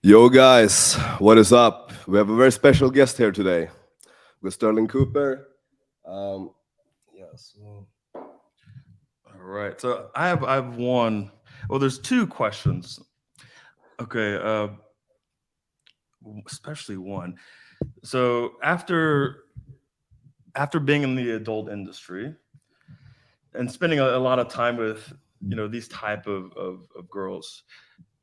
Yo, guys, what is up? We have a very special guest here today with Sterling Cooper. Um, yeah, so All right. So I have one. Well, there's two questions. Okay. Especially one. So after being in the adult industry and spending a lot of time with these type of girls,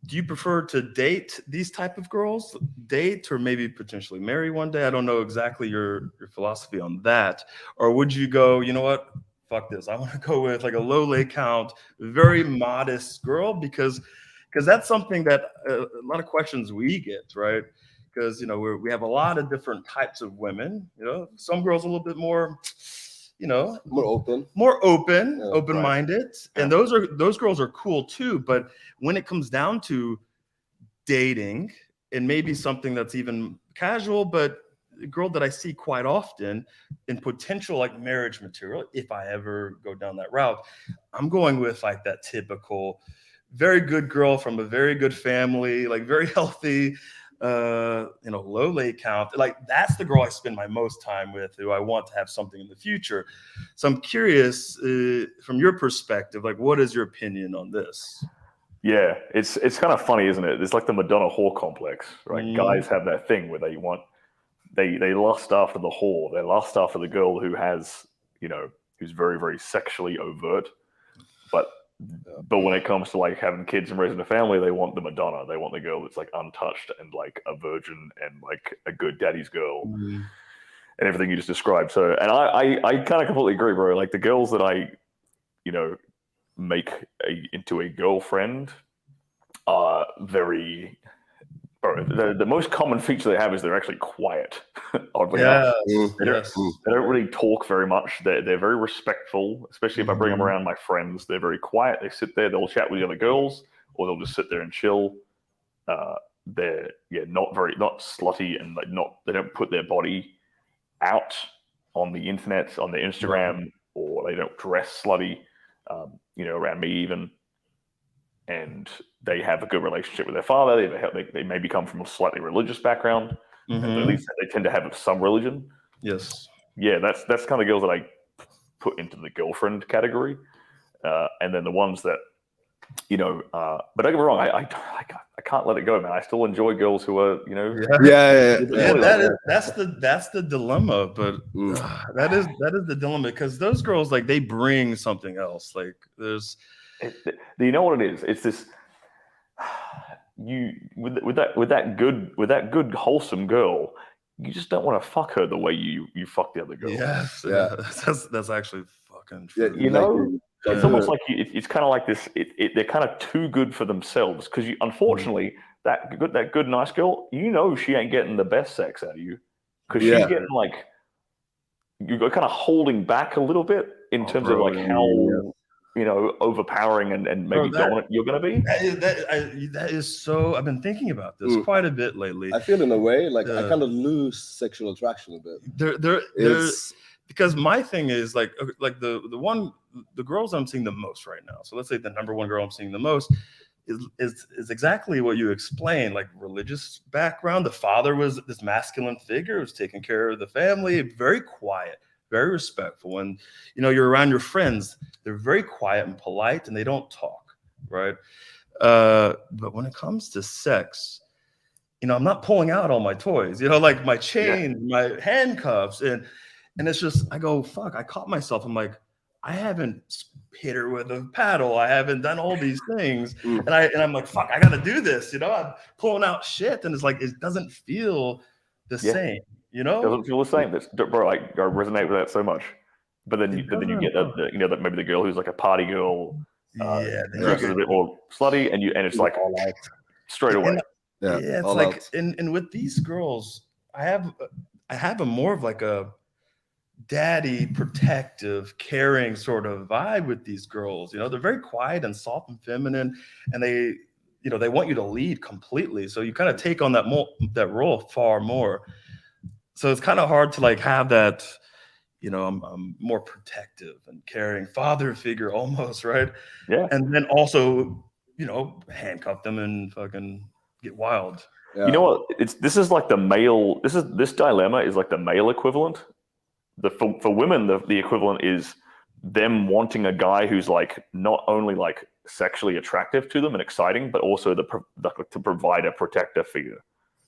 do you prefer to date these type of girls, date or maybe potentially marry one day? I don't know exactly your philosophy on that. Or would you go, you know what? Fuck this. I want to go with like a low lay count, very modest girl because that's something that a lot of questions we get, right? Because we have a lot of different types of women. Some girls a little bit more, more open. more open, Yeah, open-minded, and those girls are cool too. But when it comes down to dating and maybe something that's even casual, but a girl that I see quite often in potential like marriage material, if I ever go down that route, I'm going with like that typical very good girl from a very good family, like very healthy, low lay count. Like that's the girl I spend my most time with, who I want to have something in the future. So I'm curious, from your perspective, like what is your opinion on this? Yeah, it's kind of funny, isn't it? It's like the Madonna whore complex, right? Mm, Guys have that thing where they lust after the whore, they lust after the girl who has, who's very, very sexually overt. But when it comes to like having kids and raising a family, they want the Madonna. They want the girl that's like untouched and like a virgin and like a good daddy's girl mm, and everything you just described. So, and I kind of completely agree, bro. Like the girls that I, you know, make into a girlfriend are very. Bro, the most common feature they have is they're actually quiet. Oddly enough, yes, they don't yes. they don't really talk very much. They're very respectful, especially if I bring them Mhm. around my friends. They're very quiet. They sit there. They'll chat with the other girls, or they'll just sit there and chill. Uh, they're not slutty and like not. They don't put their body out on the internet, on their Right. Instagram, or they don't dress slutty. Around me even, and they have a good relationship with their father. They maybe come from a slightly religious background, at Hmm. least they tend to have some religion. Yes. Yeah, that's kind of girls that I put into the girlfriend category, and then the ones that but don't get me wrong, I can't let it go, man. I still enjoy girls who are Yeah. Yeah, like that. that's the dilemma, but Mm. that is the dilemma because those girls like they bring something else. Like there's You know what it is? It's this you with that good wholesome girl. You just don't want to fuck her the way you fuck the other girls. yes, Yeah, that's actually fucking yeah, true. You like know, it's Yeah. almost like it's kind of like this. They're kind of too good for themselves because Mhm. unfortunately, that good nice girl, she ain't getting the best sex out of you because she's yeah, getting like you're kind of holding back a little bit in Oh, terms of bro, like how yeah. overpowering and bro, maybe dominant you're going to be. that is so. I've been thinking about this Mm. quite a bit lately. I feel in a way like I Uh, kind of lose sexual attraction a bit. there, It's because my thing is like the girls I'm seeing the most right now. So let's say the number one girl I'm seeing the most is exactly what you explained, like religious background. The father was this masculine figure who was taking care of the family, very quiet, very respectful. And you're around your friends, they're very quiet and polite and they don't talk, right? But when it comes to sex, I'm not pulling out all my toys, like my Yeah, chain, my handcuffs, and it's just I go, fuck, I caught myself. I'm like, I haven't hit her with a paddle. I haven't done all these things. mm. And I'm like, fuck, I gotta do this, I'm pulling out shit. And it's like it doesn't feel the yeah, same, doesn't feel the same. That's bro. I resonate with that so much. But then It you doesn't. get that maybe the girl who's like a party girl, Yeah, then you dresses get a bit more slutty, and it's like All out. straight away. and Yeah, yeah, it's all like out. and with these girls, I have a more of like a daddy, protective, caring sort of vibe with these girls. They're very quiet and soft and feminine, and they want you to lead completely. So you kind of take on that role far more. So it's kind of hard to like have that. I'm more protective and caring father figure almost, right? Yeah, And then also, handcuff them and fucking get wild. Yeah. You know what? This dilemma is like the male equivalent. For women, the equivalent is them wanting a guy who's like not only like sexually attractive to them and exciting, but also to provide a protector figure.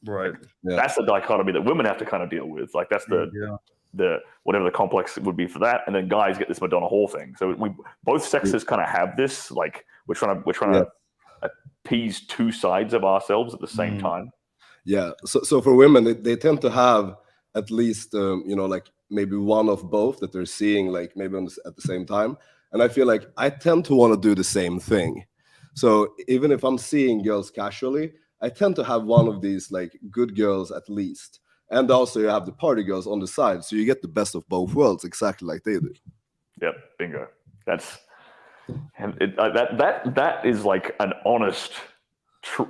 Right. Yeah. That's the dichotomy that women have to kind of deal with. Like that's the whatever the complex would be for that, and then guys get this Madonna whore thing. So both sexes kind of have this. Like we're trying to appease two sides of ourselves at the same time. Yeah. So for women, they tend to have at least like maybe one of both that they're seeing like maybe at the same time. And I feel like I tend to want to do the same thing. So even if I'm seeing girls casually, I tend to have one of these like good girls at least. And also you have the party girls on the side. So you get the best of both worlds, exactly like they do. Yep, bingo. That is like an honest,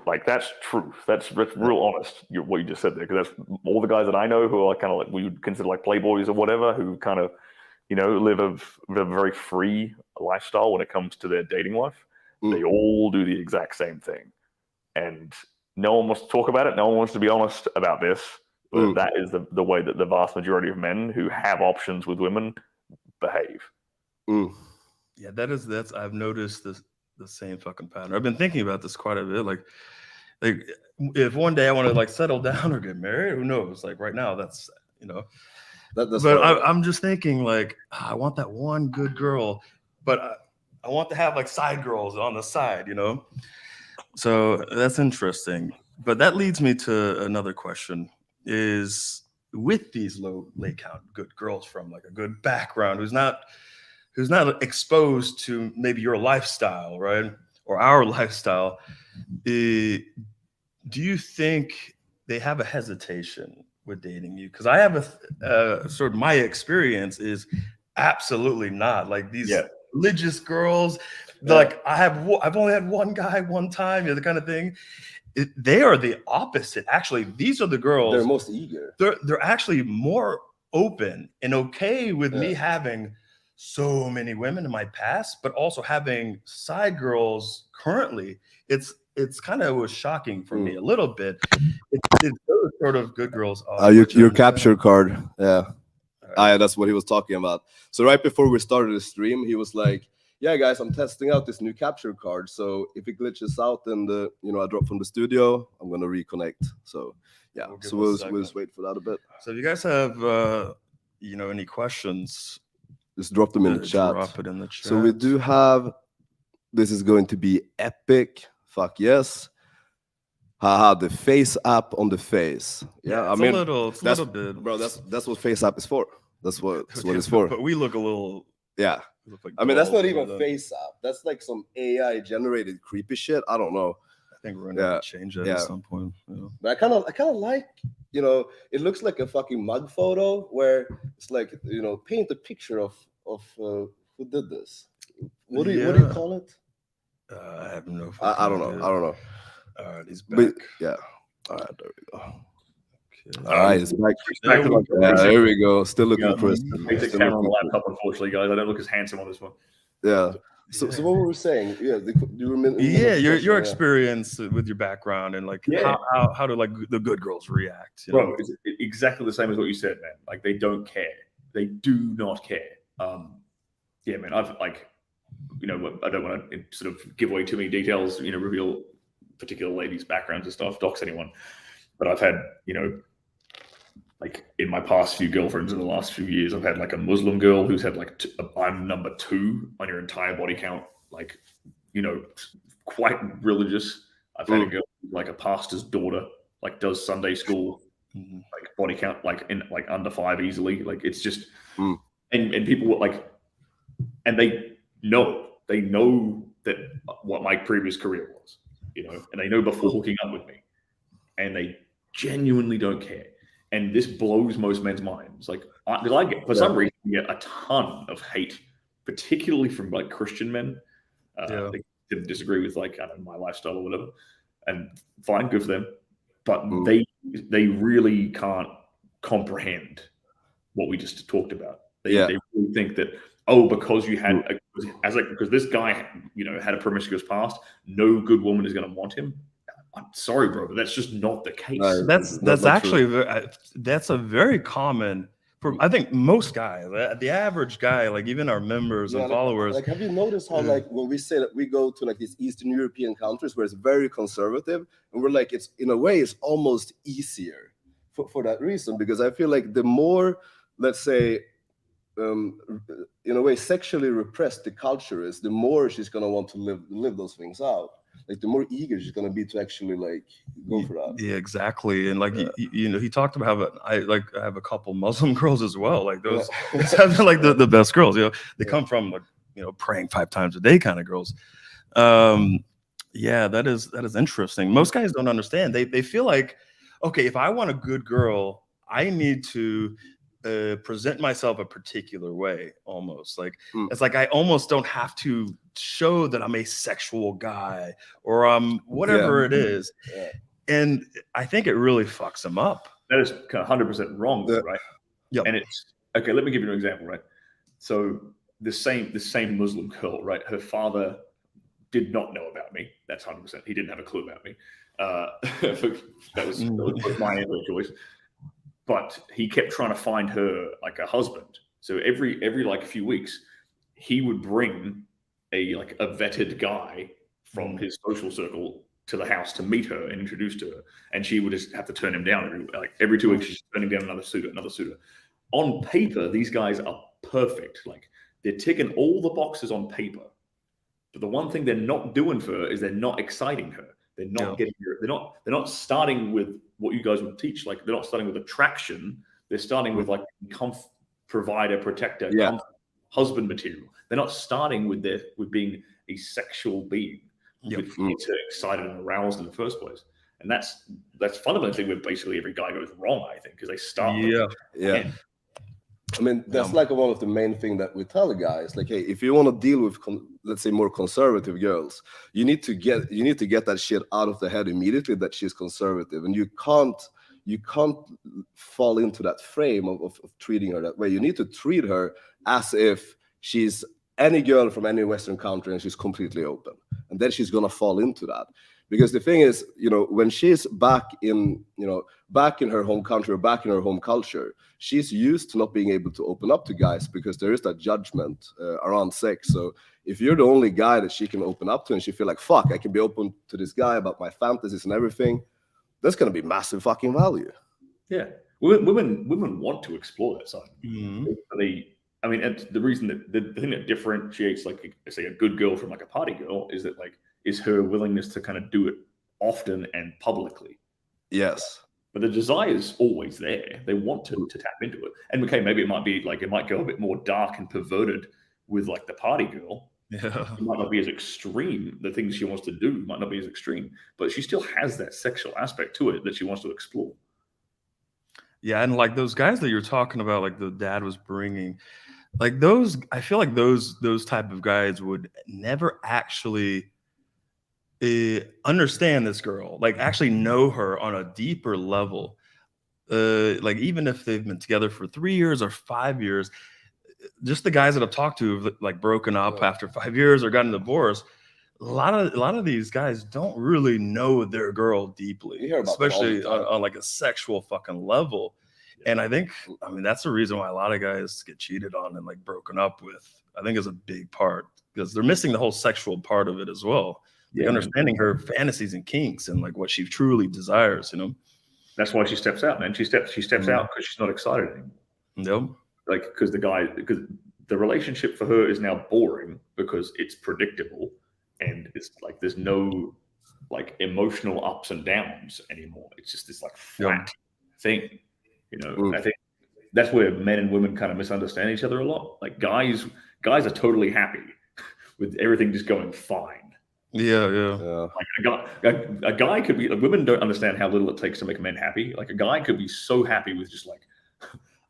like that's truth. That's real honest. What you just said there, because that's all the guys that I know who are kind of like we would consider like playboys or whatever, who kind of live a very free lifestyle when it comes to their dating life. They all do the exact same thing, and no one wants to talk about it. No one wants to be honest about this. But that is the way that the vast majority of men who have options with women behave. Yeah, that's I've noticed the same fucking pattern. I've been thinking about this quite a bit. Like if one day I want to like settle down or get married, who knows? Like right now, that's That's but I'm just thinking like I want that one good girl, but I want to have like side girls on the side, So that's interesting. But that leads me to another question: is with these low Laycount good girls from like a good background, who's not exposed to maybe your lifestyle, right, or our lifestyle, do you think they have a hesitation with dating you? Because I have a sort of my experience is absolutely not. Like these religious girls, like I've only had one guy one time, the kind of thing. They are the opposite. Actually, these are the girls. They're most eager. They're actually more open and okay with me having so many women in my past, but also having side girls currently. It's kind of was shocking for me a little bit. It's those sort of good girls. Your capture card. Yeah. Yeah, that's what he was talking about. So right before we started the stream, he was like, yeah, guys, I'm testing out this new capture card. So if it glitches out and I drop from the studio, I'm gonna reconnect. So yeah, we'll just wait for that a bit. So if you guys have any questions, just drop them in the chat. Drop it in the chat. So we do have. This is going to be epic. Fuck yes. Haha, the face app on the face. Yeah, I mean, a little bit, bro. That's what face app is for. That's what it's for. But we look a little. Yeah. Like I mean, that's not even face app. That's like some AI generated creepy shit. I don't know. I think we're gonna change that at some point. But I kind of like, it looks like a fucking mug photo where it's like, paint a picture of who did this. What do you call it? I have no. I don't know. All right, he's back. Yeah. All right, there we go. Okay. All right, it's back. There we go. Still looking for us. I take camera on the laptop, unfortunately, guys. I don't look as handsome on this one. Yeah. So what were we saying? Yeah, do you remember? Yeah, your experience with your background and like how do like the good girls react? Bro, it's exactly the same as what you said, man. Like they don't care. They do not care. Yeah, man. I've like, I don't want to sort of give away too many details. Reveal particular ladies' backgrounds and stuff. Dox anyone. But I've had, like in my past few girlfriends in the last few years, I've had like a Muslim girl who's had like I'm number 2 on your entire body count, like quite religious. I've had a girl like a pastor's daughter, like does Sunday school, like body count like in like under 5 easily. Like it's just and people like, and they know that what my previous career was, and they know before hooking up with me, and they genuinely don't care. And this blows most men's minds. Like, I get, for some reason, get a ton of hate, particularly from like Christian men. They didn't disagree with like my lifestyle or whatever, and fine, good for them. But they really can't comprehend what we just talked about. They really think that because you had because this guy had a promiscuous past, no good woman is going to want him. I'm sorry, bro, but that's just not the case. No, That's actually that's a very common for, I think, most guys, the average guy, like even our members and followers. Like, have you noticed how, like, when we say that we go to like these Eastern European countries where it's very conservative, and we're like, it's in a way it's almost easier for that reason, because I feel like the more, let's say, in a way, sexually repressed the culture is, the more she's gonna want to live those things out. Like, the more eager she's gonna be to actually like go for that. Yeah, exactly. And like you know, he talked about I have a couple Muslim girls as well. Like those have like the best girls. You know, they come from like, you know, praying 5 times a day kind of girls. Yeah, that is interesting. Most guys don't understand. They feel like, okay, if I want a good girl, I need to present myself a particular way, almost like it's like I almost don't have to show that I'm a sexual guy or whatever it is. And I think it really fucks them up. That is kind of 100% wrong, right? Yeah. And it's okay. Let me give you an example, right? So the same Muslim girl, right? Her father did not know about me. That's 100%. He didn't have a clue about me. That was my choice. But he kept trying to find her like a husband. So every like few weeks, he would bring a vetted guy from his social circle to the house to meet her and introduce to her, and she would just have to turn him down every 2 weeks. She's turning down another suitor. On paper, these guys are perfect. Like, they're ticking all the boxes on paper, but the one thing they're not doing for her is they're not exciting her. They're not getting her. They're not starting with what you guys would teach. Like, they're not starting with attraction. They're starting with like provider, protector, husband material. They're not starting with being a sexual being. With gets her excited and aroused in the first place. And that's fundamentally where basically every guy goes wrong, I think, because they start. I mean, that's like one of the main thing that we tell guys, like, hey, if you want to deal with, let's say, more conservative girls, you need to get that shit out of the head immediately that she's conservative, and you can't fall into that frame of treating her that way. You need to treat her as if she's any girl from any Western country and she's completely open, and then she's gonna fall into that. Because the thing is, you know, when she's back in her home country or back in her home culture, she's used to not being able to open up to guys because there is that judgment around sex. So if you're the only guy that she can open up to and she feel like, fuck, I can be open to this guy about my fantasies and everything, that's going to be massive fucking value. Yeah. Women want to explore that side. I mean, and the reason that the thing that differentiates, like, say, a good girl from like a party girl is that, like, is her willingness to kind of do it often and publicly. Yes. But the desire is always there. They want to tap into it. And okay, maybe it might go a bit more dark and perverted with like the party girl. Yeah. It might not be as extreme. The things she wants to do might not be as extreme, but she still has that sexual aspect to it that she wants to explore. Yeah, and like those guys that you're talking about, like the dad was bringing, like those, I feel like those type of guys would never actually understand this girl, like actually know her on a deeper level. Like even if they've been together for 3 years or 5 years, just the guys that I've talked to have like broken up after 5 years or gotten divorced. A lot of these guys don't really know their girl deeply, especially on like a sexual fucking level. And I mean, that's the reason why a lot of guys get cheated on and like broken up with. I think is a big part because they're missing the whole sexual part of it as well. Like understanding her fantasies and kinks and like what she truly desires, you know. That's why she steps out, man. She steps out because she's not excited anymore. Nope. Like, because the relationship for her is now boring because it's predictable and it's like there's no like emotional ups and downs anymore. It's just this like flat thing, you know. I think that's where men and women kind of misunderstand each other a lot. Like guys are totally happy with everything just going fine. Yeah. Like a guy could be, like, women don't understand how little it takes to make men happy. Like a guy could be so happy with just like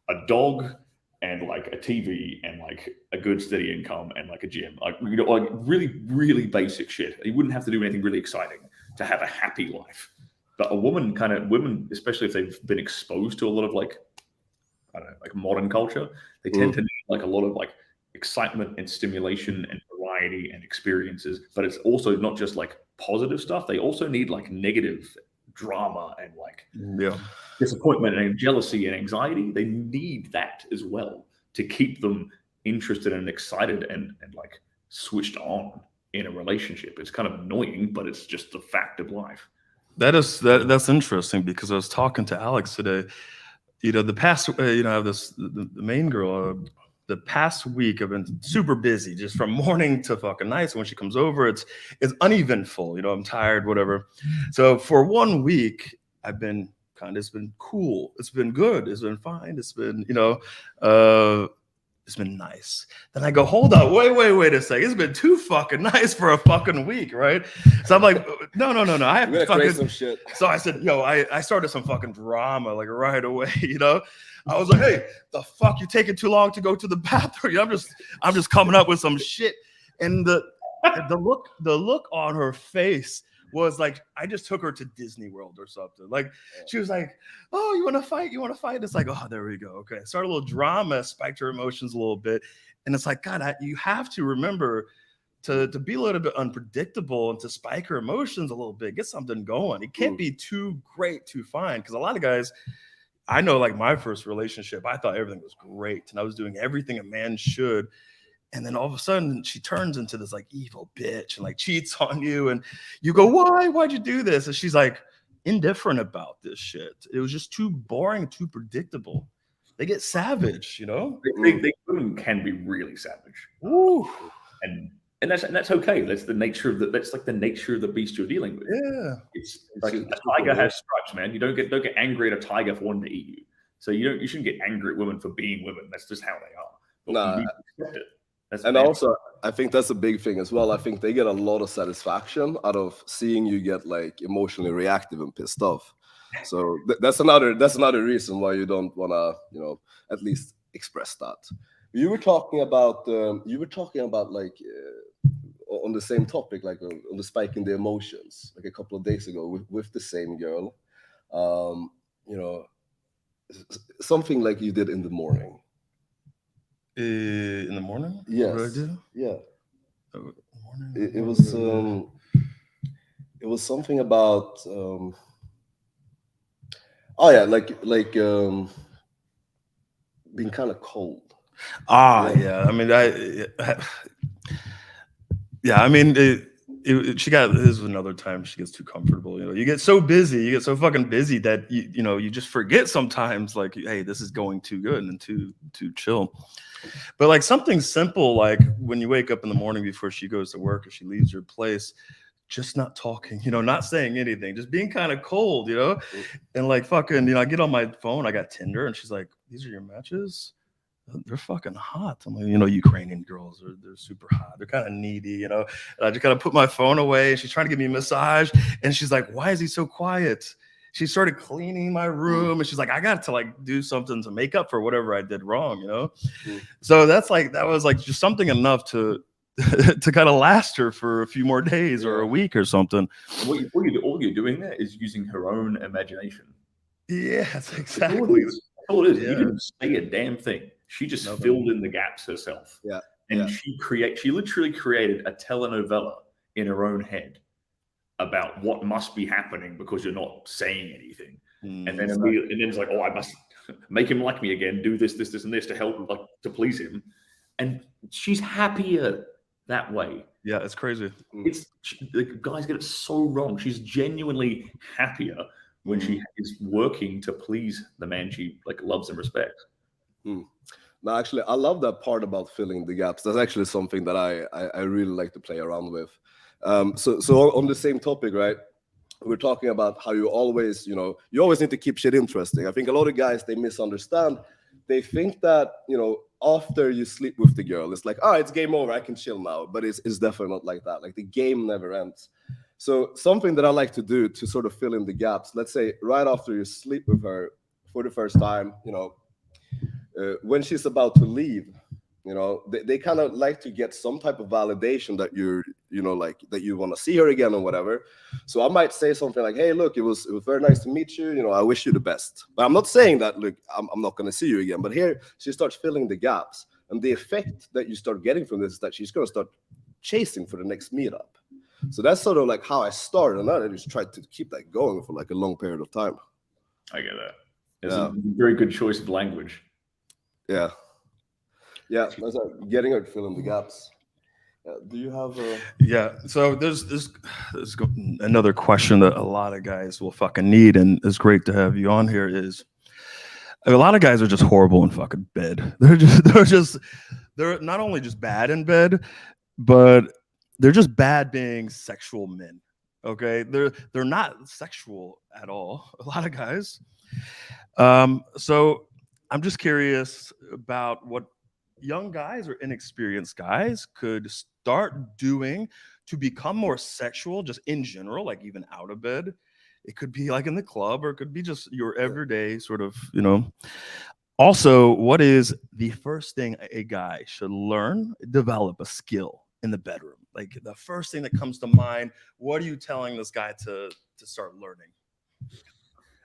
a dog and like a TV and like a good steady income and like a gym, like, you know, like really, really basic shit. He wouldn't have to do anything really exciting to have a happy life. But women, especially if they've been exposed to a lot of like, I don't know, like modern culture, they tend to need like a lot of like excitement and stimulation and variety anxiety and experiences, but it's also not just like positive stuff. They also need like negative drama and like disappointment and jealousy and anxiety. They need that as well to keep them interested and excited and like switched on in a relationship. It's kind of annoying, but it's just the fact of life. That's interesting, because I was talking to Alex today. The past, I have the main girl. The past week I've been super busy, just from morning to fucking night. So when she comes over, it's uneventful. I'm tired, whatever. So for 1 week, I've been it's been cool. It's been good. It's been fine. It's been, it's been nice. Then I go, hold on, wait a second. It's been too fucking nice for a fucking week, right? So I'm like, no. I have to fucking some shit. So I said, I started some fucking drama like right away, I was like, hey, the fuck, you taking too long to go to the bathroom? I'm just coming up with some shit. And the look on her face was like, I just took her to Disney World or something. Like, she was like, oh, you want to fight? It's like, oh, there we go. Okay. Started a little drama, spiked her emotions a little bit. And it's like, God, you have to remember to be a little bit unpredictable and to spike her emotions a little bit, get something going. It can't be too great, too fine. Because a lot of guys, I know, like my first relationship, I thought everything was great and I was doing everything a man should. And then all of a sudden she turns into this like evil bitch and like cheats on you. And you go, why? Why'd you do this? And she's like indifferent about this shit. It was just too boring, too predictable. They get savage, Women can be really savage. Ooh. And that's okay. That's the nature of that's like the nature of the beast you're dealing with. Yeah. It's like a tiger has stripes, man. You don't get angry at a tiger for wanting to eat you. So you shouldn't get angry at women for being women. That's just how they are. But Nah. you need to accept it. And also, I think that's a big thing as well. I think they get a lot of satisfaction out of seeing you get like emotionally reactive and pissed off. So that's another reason why you don't want to, at least express that. You were talking about like on the same topic, like on the spiking the emotions, like a couple of days ago with the same girl. Something like you did in the morning. Yes. What did I do? Yeah. It was something about being kind of cold. Yeah. I mean, she got, this was another time she gets too comfortable. You get so busy, you get so fucking busy that you just forget sometimes, like, hey, this is going too good and too chill. But like something simple, like when you wake up in the morning before she goes to work or she leaves your place, just not talking, not saying anything, just being kind of cold, and like fucking, I get on my phone, I got Tinder, and she's like, these are your matches? They're fucking hot. I'm like, Ukrainian girls they're super hot. They're kind of needy, And I just kind of put my phone away. And she's trying to give me a massage, and she's like, "Why is he so quiet?" She started cleaning my room, and she's like, "I got to like do something to make up for whatever I did wrong," So that was like just something enough to kind of last her for a few more days or a week or something. All you're doing there is using her own imagination. Yes, exactly. That's all it is. You didn't say a damn thing. She just filled in the gaps herself. Yeah. And she literally created a telenovela in her own head about what must be happening because you're not saying anything. And then it's like, oh, I must make him like me again, do this, and this to help, like, to please him. And she's happier that way. Yeah, it's crazy. The guys get it so wrong. She's genuinely happier when she is working to please the man she like loves and respects. No, actually, I love that part about filling the gaps. That's actually something that I really like to play around with. So on the same topic, right? We're talking about how you always need to keep shit interesting. I think a lot of guys, they misunderstand. They think that, after you sleep with the girl, it's like, it's game over, I can chill now. But it's definitely not like that. Like, the game never ends. So something that I like to do to sort of fill in the gaps, let's say right after you sleep with her for the first time, when she's about to leave, they kind of like to get some type of validation that you're, like that you want to see her again or whatever. So I might say something like, hey, look, it was very nice to meet you. I wish you the best. But I'm not saying that, look, I'm not going to see you again. But here she starts filling the gaps. And the effect that you start getting from this is that she's going to start chasing for the next meetup. So that's sort of like how I started, and I just tried to keep that going for like a long period of time. I get that. It's a very good choice of language. Yeah, that's getting out, filling the gaps. Do you have a... Yeah, so there's another question that a lot of guys will fucking need, and it's great to have you on here, is a lot of guys are just horrible in fucking bed. They're not only just bad in bed, but they're just bad being sexual men. Okay, they're not sexual at all, a lot of guys. So I'm just curious about what young guys or inexperienced guys could start doing to become more sexual, just in general, like even out of bed. It could be like in the club, or it could be just your everyday sort of, Also, what is the first thing a guy should learn, develop a skill in the bedroom? Like the first thing that comes to mind, what are you telling this guy to start learning?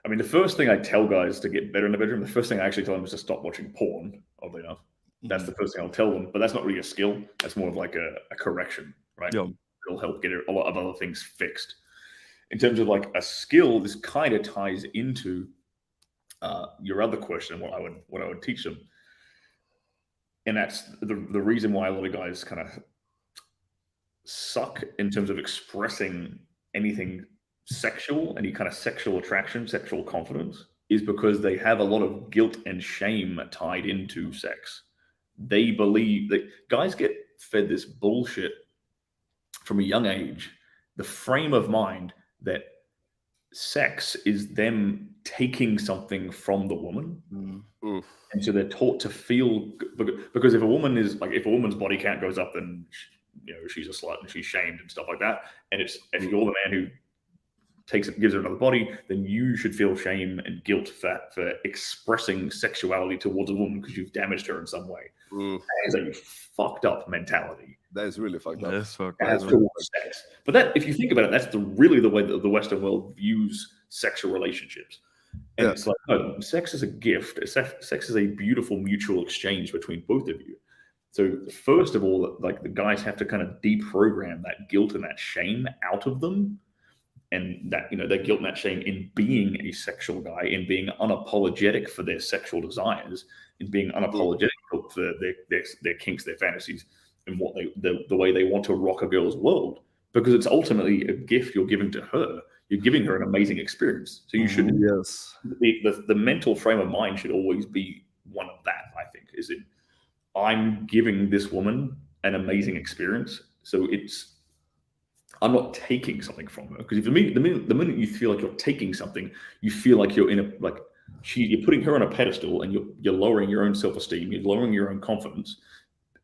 I mean, the first thing I tell guys to get better in the bedroom, the first thing I actually tell them is to stop watching porn, oddly enough. That's the first thing I'll tell them, but that's not really a skill. That's more of like a correction, right? Yeah. It'll help get a lot of other things fixed. In terms of like a skill, this kind of ties into your other question, what I would teach them. And that's the reason why a lot of guys kind of suck in terms of expressing anything sexual, any kind of sexual attraction, sexual confidence, is because they have a lot of guilt and shame tied into sex. They believe that guys get fed this bullshit from a young age, the frame of mind that sex is them taking something from the woman. Mm. And so they're taught to feel, because if a woman's body count goes up, then she's a slut and she's shamed and stuff like that. And you're the man who gives her another body, then you should feel shame and guilt for expressing sexuality towards a woman because you've damaged her in some way. That is a fucked up mentality. That is really fucked up. That's fucked As up. towards sex. But that, if you think about it, that's really the way that the Western world views sexual relationships. And it's like, no, sex is a gift. Sex is a beautiful mutual exchange between both of you. So first of all, like the guys have to kind of deprogram that guilt and that shame out of them. And that, that guilt and that shame in being a sexual guy, in being unapologetic for their sexual desires, in being unapologetic for their kinks, their fantasies, and what the way they want to rock a girl's world. Because it's ultimately a gift you're giving to her. You're giving her an amazing experience. So you should, the mental frame of mind should always be one of that, I think, is it, I'm giving this woman an amazing experience. So I'm not taking something from her. Because the minute you feel like you're taking something, you feel like you're you're putting her on a pedestal, and you're lowering your own self-esteem, you're lowering your own confidence.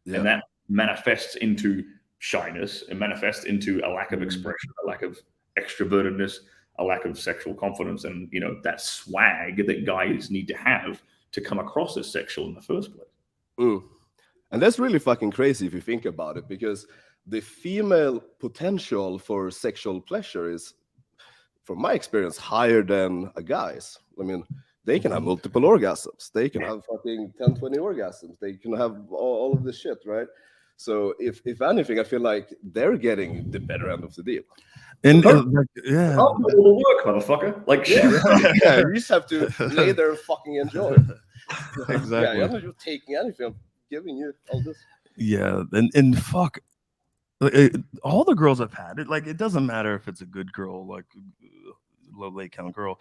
Yeah. And that manifests into shyness, and manifests into a lack of expression, a lack of extrovertedness, a lack of sexual confidence, and that swag that guys need to have to come across as sexual in the first place. And that's really fucking crazy if you think about it, because the female potential for sexual pleasure is, from my experience, higher than a guy's. I mean, they can have multiple orgasms. They can have fucking 10, 20 orgasms. They can have all of this shit, right? So if anything, I feel like they're getting the better end of the deal. And I'll do all the work, motherfucker. Like, you just have to lay there and fucking enjoy. Exactly. I'm not taking anything. I'm giving you all this. Yeah, and fuck, all the girls I've had, it doesn't matter if it's a good girl, like low Laycount girl.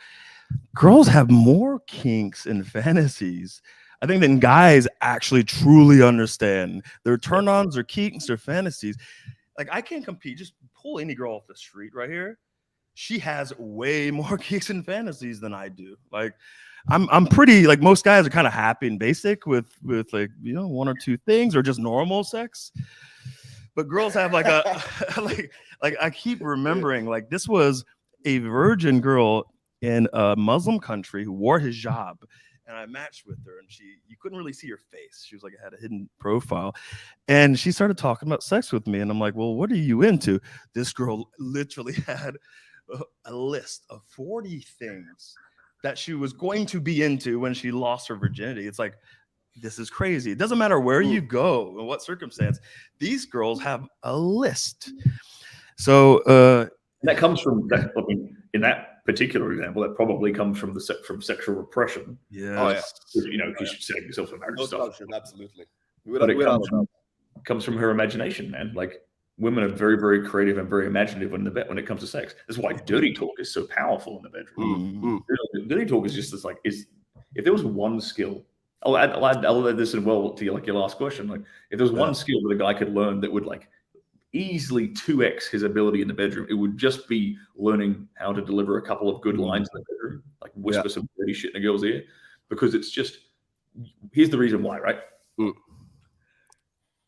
Girls have more kinks and fantasies, I think, than guys actually truly understand. Their turn-ons, their kinks, their fantasies. Like, I can't compete. Just pull any girl off the street right here. She has way more kinks and fantasies than I do. Like, I'm pretty, like, most guys are kind of happy and basic with like, one or two things, or just normal sex. But girls have like a like I keep remembering, like, this was a virgin girl in a Muslim country who wore hijab, and I matched with her, and you couldn't really see her face. She was like, had a hidden profile, and she started talking about sex with me, and I'm like, well, what are you into? This girl literally had a list of 40 things that she was going to be into when she lost her virginity. It's like, this is crazy. It doesn't matter where you go and what circumstance. These girls have a list. So that comes from that. I mean, in that particular example, that probably comes from from sexual repression. yes. You know, you should set yourself for marriage stuff. Absolutely. But it comes from her imagination, man. Like, women are very, very creative and very imaginative when it comes to sex. That's why dirty talk is so powerful in the bedroom. Dirty talk is just this, like, if there was one skill, I'll add this in well to your last question. Like, if there was one skill that a guy could learn that would like easily 2x his ability in the bedroom, it would just be learning how to deliver a couple of good lines in the bedroom, like whisper some dirty shit in a girl's ear. Because it's just, here's the reason why, right?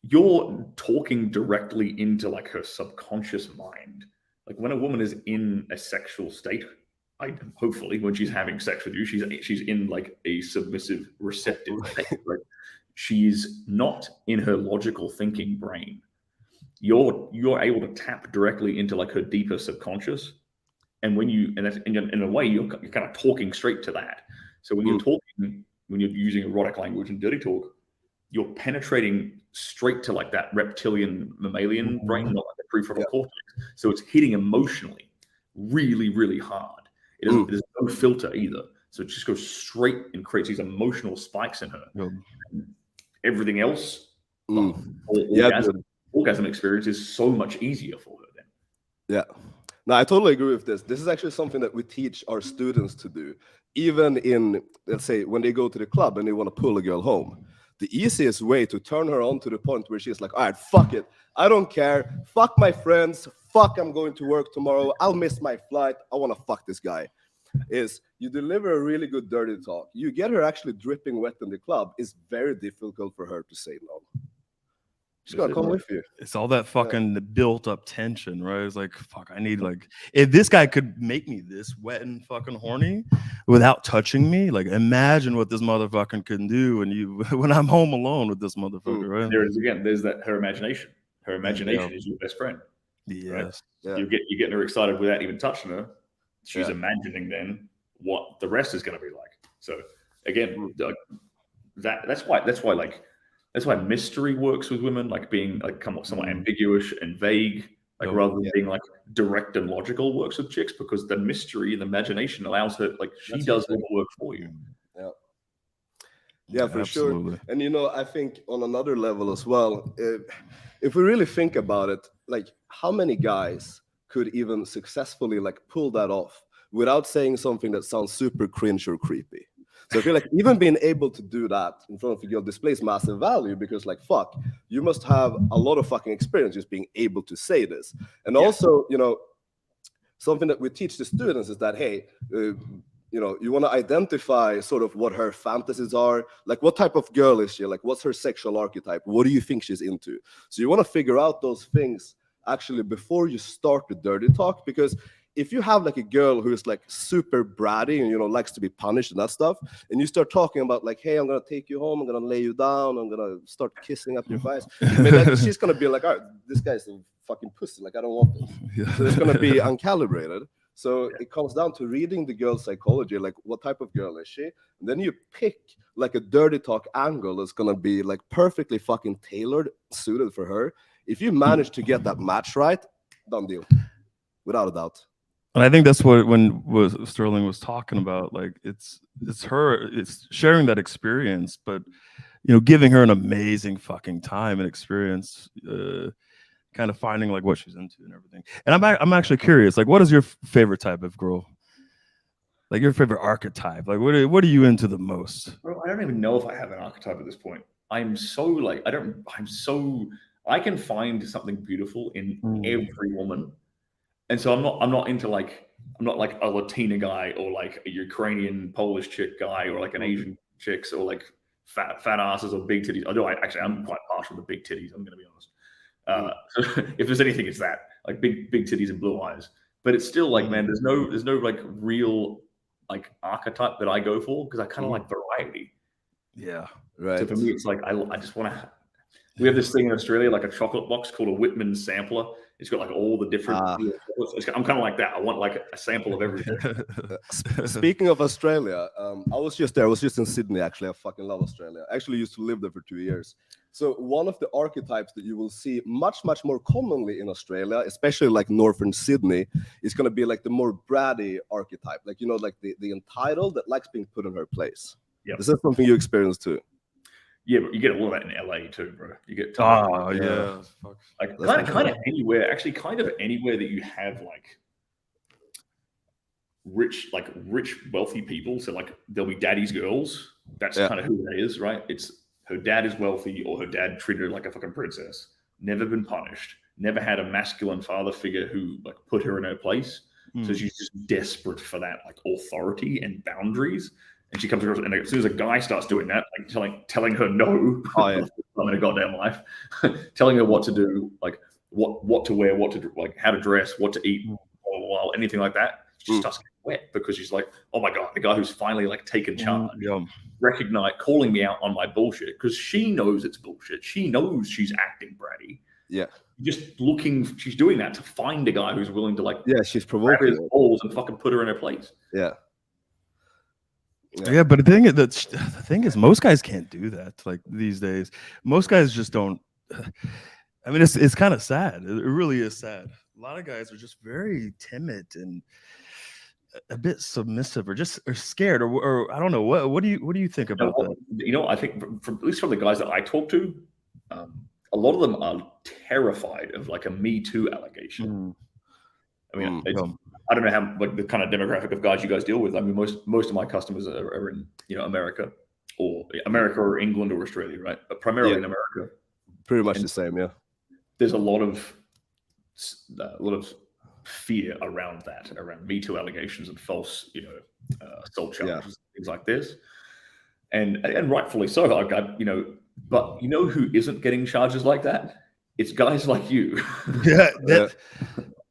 You're talking directly into like her subconscious mind. Like, when a woman is in a sexual state, hopefully when she's having sex with you, she's in like a submissive, receptive state, right? She's not in her logical thinking brain. You're able to tap directly into like her deeper subconscious, and that's in a way you're kind of talking straight to that. So when you're using erotic language and dirty talk, you're penetrating straight to like that reptilian mammalian brain, not like the prefrontal cortex. So it's hitting emotionally really, really hard. There's no filter either. So it just goes straight and creates these emotional spikes in her. Everything else, orgasm experience is so much easier for her then. Yeah. No, I totally agree with this. This is actually something that we teach our students to do. Even in, let's say, when they go to the club and they want to pull a girl home. The easiest way to turn her on to the point where she's like, all right, fuck it. I don't care. Fuck my friends. Fuck, I'm going to work tomorrow. I'll miss my flight. I want to fuck this guy. Is you deliver a really good dirty talk. You get her actually dripping wet in the club. It's very difficult for her to say no. She's gonna come with you. It's all that fucking built up tension, right? It's like, fuck, I need, like, if this guy could make me this wet and fucking horny without touching me, like, imagine what this motherfucker can do when I'm home alone with this motherfucker, right? There's that her imagination. Her imagination is your best friend. Yes. Right? Yeah. You're getting her excited without even touching her. She's imagining then what the rest is going to be like. So again, that's why mystery works with women, like being like somewhat ambiguous and vague, like rather than being like direct and logical works with chicks, because the mystery and the imagination allows her, like, she does all the work for you. Yeah, for sure. And I think on another level as well, if we really think about it, like, how many guys could even successfully like pull that off without saying something that sounds super cringe or creepy? So I feel like even being able to do that in front of a girl displays massive value, because, like, fuck, you must have a lot of fucking experience just being able to say this. And also, something that we teach the students is that, hey, you want to identify sort of what her fantasies are, like what type of girl is she, like what's her sexual archetype, what do you think she's into? So you want to figure out those things actually before you start the dirty talk, because if you have like a girl who is like super bratty and likes to be punished and that stuff, and you start talking about like, hey, I'm gonna take you home, I'm gonna lay you down, I'm gonna start kissing up your thighs, maybe she's gonna be like, all right, this guy's a fucking pussy, like I don't want this. So it's gonna be uncalibrated. So it comes down to reading the girl's psychology, like what type of girl is she, and then you pick like a dirty talk angle that's gonna be like perfectly fucking tailored, suited for her. If you manage to get that match right, done deal, without a doubt. And I think that's what Sterling was talking about. Like it's sharing that experience, but giving her an amazing fucking time and experience, kind of finding like what she's into and everything. And I'm actually curious, like, what is your favorite type of girl? Like your favorite archetype? Like what are you into the most? Well, I don't even know if I have an archetype at this point. I can find something beautiful in every woman. And so I'm not into like, I'm not like a Latina guy or like a Ukrainian Polish chick guy or like an Asian chicks or like fat asses or big titties. Although I'm quite partial to big titties, I'm going to be honest. So if there's anything, it's that, like big titties and blue eyes. But it's still like, man, there's no like real like archetype that I go for, because I kind of like variety. Yeah, right. So for me, it's like I just want to. We have this thing in Australia, like a chocolate box called a Whitman sampler, It's got like all the different. I'm kind of like that. I want like a sample of everything. Speaking of Australia, I was just there. I was just in Sydney, actually. I fucking love Australia. I actually used to live there for 2 years. So one of the archetypes that you will see much more commonly in Australia, especially like northern Sydney, is going to be like the more bratty archetype. Like, you know, like the entitled that likes being put in her place. Yep. Is that something you experience too? Yeah, but you get all of that in LA too, bro. You get yeah. like kind of anywhere. Actually, kind of anywhere that you have like rich, wealthy people. So like there'll be daddy's girls. That's kind of who that is, right? It's her dad is wealthy, or her dad treated her like a fucking princess. Never been punished. Never had a masculine father figure who like put her in her place. So she's just desperate for that like authority and boundaries. And she comes across, and as soon as a guy starts doing that, like telling her no, in her goddamn life, telling her what to do, like what to wear, what to do, like how to dress, what to eat, blah, blah, blah, anything like that, she just starts getting wet because she's like, oh my god, the guy who's finally like taken charge, calling me out on my bullshit, because she knows it's bullshit. She knows she's acting bratty. Yeah. She's doing that to find a guy who's willing to like, she's provoking his balls and fucking put her in her place. Yeah, but the thing is, most guys can't do that. Like these days, most guys just don't. I mean, it's kind of sad. It really is sad. A lot of guys are just very timid and a bit submissive, or scared, or I don't know. What do you think about that? You know, I think at least from the guys that I talk to, a lot of them are terrified of like a Me Too allegation. I mean, I don't know how like the kind of demographic of guys you guys deal with. I mean, most of my customers are in America or England or Australia, right? But primarily in America. Pretty much the same, yeah. There's a lot of fear around that, around Me Too allegations and false, assault charges, things like this, and rightfully so. Like but you know who isn't getting charges like that? It's guys like you.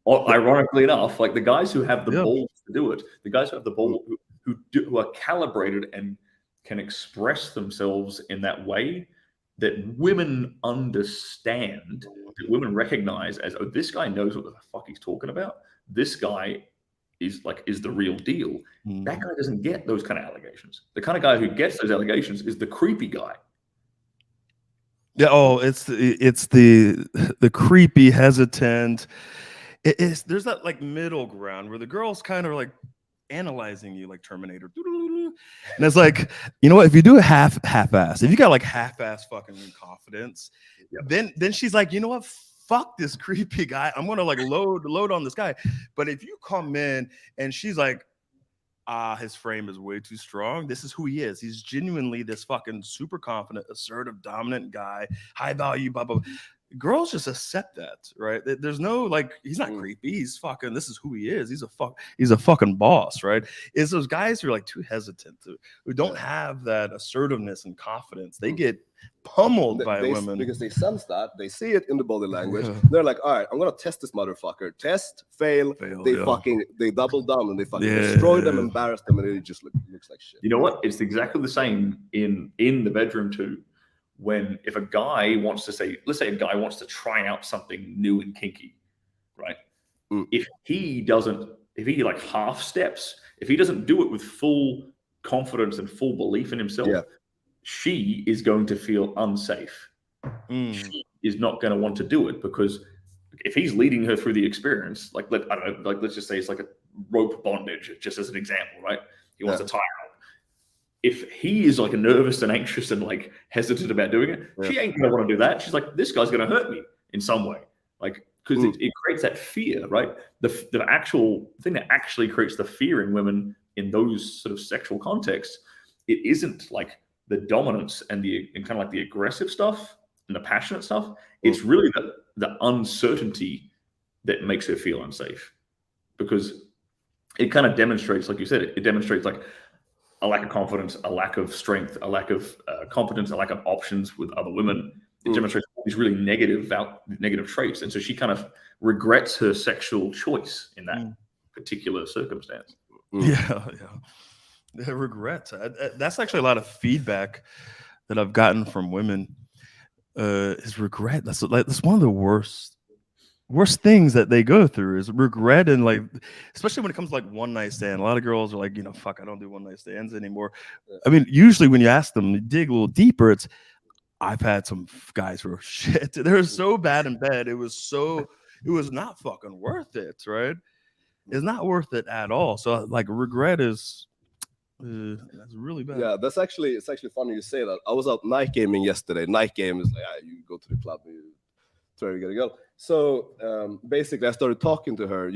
Ironically enough, like the guys who have the balls to do it, the guys who have the ball, who are calibrated and can express themselves in that way that women understand, that women recognize as, oh, this guy knows what the fuck he's talking about. This guy is the real deal. That guy doesn't get those kind of allegations. The kind of guy who gets those allegations is the creepy guy. Yeah. Oh, it's the creepy, hesitant. There's that like middle ground where the girl's kind of like analyzing you like Terminator, and it's like, you know what? If you do a half-ass, if you got like half-ass fucking confidence, then she's like, you know what? Fuck this creepy guy. I'm gonna like load on this guy. But if you come in and she's like, his frame is way too strong. This is who he is. He's genuinely this fucking super confident, assertive, dominant guy, high value, blah, blah, blah. Girls just accept that, right? There's no like, he's not creepy. He's fucking, this is who he is. He's a fucking boss, right? It's those guys who are like too hesitant, who don't have that assertiveness and confidence. They get pummeled by women because they sense that, they see it in the body language. They're like, all right, I'm gonna test this motherfucker. Test, fail. They double down and they fucking destroy them, embarrass them, and it just looks like shit. You know what? It's exactly the same in the bedroom too. When if a guy wants to let's say a guy wants to try out something new and kinky, right? If he like half steps, if he doesn't do it with full confidence and full belief in himself, she is going to feel unsafe. She is not going to want to do it, because if he's leading her through the experience, like let's just say it's like a rope bondage, just as an example, right? He wants to tie her up. If he is like nervous and anxious and like hesitant about doing it, she ain't gonna want to do that. She's like, this guy's gonna hurt me in some way, like because it creates that fear, right? The actual thing that actually creates the fear in women in those sort of sexual contexts, it isn't like the dominance and kind of like the aggressive stuff and the passionate stuff. It's really the uncertainty that makes her feel unsafe, because it kind of demonstrates, like you said, it demonstrates like a lack of confidence, a lack of strength, a lack of competence, a lack of options with other women. It demonstrates all these really negative traits. And so she kind of regrets her sexual choice in that particular circumstance. Yeah. Regrets. That's actually a lot of feedback that I've gotten from women, is regret. That's one of the worst worst things that they go through is regret, and like, especially when it comes to like one night stand. A lot of girls are like, fuck, I don't do one night stands anymore. I mean, usually when you ask them, you dig a little deeper, it's, I've had some guys who are shit. They're so bad in bed. It was not fucking worth it, right? It's not worth it at all. So like regret is that's really bad. Yeah, it's actually funny you say that. I was out night gaming yesterday. Night game is like, you go to the club, you try to get a girl. So basically I started talking to her,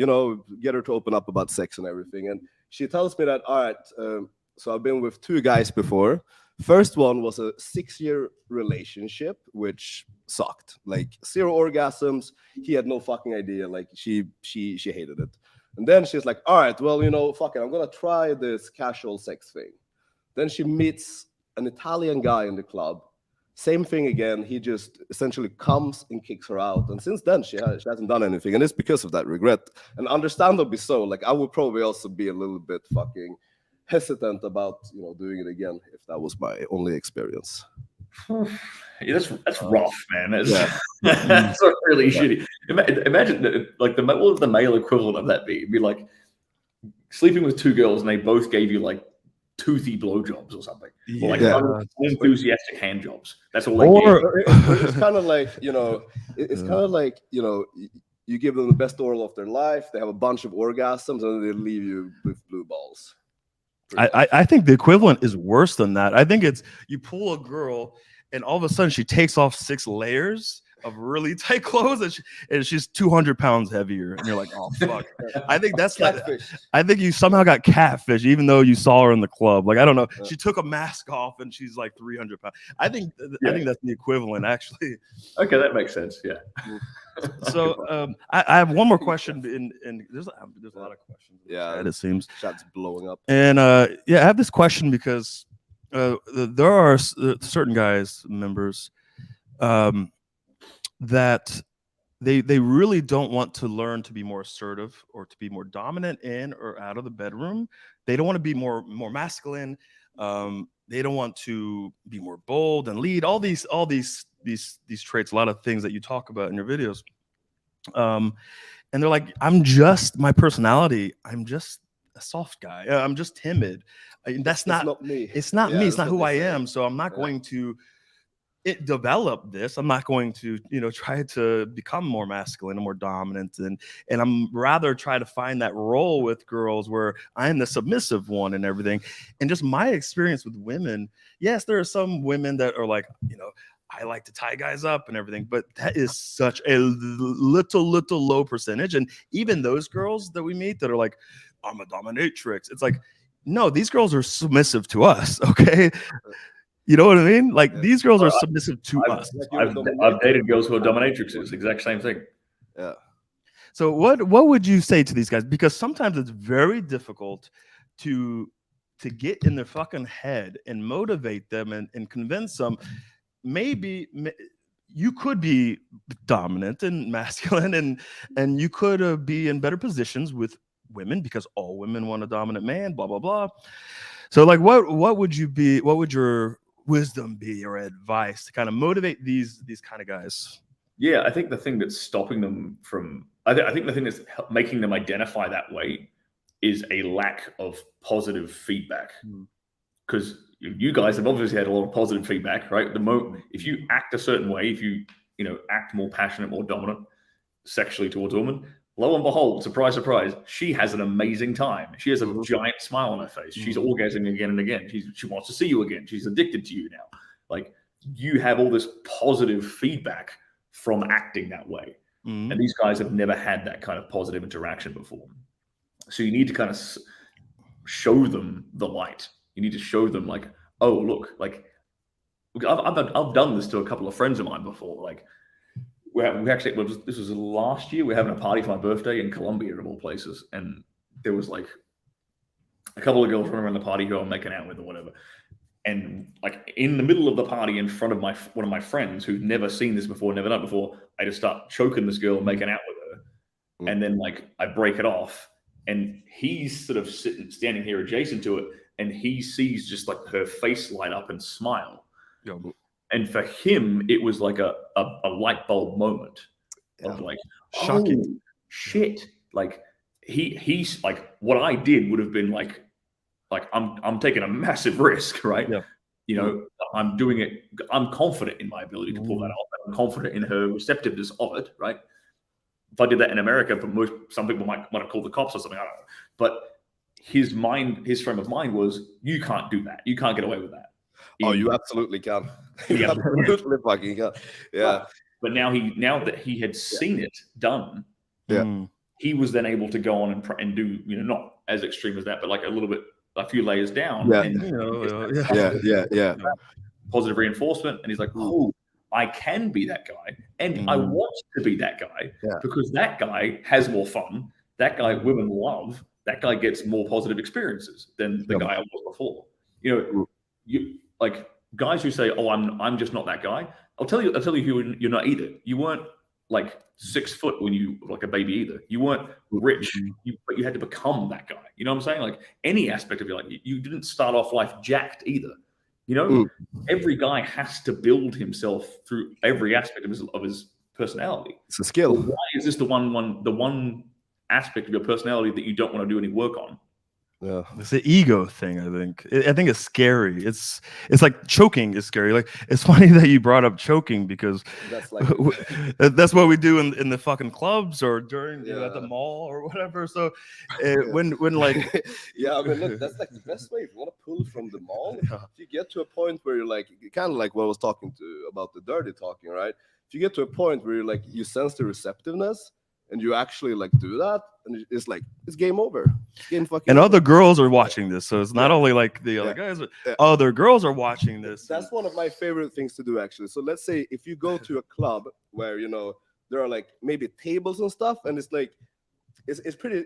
get her to open up about sex and everything. And she tells me that, all right, so I've been with 2 guys before. First one was a 6-year relationship, which sucked. Like 0 orgasms. He had no fucking idea. Like she hated it. And then she's like, all right, well, fuck it. I'm going to try this casual sex thing. Then she meets an Italian guy in the club. Same thing again. He just essentially comes and kicks her out. And since then, she hasn't done anything. And it's because of that regret. And understandably so. Like I would probably also be a little bit fucking hesitant about doing it again if that was my only experience. Yeah, that's rough, man. That's really shitty. Imagine like what would the male equivalent of that be? It'd be like sleeping with 2 girls and they both gave you like toothy blowjobs or something, or like unenthusiastic hand jobs. That's all they gave. It's kind of like it's kind of like you give them the best oral of their life. They have a bunch of orgasms and they leave you with blue balls. I think the equivalent is worse than that. I think it's you pull a girl and all of a sudden she takes off 6 layers of really tight clothes and she's 200 pounds heavier. And you're like, oh, fuck. I think that's like, I think you somehow got catfish even though you saw her in the club. Like, I don't know. She took a mask off and she's like 300 pounds. I think that's the equivalent, actually. Okay, that makes sense. Yeah. So I have one more question, and there's a lot of questions. Yeah, it seems chat's blowing up. And I have this question because there are certain guys, members, that they really don't want to learn to be more assertive or to be more dominant in or out of the bedroom. They don't want to be more masculine. They don't want to be more bold and lead. All these traits, a lot of things that you talk about in your videos. And they're like, my personality, I'm just a soft guy. I'm just timid. That's not me. It's not me. It's not who I am. So I'm not going to develop this. I'm not going to, try to become more masculine and more dominant. And I'm rather try to find that role with girls where I'm the submissive one and everything. And just my experience with women, yes, there are some women that are like, I like to tie guys up and everything, but that is such a little low percentage. And even those girls that we meet that are like, I'm a dominatrix. It's like, no, these girls are submissive to us. Okay. You know what I mean? Like these girls are submissive to us. I've dated girls who are dominatrixes. Exact same thing. Yeah. So what would you say to these guys? Because sometimes it's very difficult to get in their fucking head and motivate them and convince them. Maybe you could be dominant and masculine and you could be in better positions with women because all women want a dominant man, blah, blah, blah. So like, what would your wisdom be or advice to kind of motivate these kind of guys? Yeah, I think the thing that's stopping them from, I think the thing that's making them identify that way is a lack of positive feedback. Because you guys have obviously had a lot of positive feedback, right? If you act a certain way, if you act more passionate, more dominant sexually towards a woman, lo and behold, surprise, surprise, she has an amazing time. She has a giant smile on her face. She's orgasming again and again. She wants to see you again. She's addicted to you now. Like you have all this positive feedback from acting that way. And these guys have never had that kind of positive interaction before. So you need to kind of show them the light. You need to show them like, oh, look, like I've done this to a couple of friends of mine before. Like we actually, this was last year. We're having a party for my birthday in Colombia of all places. And there was like a couple of girls running around the party who I'm making out with or whatever. And like in the middle of the party in front of one of my friends who'd never seen this before, never done it before, I just start choking this girl and making out with her. And then like I break it off and he's sort of standing here adjacent to it. And he sees just like her face light up and smile. And for him, it was like a light bulb moment. of like, Shocking. oh shit, like he's like, what I did would have been like I'm taking a massive risk, right? Yeah. You know, I'm doing it. I'm confident in my ability to pull that off. I'm confident in her receptiveness of it, right? If I did that in America, but some people might have called the cops or something. I don't know. But his frame of mind was, you can't do that. You can't get away with that. Oh, you absolutely can. You Yeah. absolutely fucking can. Yeah. But now that he had seen it done, Yeah. he was then able to go on and do, you know, not as extreme as that, but like a few layers down. Yeah. And Yeah. positive reinforcement. And he's like, oh, I can be that guy. And I want to be that guy because that guy has more fun. That guy women love. That guy gets more positive experiences than the guy I was before. You know, you like guys who say, oh, I'm just not that guy. I'll tell you who you're not either. You weren't like 6 foot when you were like a baby either. You weren't rich, but you had to become that guy. You know what I'm saying? Like any aspect of your life, you didn't start off life jacked either. You know, every guy has to build himself through every aspect of his personality. It's a skill. So why is this the one aspect of your personality that you don't want to do any work on? Yeah, it's the ego thing. I think it's scary. It's like choking is scary. Like it's funny that you brought up choking because that's like that's what we do in the fucking clubs or during you know, at the mall or whatever. So when like yeah, I mean, look, that's like the best way if you want to pull from the mall. If you get to a point where you're like kind of like what I was talking about the dirty talking, right? If you get to a point where you're like you sense the receptiveness. And you actually like do that, and it's like it's game over. It's game fucking. And over. other girls are watching this, so it's not only like the other guys, but other girls are watching this. That's one of my favorite things to do, actually. So let's say if you go to a club where you know there are like maybe tables and stuff, and it's like it's a pretty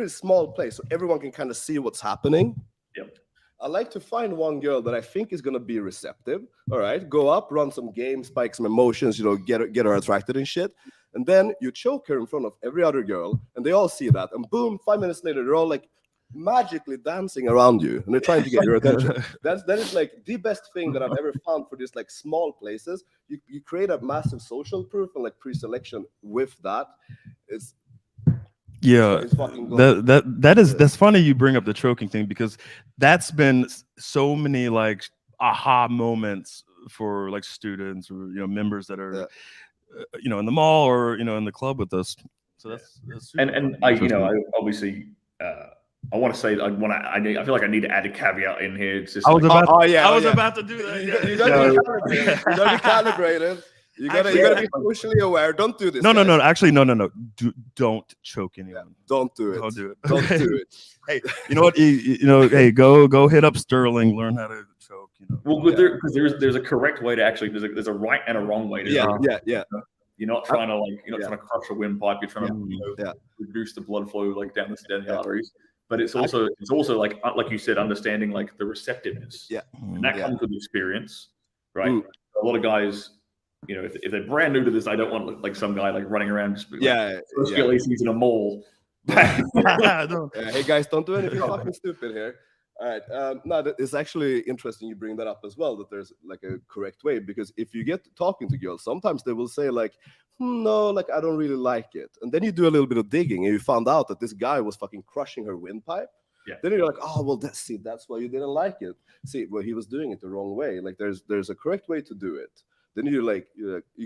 small place, so everyone can kind of see what's happening. Yep. I like to find one girl that I think is gonna be receptive. All right, go up, run some games, spike some emotions, you know, get her attracted and shit. And then you choke her in front of every other girl, and they all see that. And boom, 5 minutes later, they're all like magically dancing around you, and they're trying to get your attention. That is like the best thing that I've ever found for these like small places. You create a massive social proof and like pre-selection with that. It's that's funny you bring up the choking thing because that's been so many like aha moments for like students or you know members that are you know in the mall or you know in the club with us. So that's and I you know I obviously I want to say I feel like I need to add a caveat in here. It's just I was like, about to do that. You gotta be calibrated. You gotta be socially aware. Don't do this. No. Actually, no. Don't choke anyone. Yeah, don't do it. Don't do it. Don't do it. Hey, you know what? You know, hey, go hit up Stirling. Learn how to choke. You know. Well, because there's a correct way to actually there's a right and a wrong way to. Yeah. You're not trying to trying to crush a windpipe. You're trying to reduce the blood flow like down the arteries. But it's also like you said, understanding like the receptiveness. Yeah, and that comes with experience, right? A lot of guys. You know, if they're brand new to this, I don't want like some guy like running around just Sexualization in a mall. Hey guys, don't do anything fucking stupid here. All right, no, it's actually interesting you bring that up as well. That there's like a correct way because if you get talking to girls, sometimes they will say like, no, like I don't really like it, and then you do a little bit of digging and you found out that this guy was fucking crushing her windpipe. Yeah. Then you're like, oh well, that's why you didn't like it. See, well, he was doing it the wrong way. Like there's a correct way to do it. Then you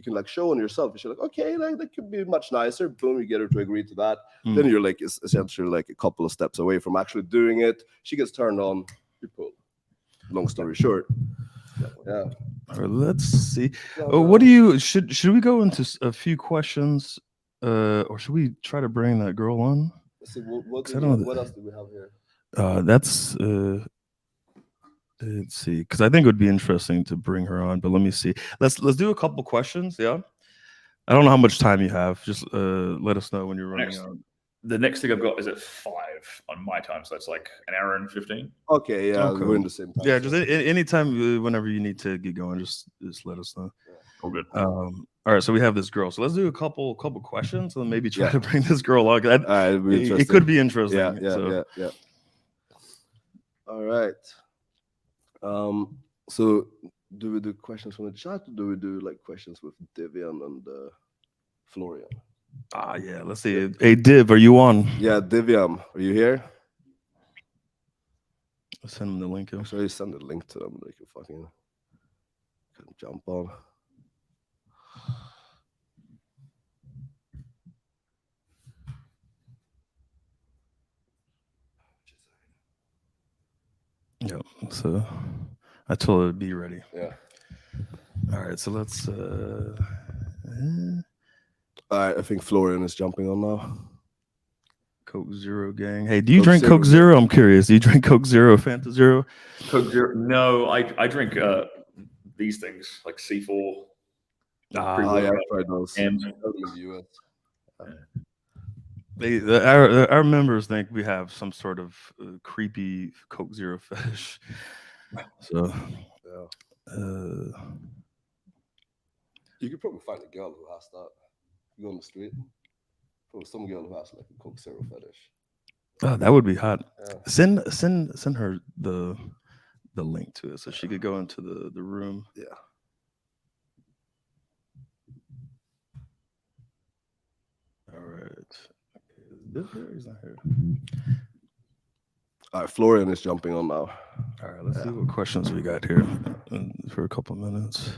can like show on yourself. You're like, okay, like that could be much nicer. Boom, you get her to agree to that. Then you're like essentially like a couple of steps away from actually doing it. She gets turned on. You pull. Long story short. Yeah. All right, let's see. What do you should we go into a few questions, or should we try to bring that girl on? Let's see, what else do we have here? That's. Let's see, because I think it would be interesting to bring her on, but let me see. Let's do a couple questions. Yeah, I don't know how much time you have. Just let us know when you're running out. The next thing I've got is at 5 on my time, so that's like an hour and 15. Okay, yeah, we're in the same time. Yeah, just anytime, whenever you need to get going, just let us know. All good. All right, so we have this girl. So let's do a couple questions, and maybe try to bring this girl on. It could be interesting. Yeah. All right. So do we do questions from the chat or do we do like questions with Devian and Florian? Yeah. Let's see. Hey, Div, are you on? Yeah, Divyam, are you here? I'll send them the link. Actually, send a link to them. They can fucking jump on. Yeah. So I told her to be ready. Yeah. All right. So let's. All right, I think Florian is jumping on now. Coke Zero gang. Hey, do you Coke drink Zero Coke Zero? I'm curious. Do you drink Coke Zero, Fanta Zero? Coke Zero. No, I drink these things like C4. Yeah, I've tried those. And in the US. Our members think we have some sort of creepy Coke Zero fetish. So, you could probably find a girl who has that. You go on the street. Probably some girl who has like a Coke Zero fetish. Oh, that would be hot. Yeah. Send her the link to it so she could go into the room. Yeah. All right. He's not here. All right, Florian is jumping on now. All right, let's see what questions we got here for a couple minutes.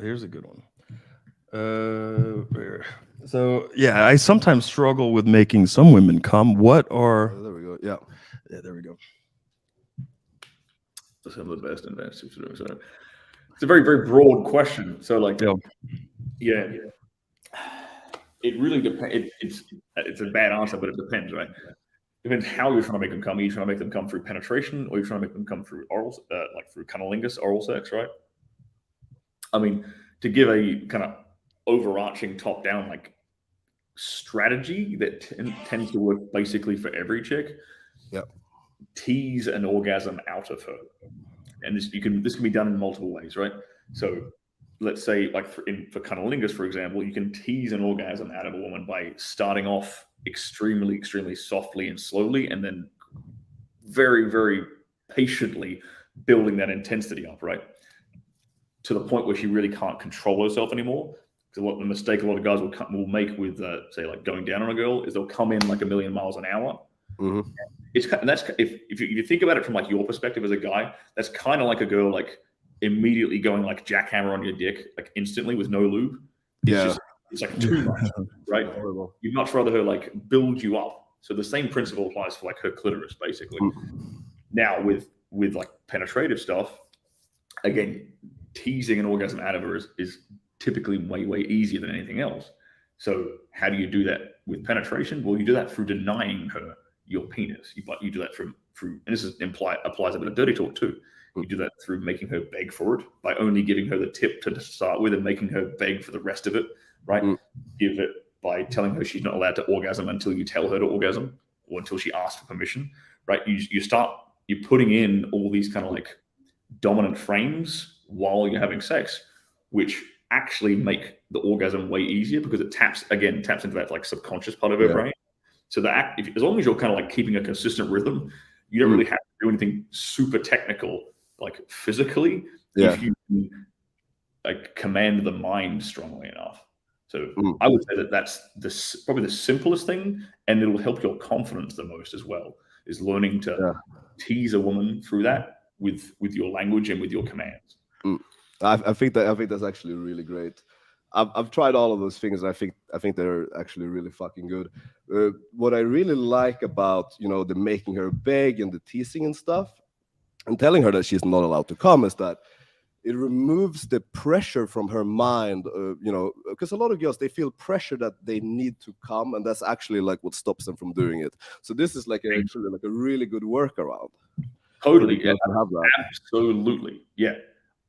Here's a good one. So yeah, I sometimes struggle with making some women come. What are? There we go. Yeah. Yeah, there we go. Some of the best investors. So it's a very, very broad question. So like, yeah. It really depends. It's a bad answer, but it depends, right? Depends how you're trying to make them come. Are you trying to make them come through penetration, or are you trying to make them come through oral, like through cunnilingus, oral sex, right? I mean, to give a kind of overarching top-down like strategy that tends to work basically for every chick. Yep. Tease an orgasm out of her, and this can be done in multiple ways, right? So let's say like for cunnilingus, for example, you can tease an orgasm out of a woman by starting off extremely, extremely softly and slowly, and then very, very patiently building that intensity up, right? To the point where she really can't control herself anymore. Because the mistake a lot of guys will make with, say, like going down on a girl is they'll come in like 1,000,000 miles an hour. Mm-hmm. And that's if you think about it from like your perspective as a guy, that's kind of like a girl like immediately going like jackhammer on your dick like instantly with no lube. It's like too much, right? Horrible. You'd much rather her like build you up. So the same principle applies for like her clitoris, basically. Now with like penetrative stuff, again, teasing an orgasm out of her is typically way, way easier than anything else. So how do you do that with penetration? Well, you do that through denying her your penis. You do that through, and this applies a bit of dirty talk too. You do that through making her beg for it by only giving her the tip to start with and making her beg for the rest of it, right? Give it by telling her she's not allowed to orgasm until you tell her to orgasm or until she asks for permission, right? You're putting in all these kind of like dominant frames while you're having sex, which actually make the orgasm way easier because it taps into that like subconscious part of her brain. So as long as you're kind of like keeping a consistent rhythm, you don't really have to do anything super technical, like physically, if you can like command the mind strongly enough. So I would say that's probably the simplest thing, and it'll help your confidence the most as well, is learning to tease a woman through that with your language and with your commands. I think that's actually really great. I've tried all of those things, and I think they're actually really fucking good. What I really like about the making her beg and the teasing and stuff, and telling her that she's not allowed to come, is that it removes the pressure from her mind. Because a lot of girls, they feel pressure that they need to come, and that's actually like what stops them from doing it. So this is actually a really good workaround. Totally, absolutely, yeah.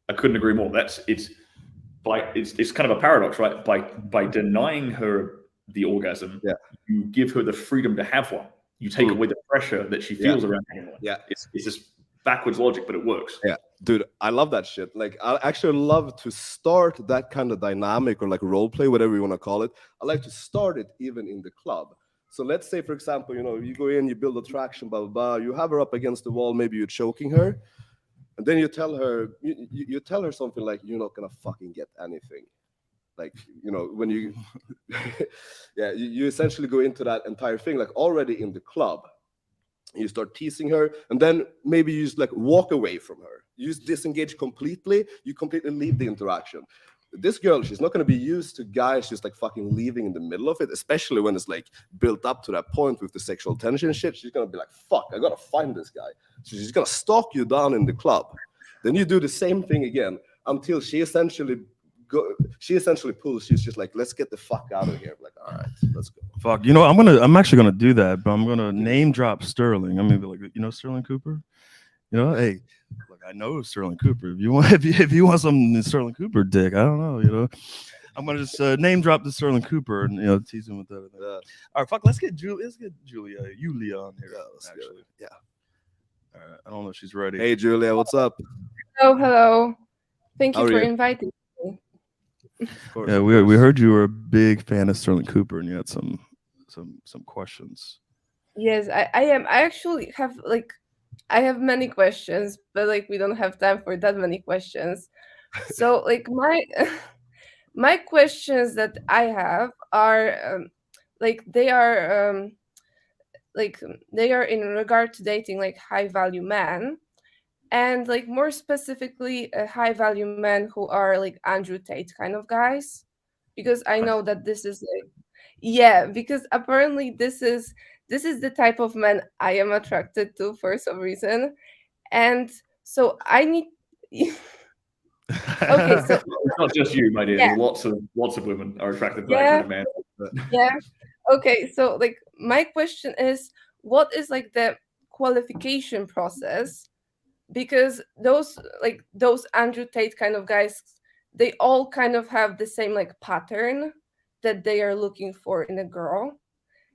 I couldn't agree more. It's kind of a paradox, right? By denying her the orgasm, you give her the freedom to have one. You take away the pressure that she feels around anyone. Yeah, it's just backwards logic, but it works. Yeah, dude, I love that shit. Like, I actually love to start that kind of dynamic or like role play, whatever you want to call it. I like to start it even in the club. So let's say, for example, you go in, you build attraction, blah, blah, blah. You have her up against the wall. Maybe you're choking her. and then you tell her you tell her something like, you're not gonna fucking get anything. Like, you know, when you yeah, you essentially go into that entire thing like already in the club. You start teasing her, and then maybe you just like walk away from her. You just disengage completely. You completely leave the interaction. This girl, she's not going to be used to guys just like fucking leaving in the middle of it, especially when it's like built up to that point with the sexual tension shit. She's going to be like, fuck, I got to find this guy. So she's going to stalk you down in the club. Then you do the same thing again until she essentially pulls. She's just like, let's get the fuck out of here. Like, all right, let's go. Fuck, you know, I'm actually gonna do that, but I'm gonna name drop Stirling. I'm gonna be like, you know, Stirling Cooper. You know, hey, look, I know Stirling Cooper. If you want some Stirling Cooper dick, I don't know. You know, I'm gonna just name drop the Stirling Cooper and, you know, tease him with that. All right, fuck, let's get Julia on here. Actually, yeah. All right, I don't know if she's ready. Hey, Julia, what's up? Oh, hello. Thank you How are for you? inviting me. Of course, Yeah, of we course. heard you were a big fan of Stirling Cooper, and you had some questions. Yes, I am. I actually have I have many questions, but like we don't have time for that many questions. So like my questions that I have are they are in regard to dating like high value men, and like more specifically high value men who are like Andrew Tate kind of guys, because I know that this is because apparently this is the type of man I am attracted to for some reason. And so I need okay, so It's not just you, my dear. Yeah. Lots of women are attracted to that kind of man. yeah. Okay, so like my question is, what is like the qualification process? Because those Andrew Tate kind of guys, they all kind of have the same like pattern that they are looking for in a girl.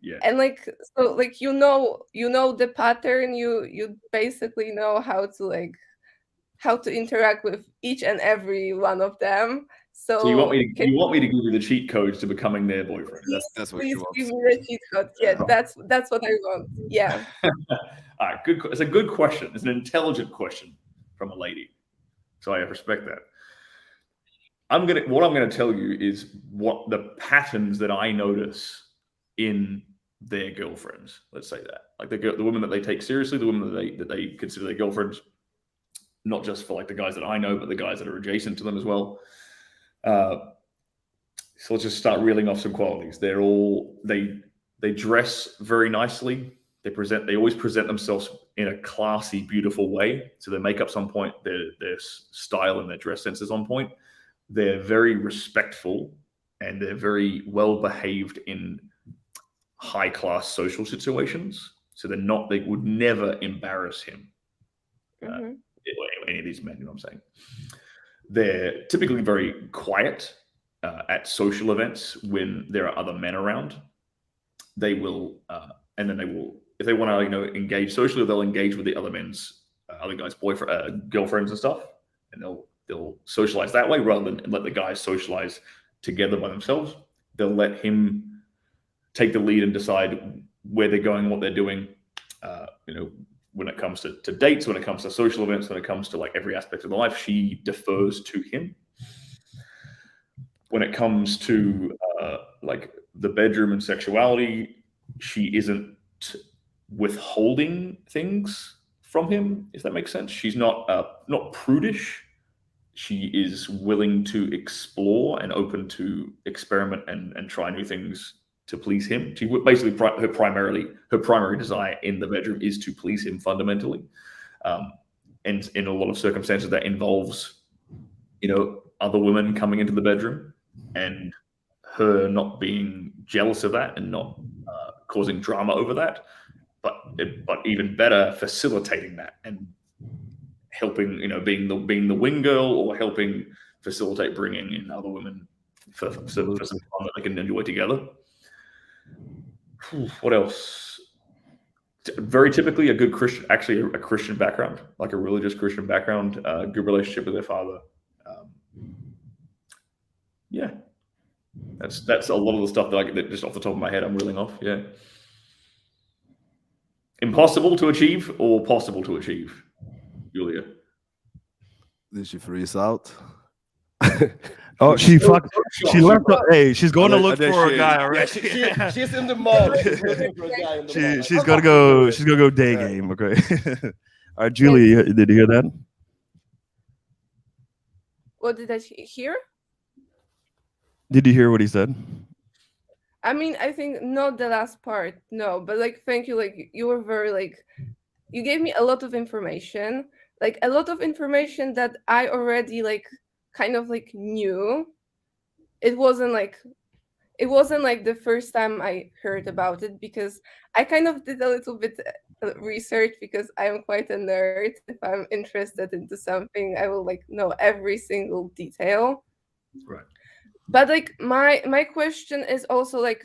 Yeah. And like so like you know the pattern, you basically know how to interact with each and every one of them. So you want me can to give you the cheat codes to becoming their boyfriend? That's what she please wants. give me the cheat code. Yeah, that's what I want. Yeah. All right, good. It's a good question. It's an intelligent question from a lady, so I respect that. What I'm gonna tell you is what the patterns that I notice in their girlfriends. Let's say that, like the women that they take seriously, the women that they consider their girlfriends, not just for like the guys that I know, but the guys that are adjacent to them as well. So let's just start reeling off some qualities. They dress very nicely. They always present themselves in a classy, beautiful way. So their makeup's on point, their style and their dress sense is on point. They're very respectful, and they're very well behaved in high class social situations. So they would never embarrass him. Any of these men, you know what I'm saying? They're typically very quiet at social events when there are other men around. They will, and then they will, if they want to, you know, engage socially, they'll engage with the other guys' girlfriends and stuff, and they'll socialize that way rather than let the guys socialize together by themselves. They'll let him take the lead and decide where they're going, what they're doing. You know, when it comes to dates, when it comes to social events, when it comes to like every aspect of the life, she defers to him. When it comes to like the bedroom and sexuality, she isn't withholding things from him, if that makes sense. She's not prudish. She is willing to explore and open to experiment and try new things to please him. She basically, her primary desire in the bedroom is to please him fundamentally. And in a lot of circumstances that involves, you know, other women coming into the bedroom and her not being jealous of that and not causing drama over that, but even better, facilitating that and helping, you know, being the wing girl or helping facilitate bringing in other women for some fun that they can enjoy together. What else? Very typically a good Christian, actually a Christian background, like a religious Christian background, good relationship with their father. Yeah, that's a lot of the stuff that just off the top of my head I'm reeling off. Yeah. Impossible to achieve or possible to achieve, Julia? Did she freeze out? Oh, she fucked. She left. Hey, she's going to look And then for a she- guy yeah, already. she's in the mall. She's looking for a guy in the mall. She's gonna go. She's gonna go day Yeah. game. Okay. All right, Julie, did you hear that? What did I hear? Did you hear what he said? I mean, I think not the last part, no, but like, thank you. Like, you were very like, you gave me a lot of information, like a lot of information that I already like kind of like knew. It wasn't like the first time I heard about it, because I kind of did a little bit research, because I am quite a nerd. If I'm interested into something, I will like know every single detail. Right. But like my question is also like,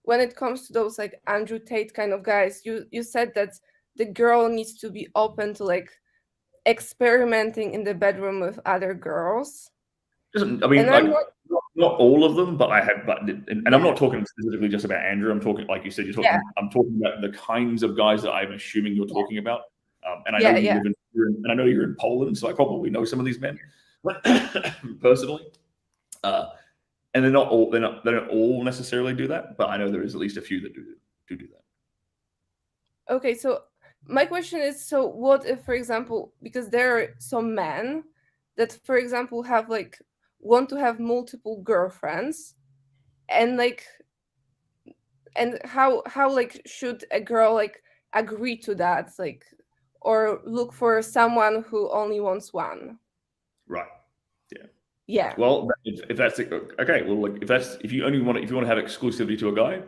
when it comes to those like Andrew Tate kind of guys, you said that the girl needs to be open to like experimenting in the bedroom with other girls. I mean, And like, I'm not all of them, but I have. But and I'm not talking specifically just about Andrew. I'm talking, like you said, you're talking. Yeah. I'm talking about the kinds of guys that I'm assuming you're talking about. And I Yeah, know you yeah. live in, and I know you're in Poland, so I probably know some of these men personally. And they're not all. They don't all necessarily do that, but I know there is at least a few that do that. Okay, so my question is, so what if, for example, because there are some men that, for example, have like want to have multiple girlfriends, and like, and how like should a girl like agree to that, like, or look for someone who only wants one? Right. Yeah. Well, if that's okay, well, like if you want to have exclusivity to a guy,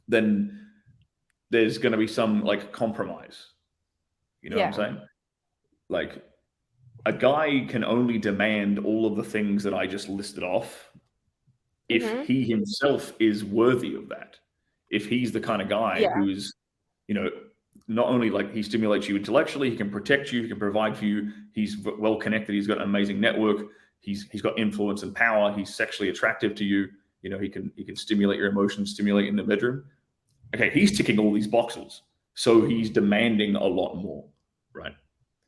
then there's going to be some like compromise. You know what I'm saying? Like, a guy can only demand all of the things that I just listed off if he himself is worthy of that. If he's the kind of guy who's, you know, not only like he stimulates you intellectually, he can protect you, he can provide for you, he's well connected, he's got an amazing network, he's got influence and power, he's sexually attractive to you, you know, he can stimulate your emotions, stimulate in the bedroom. Okay, he's ticking all these boxes, so he's demanding a lot more, right?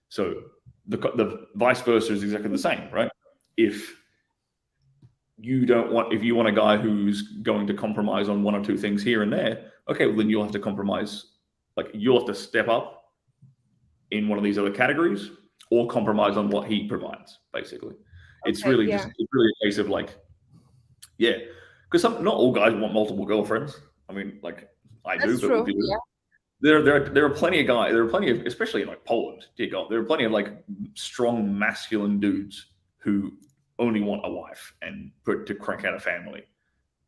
So the vice versa is exactly the same, right? If you want a guy who's going to compromise on one or two things here and there, okay, well then you'll have to compromise, like you'll have to step up in one of these other categories or compromise on what he provides, basically. It's really a case of like, yeah, because not all guys want multiple girlfriends. I mean, like I That's do, true. but Yeah. there are plenty of guys. There are plenty of, especially in like Poland, dear God, there are plenty of like strong masculine dudes who only want a wife and to crank out a family.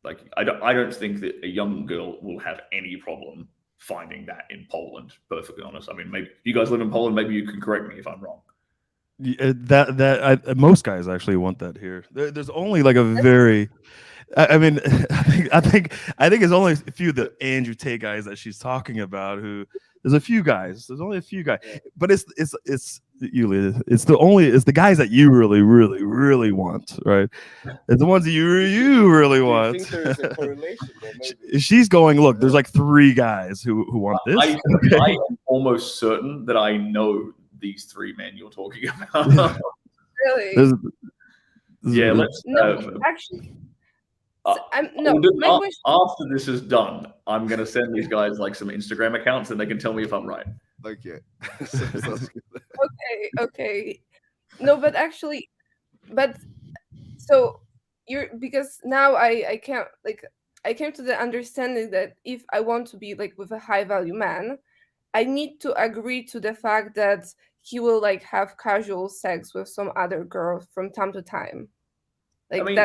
Like I don't think that a young girl will have any problem finding that in Poland. Perfectly honest. I mean, maybe you guys live in Poland. Maybe you can correct me if I'm wrong. Most guys actually want that here. There's only like a very. I mean, I think it's only a few of the Andrew Tate guys that she's talking about. Who there's a few guys. There's only a few guys, but it's the guys that you really want, right? It's the ones that you really want. Do you think there is a correlation there? Maybe? She's going, look, there's like 3 guys who want this. I am almost certain that I know these 3 men you're talking about. Really? Yeah, let's. Actually. After this is done, I'm going to send these guys like some Instagram accounts and they can tell me if I'm right. Okay. Okay. No, but actually, so because now I can't, like, I came to the understanding that if I want to be like with a high value man, I need to agree to the fact that he will like have casual sex with some other girl from time to time. Like, I mean,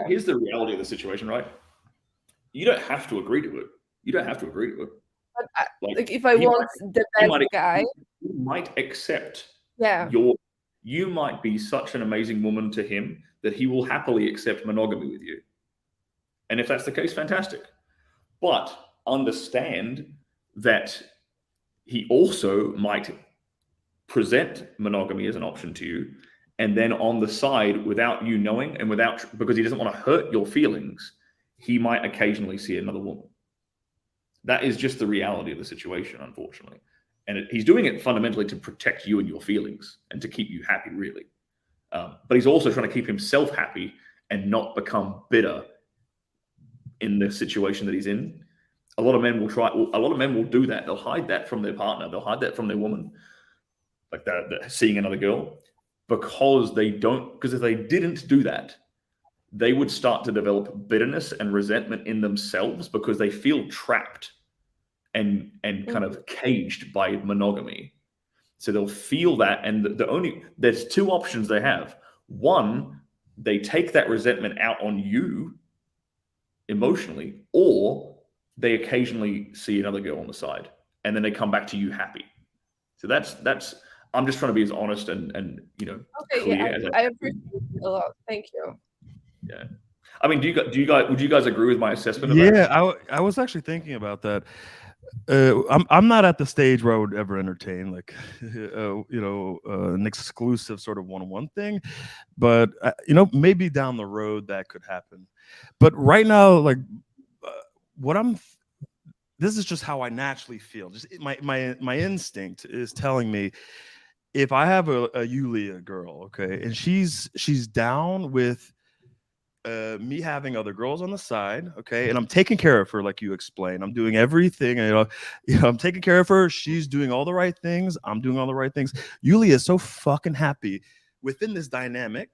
here's the reality of the situation, right? You don't have to agree to it. But like if I want the bad guy, you might accept. Yeah. You might be such an amazing woman to him that he will happily accept monogamy with you. And if that's the case, fantastic. But understand that he also might present monogamy as an option to you, and then on the side, without you knowing and because he doesn't want to hurt your feelings, he might occasionally see another woman. That is just the reality of the situation, unfortunately. And he's doing it fundamentally to protect you and your feelings and to keep you happy, really. But he's also trying to keep himself happy and not become bitter in the situation that he's in. A lot of men will do that. They'll hide that from their partner. They'll hide that from their woman, like they're seeing another girl, because if they didn't do that, they would start to develop bitterness and resentment in themselves because they feel trapped and kind of caged by monogamy. So they'll feel that, and there's two options they have. One, they take that resentment out on you emotionally, or they occasionally see another girl on the side, and then they come back to you happy. So that's. I'm just trying to be as honest and clear as I appreciate it a lot. Thank you. Yeah. I mean, would you guys agree with my assessment of Yeah, that? I was actually thinking about that. I'm not at the stage where I would ever entertain like an exclusive sort of one-on-one thing, but maybe down the road that could happen. But right now, like this is just how I naturally feel. Just my instinct is telling me, if I have a Yulia girl, okay, and she's down with me having other girls on the side, okay, and I'm taking care of her like you explained. I'm doing everything, and I'm taking care of her. She's doing all the right things. I'm doing all the right things. Yulia is so fucking happy within this dynamic,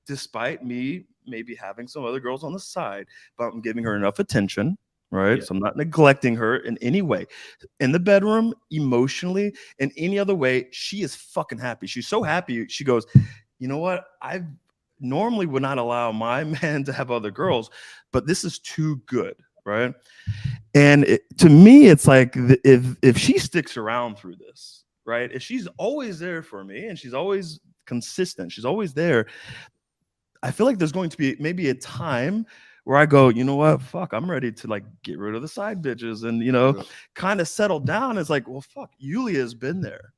despite me maybe having some other girls on the side, but I'm giving her enough attention, right? Yeah. So I'm not neglecting her in any way. In the bedroom, emotionally, in any other way, she is fucking happy. She's so happy. She goes, you know what? I normally would not allow my man to have other girls, but this is too good, right? And to me, it's like if she sticks around through this, right? If she's always there for me and she's always consistent, she's always there, I feel like there's going to be maybe a time where I go, you know what, fuck, I'm ready to like get rid of the side bitches and kind of settle down. It's like, well, fuck, Yulia's been there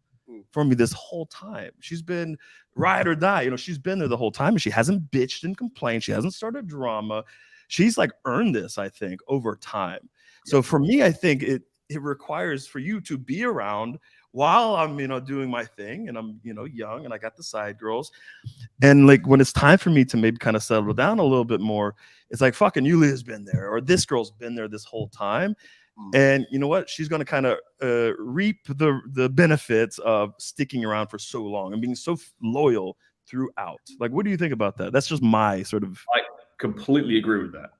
for me this whole time. She's been ride or die. She's been there the whole time, and she hasn't bitched and complained. She hasn't started drama. She's like earned this, I think, over time. So for me, I think it requires for you to be around while I'm, doing my thing, and I'm, young, and I got the side girls. And like when it's time for me to maybe kind of settle down a little bit more, it's like, fucking Yulia's been there, or this girl's been there this whole time. And you know what? She's going to kind of reap the benefits of sticking around for so long and being so loyal throughout. Like, what do you think about that? That's just my sort of. I completely agree with that.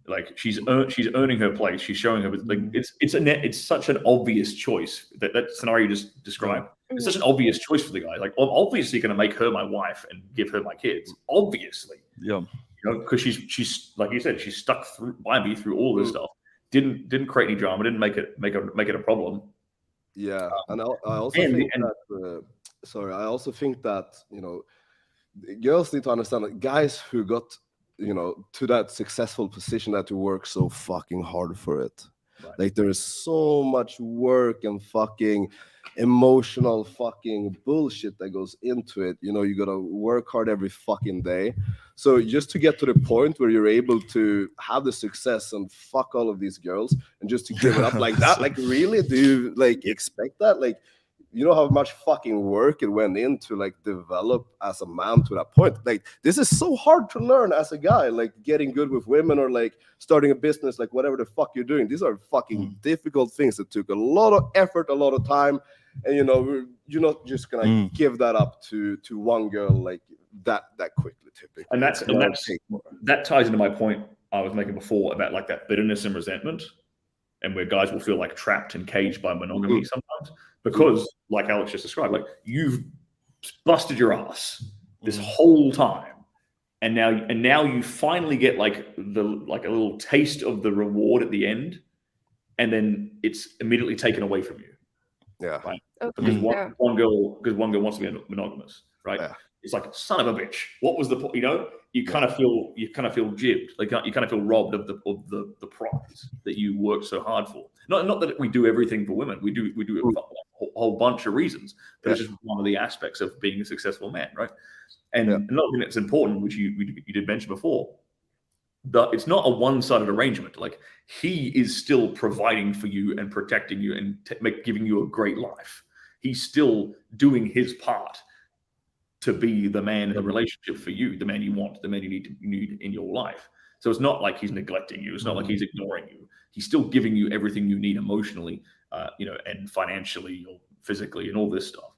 Like she's earning her place. She's showing her, like it's such an obvious choice that scenario you just described. It's such an obvious choice for the guy. Like, I'm obviously going to make her my wife and give her my kids. Obviously, yeah. Because she's like you said, she's stuck by me through all this stuff. Didn't create any drama. Didn't make it a problem. Yeah, and I also think that. I also think that girls need to understand that guys who got to that successful position that to work so fucking hard for it. Right. Like there's so much work and fucking emotional fucking bullshit that goes into it. You gotta work hard every fucking day. So just to get to the point where you're able to have the success and fuck all of these girls and just to give it up like that, like really, do you like expect that? Like, you know how much fucking work it went into like develop as a man to that point. Like this is so hard to learn as a guy, like getting good with women or like starting a business, like whatever the fuck you're doing. These are fucking difficult things that took a lot of effort, a lot of time. And you're not just gonna give that up to one girl like that quickly, typically. And that ties into my point I was making before about like that bitterness and resentment, and where guys will feel like trapped and caged by monogamy sometimes, because like Alex just described, like you've busted your ass this whole time, and now you finally get like a little taste of the reward at the end, and then it's immediately taken away from you. Yeah. Right. Because one girl wants to be monogamous, right? Yeah. It's like, son of a bitch. What was the point? You kind of feel jibbed. Like you kind of feel robbed of the prize that you worked so hard for. Not that we do everything for women. We do a whole bunch of reasons, but it's just one of the aspects of being a successful man, right? And another thing that's important, which you did mention before, it's not a one-sided arrangement. Like he is still providing for you and protecting you and giving you a great life. he's still doing his part to be the man in the relationship for you, the man you want, the man you need in your life. So it's not like he's neglecting you. It's not like he's ignoring you. He's still giving you everything you need emotionally, and financially or physically and all this stuff.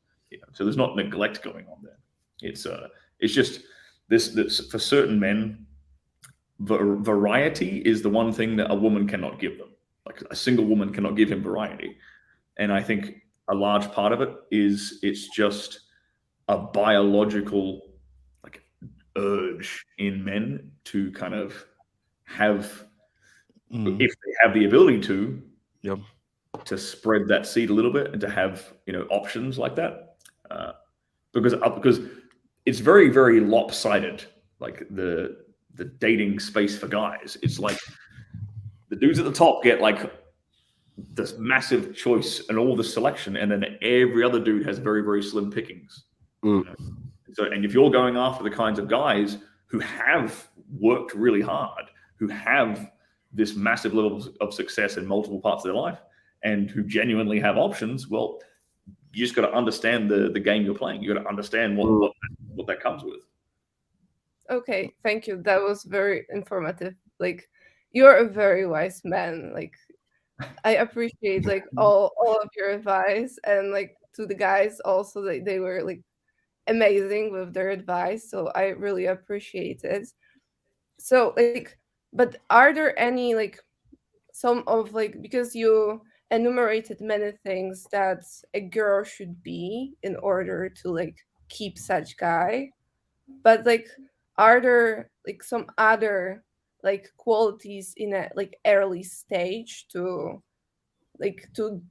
So there's not neglect going on there. It's just this for certain men, variety is the one thing that a woman cannot give them. Like a single woman cannot give him variety. And I think a large part of it is it's just a biological like urge in men to kind of have, if they have the ability to, to spread that seed a little bit and to have options like that, because it's very, very lopsided. Like the dating space for guys, it's like the dudes at the top get like this massive choice and all the selection, and then every other dude has very, very slim pickings. So, and if you're going after the kinds of guys who have worked really hard, who have this massive level of success in multiple parts of their life, and who genuinely have options, well, you just got to understand the game you're playing. You got to understand what that comes with. Okay, thank you. That was very informative. Like, you're a very wise man. Like, I appreciate like all of your advice, and like to the guys also, like they were like amazing with their advice. So I really appreciate it. So like, but are there any like some of like, because you enumerated many things that a girl should be in order to like keep such guy, but like are there like some other like qualities in a like early stage to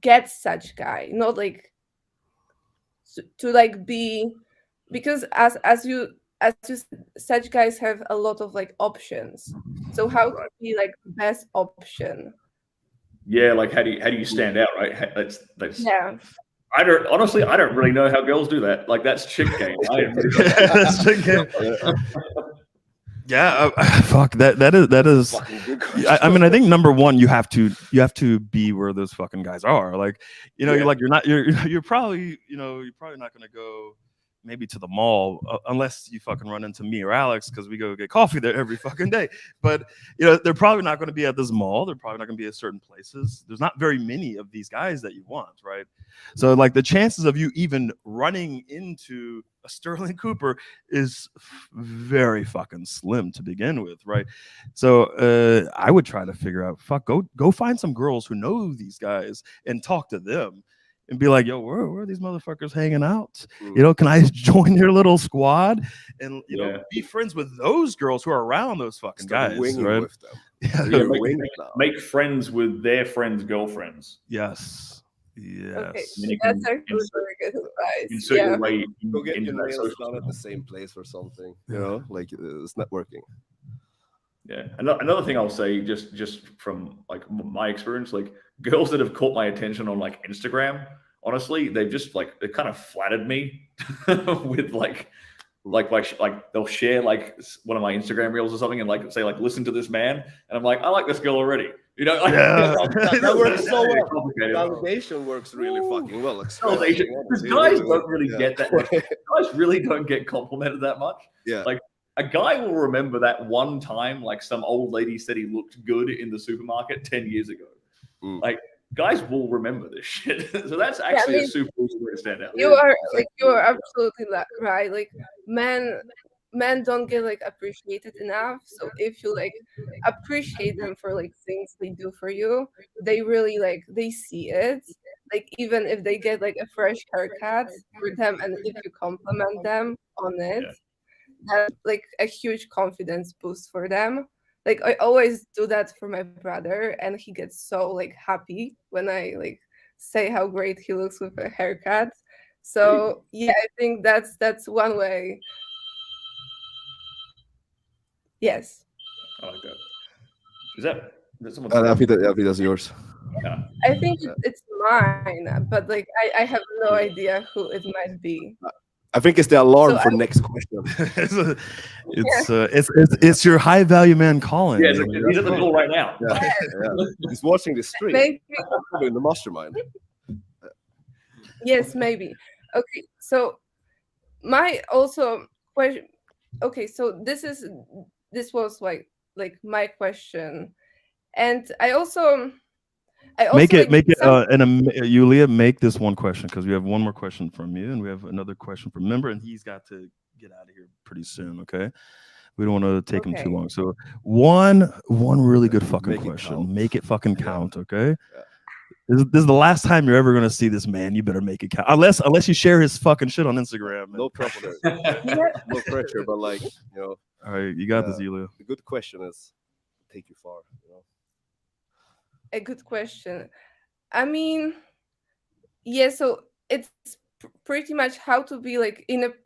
get such guy, not like to like be, because as you said, such guys have a lot of like options, so how could be like the best option? Yeah, like how do you stand out, right? That's Yeah. I don't really know how girls do that. Like that's chick game. That's chick game. Yeah, fuck that is. I mean, I think number one, you have to be where those fucking guys are. Like, you're probably not gonna go maybe to the mall unless you fucking run into me or Alex, because we go get coffee there every fucking day. But they're probably not going to be at this mall. They're probably not going to be at certain places. There's not very many of these guys that you want, right? So like the chances of you even running into a Sterling Cooper is very fucking slim to begin with, right? So I would try to figure out, go find some girls who know these guys and talk to them. And be like, yo, where are these motherfuckers hanging out? Can I join your little squad? And be friends with those girls who are around those fucking guys, right? With them. Make friends with their friends' girlfriends. Yes. Okay, that's actually very good advice. Insert your way go get your nails done at the same place or something. Like it's networking. Yeah. Another thing I'll say, just from like my experience, like girls that have caught my attention on like Instagram, honestly, they've just like they kind of flattered me with like they'll share like one of my Instagram reels or something and like say like listen to this man, and I'm like, I like this girl already. That works so well. Validation works really fucking well. Because guys don't really get that much. Guys really don't get complimented that much. Yeah. Like a guy will remember that one time like some old lady said he looked good in the supermarket 10 years ago. Like guys will remember this shit. So that's actually a super easy way to stand out. You are absolutely right. Like men don't get like appreciated enough. So if you like appreciate them for like things they do for you, they really like they see it. Like even if they get like a fresh haircut for them, and if you compliment them on it, that's like a huge confidence boost for them. Like I always do that for my brother, and he gets so like happy when I like say how great he looks with a haircut. So yeah, I think that's one way. Yes. I like that. Is that someone? I think that's yours. Yeah. I think it's mine, but like I have no idea who it might be. I think it's the alarm for next question. It's your high value man calling. Yeah, he's at the door right now. Yeah. He's watching the stream. Maybe in the mastermind. Yes, maybe. Okay, so my also question. Okay, so this was like my question, and I also Make it, like, and Yulia, make this one question because we have one more question from you, and we have another question from a member, and he's got to get out of here pretty soon. Okay, we don't want to take him too long. So one really good fucking question. Make it fucking count. Okay. Yeah. This is the last time you're ever gonna see this man. You better make it count. Unless you share his fucking shit on Instagram. No pressure. Yeah. No pressure, but like, All right, you got this, Yulia. The good question is, take you far. A good question. I mean, yeah. So it's pretty much how to be like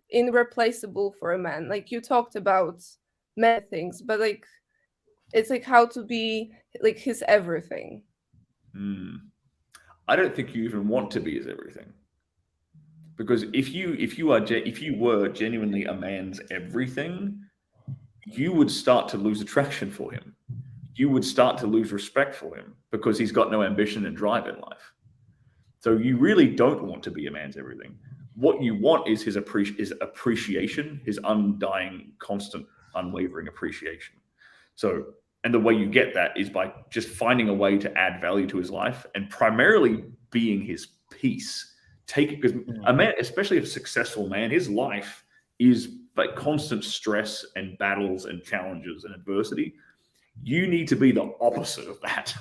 irreplaceable for a man. Like you talked about many things, but like it's like how to be like his everything. I don't think you even want to be his everything, because if you were genuinely a man's everything, you would start to lose attraction for him. You would start to lose respect for him because he's got no ambition and drive in life. So you really don't want to be a man's everything. What you want is his appreciation, his undying, constant, unwavering appreciation. So, and the way you get that is by just finding a way to add value to his life and primarily being his peace. Because a man, especially a successful man, his life is like constant stress and battles and challenges and adversity. You need to be the opposite of that.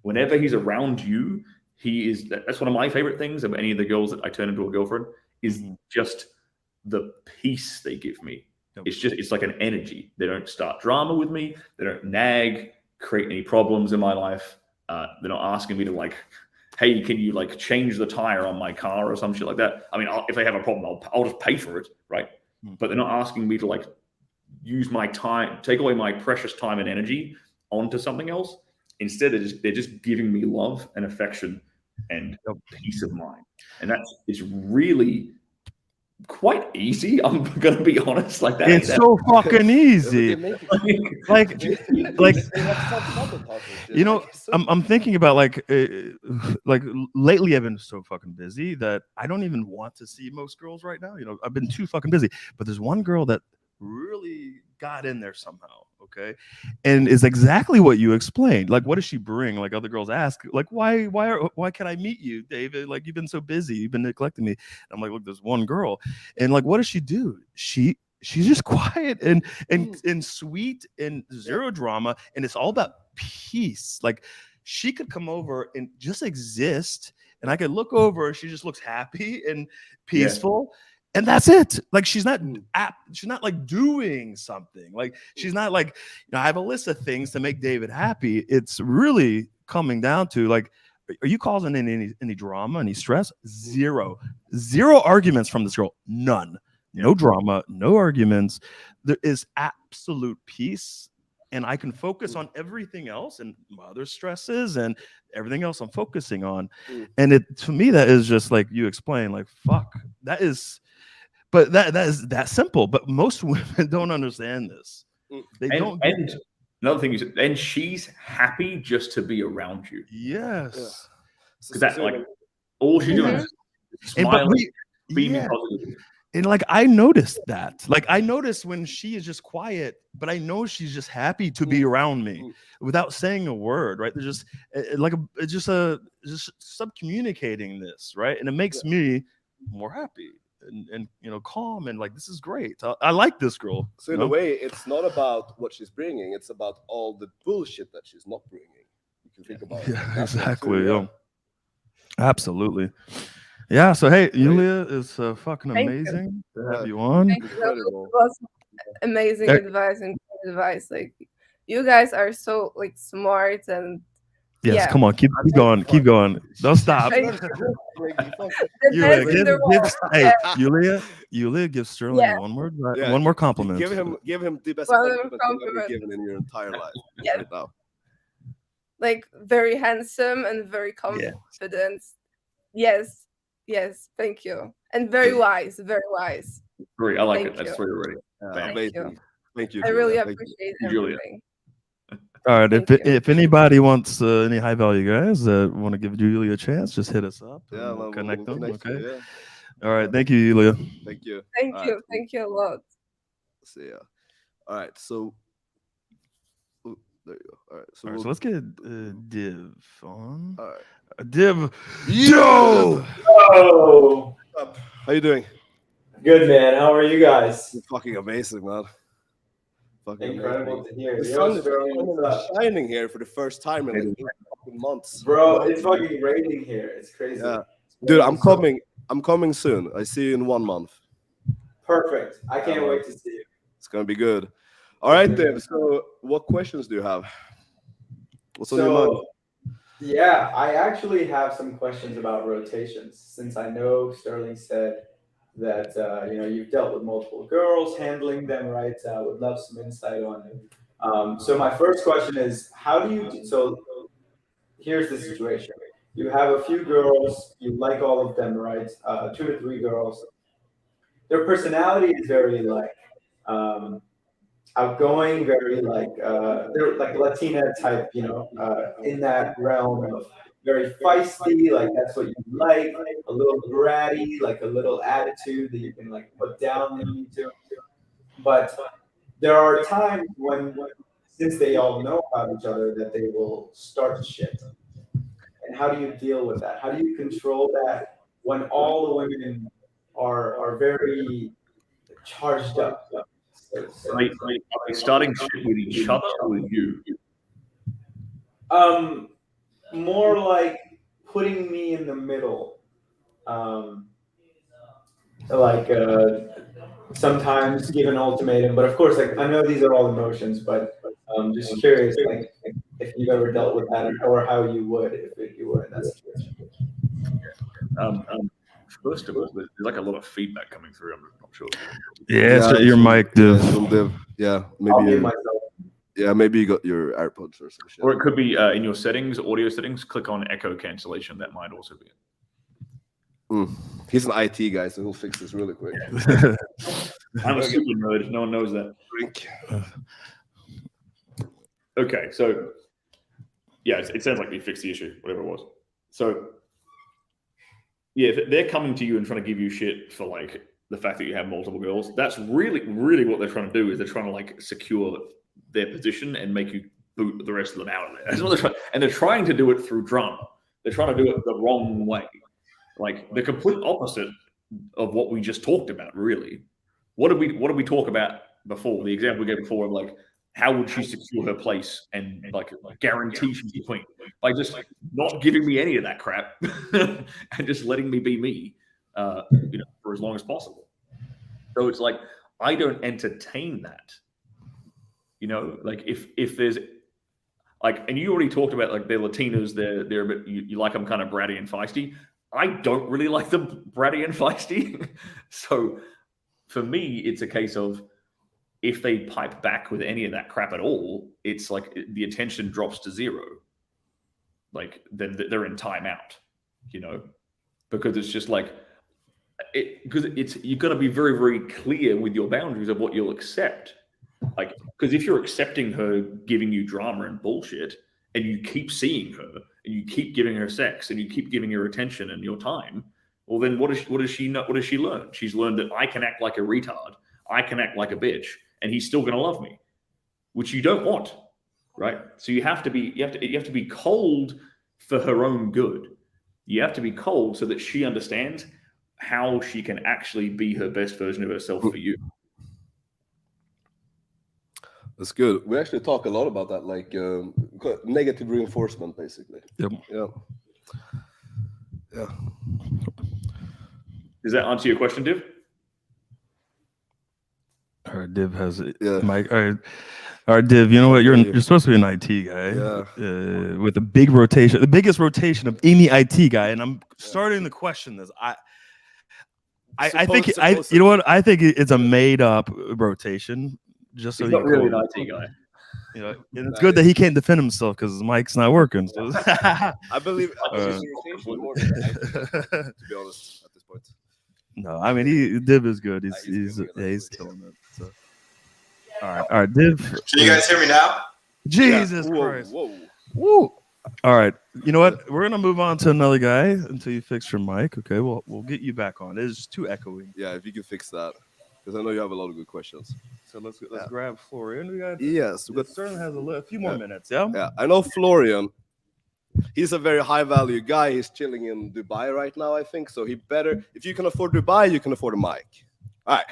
Whenever he's around you, that's one of my favorite things of any of the girls that I turn into a girlfriend is just the peace they give me. It's like an energy. They don't start drama with me. They don't nag, create any problems in my life. They're not asking me to like, hey, can you like change the tire on my car or some shit like that? I mean, if they have a problem, I'll just pay for it, right? But they're not asking me to like use my time, take away my precious time and energy onto something else. Instead, they're just giving me love and affection and peace of mind. And it's really quite easy. I'm gonna be honest, like that. It's so fucking easy. Like you know, I'm thinking about like lately I've been so fucking busy that I don't even want to see most girls right now. You know, I've been too fucking busy. But there's one girl that really got in there somehow, okay, and is exactly what you explained. Like, what does she bring? Like other girls ask, like, why can't I meet you, David? Like, you've been so busy, you've been neglecting me. And I'm like, look, there's one girl, and like, what does she do? She's just quiet and sweet and zero drama, and it's all about peace. Like, she could come over and just exist, and I could look over, and she just looks happy and peaceful. Yeah. And that's it. Like she's not like doing something. Like she's not like, you know, I have a list of things to make David happy. It's really coming down to like, are you causing any drama, any stress? Zero arguments from this girl. None. No drama, no arguments. There is absolute peace. And I can focus on everything else and my other stresses and everything else I'm focusing on. And to me, that is just like you explained, like, fuck, that is that simple. But most women don't understand this. They don't get it. Another thing is, and she's happy just to be around you. Yes. Because that's like all she's doing is smiling, beaming positively. And like I noticed that. Like I noticed when she is just quiet, but I know she's just happy to be around me without saying a word, right? There's just just sub-communicating this, right? And it makes me more happy and you know, calm and like, this is great. I like this girl. So in a way, it's not about what she's bringing, it's about all the bullshit that she's not bringing. You can think about it. Yeah, exactly. Yeah. Absolutely. Yeah, so hey, Yulia is fucking amazing to have you on. Thank you. That was amazing advice and great advice. Like you guys are so like smart and come on, keep going. Don't stop. Yulia, give Sterling one more compliment. Give him the best compliment you've ever given in your entire life. Right now. Like very handsome and very confident. Yes, thank you. And very wise, very wise. Great, I like it. That's very ready. Amazing. Thank you. I really appreciate everything. Julia. All right. Thank you. If anybody wants any high value guys that want to give Julia a chance, just hit us up. And Yeah, we'll connect them. you, Okay. yeah. All right. Thank you, Julia. Thank you. Thank All you. right. Thank you a lot. So yeah. All right. So there you go. All right. So, All right, so let's get Div on. all right. Div. Yo! Oh, How you doing? good man. How are you guys? You're fucking amazing, man. Fucking Incredible amazing. to hear. The Yo, sun is Sterling, what's up? shining here for the first time in like 8 fucking months. Bro, it's fucking raining here. It's crazy. Yeah. Dude, I'm coming. I'm coming soon. I see you in 1 month. Perfect. I can't wait to see you. It's gonna be good. All right, Dave. So, what questions do you have? What's on your mind? So, yeah, I actually have some questions about rotations, since I know Sterling said that you've dealt with multiple girls, handling them, right? Would love some insight on it. So my first question is, how do you? So here's the situation: you have a few girls, you like all of them, right? 2 to 3 girls. Their personality is very like outgoing, very like they're like Latina type, in that realm of very feisty, like that's what you like, a little bratty, like a little attitude that you can like put down when you need to. But there are times when since they all know about each other, that they will start shit. And how do you deal with that? How do you control that when all the women are very charged up? Are they starting shit with each other or with you? More like putting me in the middle. Sometimes give an ultimatum, but of course, like I know these are all emotions, but just curious, like if you've ever dealt with that, or how you would if you were in that situation. First of all, there's like a lot of feedback coming through. I'm not sure. Yeah, it's your mic, Div. From Div. Yeah, I'll maybe. mute myself. Yeah, maybe you got your AirPods or some shit. Or it could be in your settings, audio settings. Click on echo cancellation. That might also be it. He's an IT guy, so he'll fix this really quick. I'm a super nerd. No one knows that. Drink. Okay, so yeah, it sounds like we fixed the issue, whatever it was. So yeah, if they're coming to you and trying to give you shit for like the fact that you have multiple girls, that's really, really what they're trying to do. Is they're trying to like secure their position and make you boot the rest of them out of there. That's what they're trying, and they're trying to do it through drama. They're trying to do it the wrong way, like the complete opposite of what we just talked about. Really, what did we talk about before? The example we gave before of like, how would she secure her place and like guarantee she's the queen by just not giving me any of that crap and just letting me be me, for as long as possible. So it's like I don't entertain that. Like if there's like, and you already talked about like they're Latinas, they're a bit, you like them kind of bratty and feisty. I don't really like them bratty and feisty. So for me, it's a case of if they pipe back with any of that crap at all, it's like the attention drops to zero. Like then they're in timeout, because it's just like because you've got to be very, very clear with your boundaries of what you'll accept. Like, because if you're accepting her giving you drama and bullshit, and you keep seeing her, and you keep giving her sex, and you keep giving her attention and your time, well, then what does she know? What does she learn? She's learned that I can act like a retard, I can act like a bitch, and he's still going to love me, which you don't want, right? So you have to be cold for her own good. You have to be cold so that she understands how she can actually be her best version of herself for you. That's good. We actually talk a lot about that, like negative reinforcement, basically. Yep. Yeah. Does that answer your question, Div? All right, Div has it. Yeah. Mike. All right, Div. You know what? You're supposed to be an IT guy. Yeah. With a big rotation, the biggest rotation of any IT guy, and I'm starting to question this. I think you know what? I think it's a made up rotation. Just so he's not really an IT guy. And it's good that he can't defend himself because his mic's not working. So. I believe rotation more than to be honest at this point. No, I mean Div is good. He's killing it. So. All right, Div. Can you guys hear me now? Jesus Whoa, Christ. whoa. Woo. All right. You know what? We're gonna move on to another guy until you fix your mic. Okay, we'll get you back on. It's just too echoey. Yeah, if you can fix that, because I know you have a lot of good questions. So let's grab Florian. We got Yes, we got. Sterling has a few more minutes. Yeah. Yeah, I know Florian. He's a very high value guy. He's chilling in Dubai right now, I think. So he better, if you can afford Dubai, you can afford a mic. All right.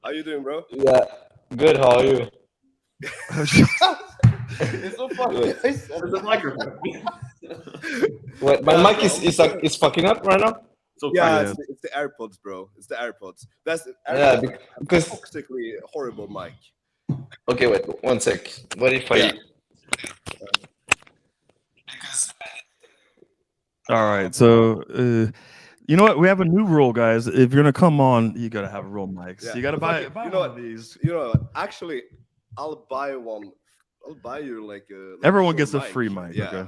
How you doing, bro? Yeah, good. How are you? It's so funny. There's a microphone. Wait, my mic is fucking up right now. So Yeah, it's the AirPods, bro. It's the AirPods. That's Yeah, AirPods because toxically horrible mic. okay, wait 1 sec. What if I? Yeah. All right. So you know what? We have a new rule, guys. If you're gonna come on, you gotta have real mics. Yeah. You gotta buy You know one what? of these. You know what? Actually, I'll buy one. I'll buy you like a. Everyone a gets a mic. free mic. Yeah. Okay.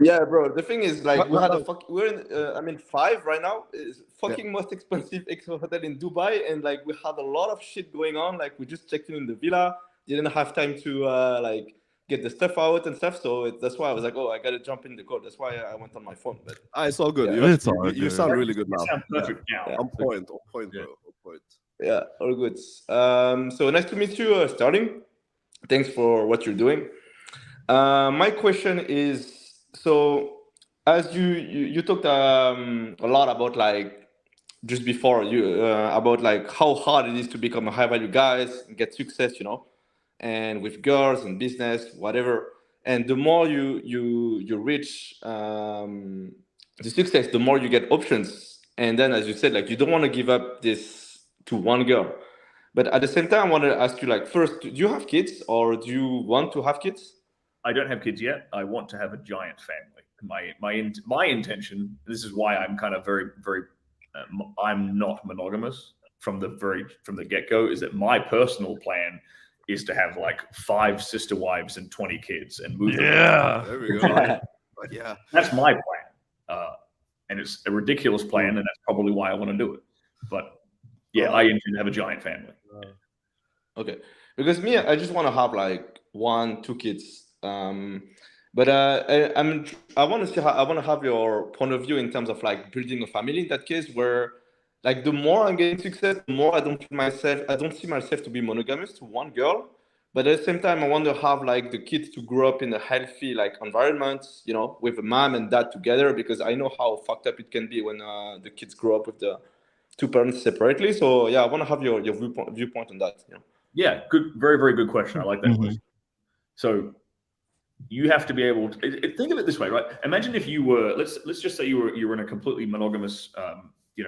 Yeah, bro. The thing is, like, What- we had what- we're in 5 right now. It's fucking most expensive hotel in Dubai, and like we had a lot of shit going on. Like we just checked in the villa, didn't have time to like get the stuff out and stuff. So that's why I was like, oh, I gotta jump in the code. That's why I went on my phone. But It's all good. Yeah, it's all You good. sound really good You now. sound perfect now. Yeah. On point, bro. Yeah. On point. yeah, all good. So nice to meet you, Sterling. Thanks for what you're doing. My question is, so as you talked a lot about like just before you about like how hard it is to become a high value guys and get success, you know, and with girls and business, whatever. And the more you reach the success, the more you get options. And then, as you said, like you don't want to give up this to one girl. But at the same time, I want to ask you, like, first, do you have kids or do you want to have kids? I don't have kids yet. I want to have a giant family. My intention. This is why I'm kind of very I'm not monogamous from the get go. Is that my personal plan is to have like 5 sister wives and 20 kids and move. Yeah. There we go. But yeah. That's my plan, and it's a ridiculous plan, and that's probably why I want to do it. But yeah, I intend to have a giant family. Okay, because me, I just want to have like 1, 2 kids. But I want to see I want to have your point of view in terms of like building a family. In that case, where like the more I'm getting success, the more I don't see myself to be monogamous to one girl. But at the same time, I want to have like the kids to grow up in a healthy like environment, you know, with a mom and dad together, because I know how fucked up it can be when the kids grow up with the 2 parents separately. So yeah, I want to have your viewpoint on that. You know? Yeah, good, very, very good question. I like that question. So you have to be able to think of it this way, right? Imagine if you were, let's just say you were in a completely monogamous,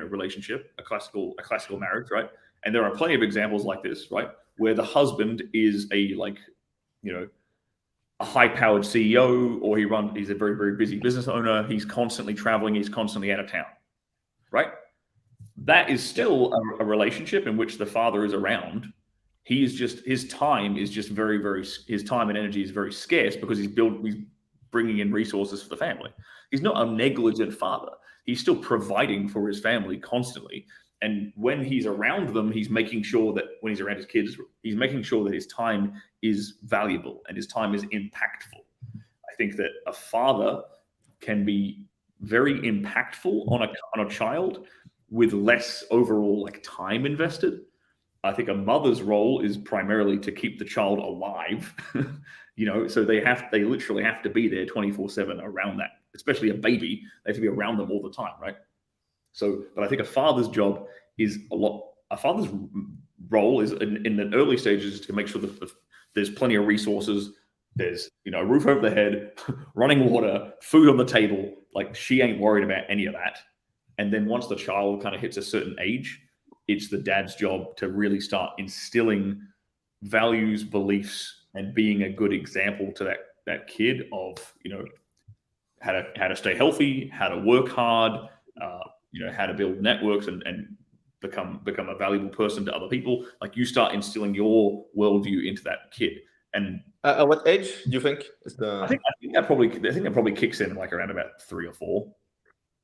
relationship, a classical marriage, right? And there are plenty of examples like this, right, where the husband is a high-powered CEO, or he's a very, very busy business owner. He's constantly traveling. He's constantly out of town, right? That is still a relationship in which the father is around. His time and energy is very scarce because he's bringing in resources for the family. He's not a negligent father. He's still providing for his family constantly. And when he's around them, he's making sure that when he's around his kids, he's making sure that his time is valuable and his time is impactful. I think that a father can be very impactful on a child with less overall like time invested. I think a mother's role is primarily to keep the child alive, so they literally have to be there 24/7 around that, especially a baby. They have to be around them all the time, right? So, but I think a father's job is a father's role is in the early stages to make sure that there's plenty of resources. There's, a roof over the head, running water, food on the table. Like, she ain't worried about any of that. And then once the child kind of hits a certain age, it's the dad's job to really start instilling values, beliefs, and being a good example to that kid of, how to stay healthy, how to work hard, how to build networks and become a valuable person to other people. Like, you start instilling your worldview into that kid. And at what age do you think is the? I think that probably kicks in like around about 3 or 4.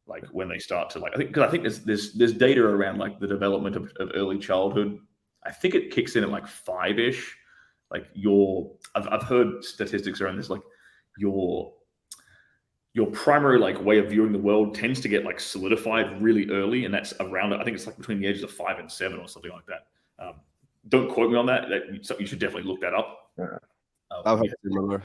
Like when they start to because I think there's data around like the development of early childhood. I think it kicks in at like 5-ish, like I've heard statistics around this, like your primary like way of viewing the world tends to get like solidified really early, and that's around, I think it's like between the ages of 5 and 7 or something like that. Don't quote me on that. You should definitely look that up. I've heard similar.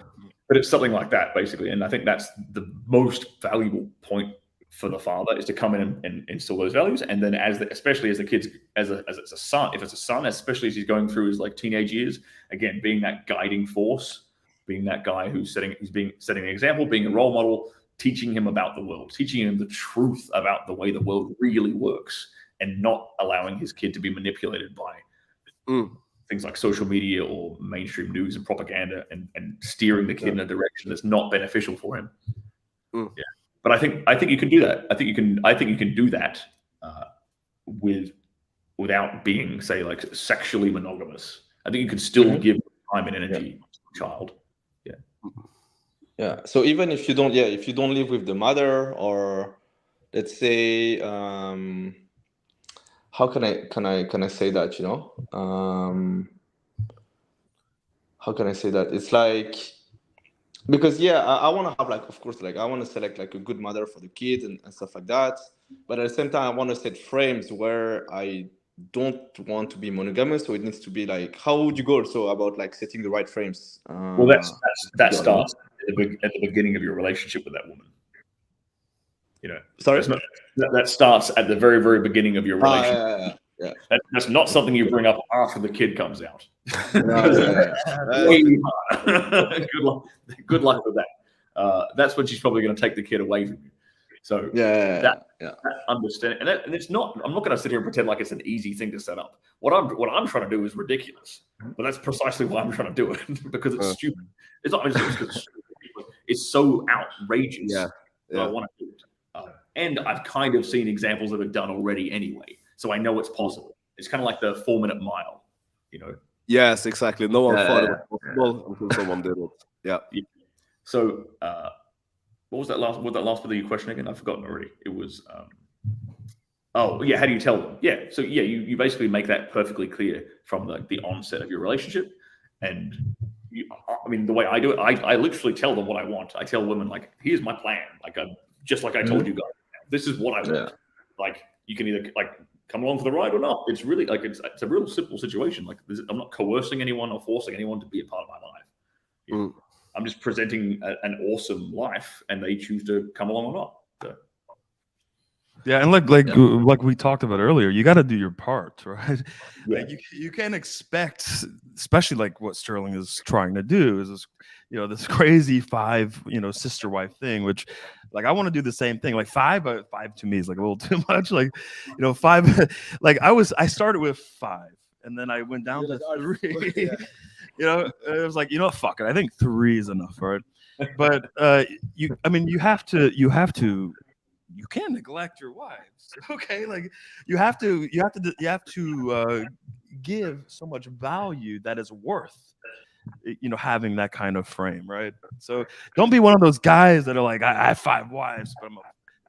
But it's something like that, basically. And I think that's the most valuable point for the father, is to come in and instill those values. And then especially as the kids, if it's a son, especially as he's going through his like teenage years, again, being that guiding force, being that guy who's setting an example, being a role model, teaching him about the world, teaching him the truth about the way the world really works, and not allowing his kid to be manipulated by things like social media or mainstream news and propaganda, and steering the kid in a direction that's not beneficial for him. Yeah, but I think you can do that. I think you can do that without being, say, like sexually monogamous. I think you can still give time and energy to a child. Yeah. So even if you don't live with the mother, or let's say, how can I say that? You know, how can I say that? It's like, because I want to have, like, of course, like I want to select like a good mother for the kid and stuff like that. But at the same time, I want to set frames where I don't want to be monogamous. So it needs to be like, how would you go also about like setting the right frames? Well, that starts at the beginning of your relationship with that woman. You know, sorry, that starts at the very, very beginning of your relationship. That's not something you bring up after the kid comes out. Good luck with that. That's when she's probably going to take the kid away from you. So that understanding, and it's not. I'm not going to sit here and pretend like it's an easy thing to set up. What I'm trying to do is ridiculous, but that's precisely why I'm trying to do it, because it's stupid. It's not just because it's stupid. It's so outrageous. I want to do it, and I've kind of seen examples of it done already anyway, so I know it's possible. It's kind of like the 4-minute mile, you know. Yes, exactly. No one thought it was possible until someone did it. Yeah. So, what was that last bit of your question again? I've forgotten already. It was, how do you tell them? Yeah. So you basically make that perfectly clear from the onset of your relationship. And the way I do it, I literally tell them what I want. I tell women, like, here's my plan. Like, just like I told you guys, this is what I want. Like, you can either like come along for the ride or not. It's really like, it's a real simple situation. Like, I'm not coercing anyone or forcing anyone to be a part of my life. You know? I'm just presenting an awesome life, and they choose to come along or not. So. Yeah, and like we talked about earlier, you got to do your part, right? Yeah. Like you can't expect, especially like what Stirling is trying to do, is this, this crazy 5, sister wife thing, which, like, I want to do the same thing. Like 5 to me is like a little too much. Like, 5, like I started with 5, and then I went down to 3. It was like, fuck it. I think 3 is enough, right? But you can't neglect your wives, okay? Like you have to give so much value that is worth, having that kind of frame, right? So don't be one of those guys that are like, I have 5 wives, but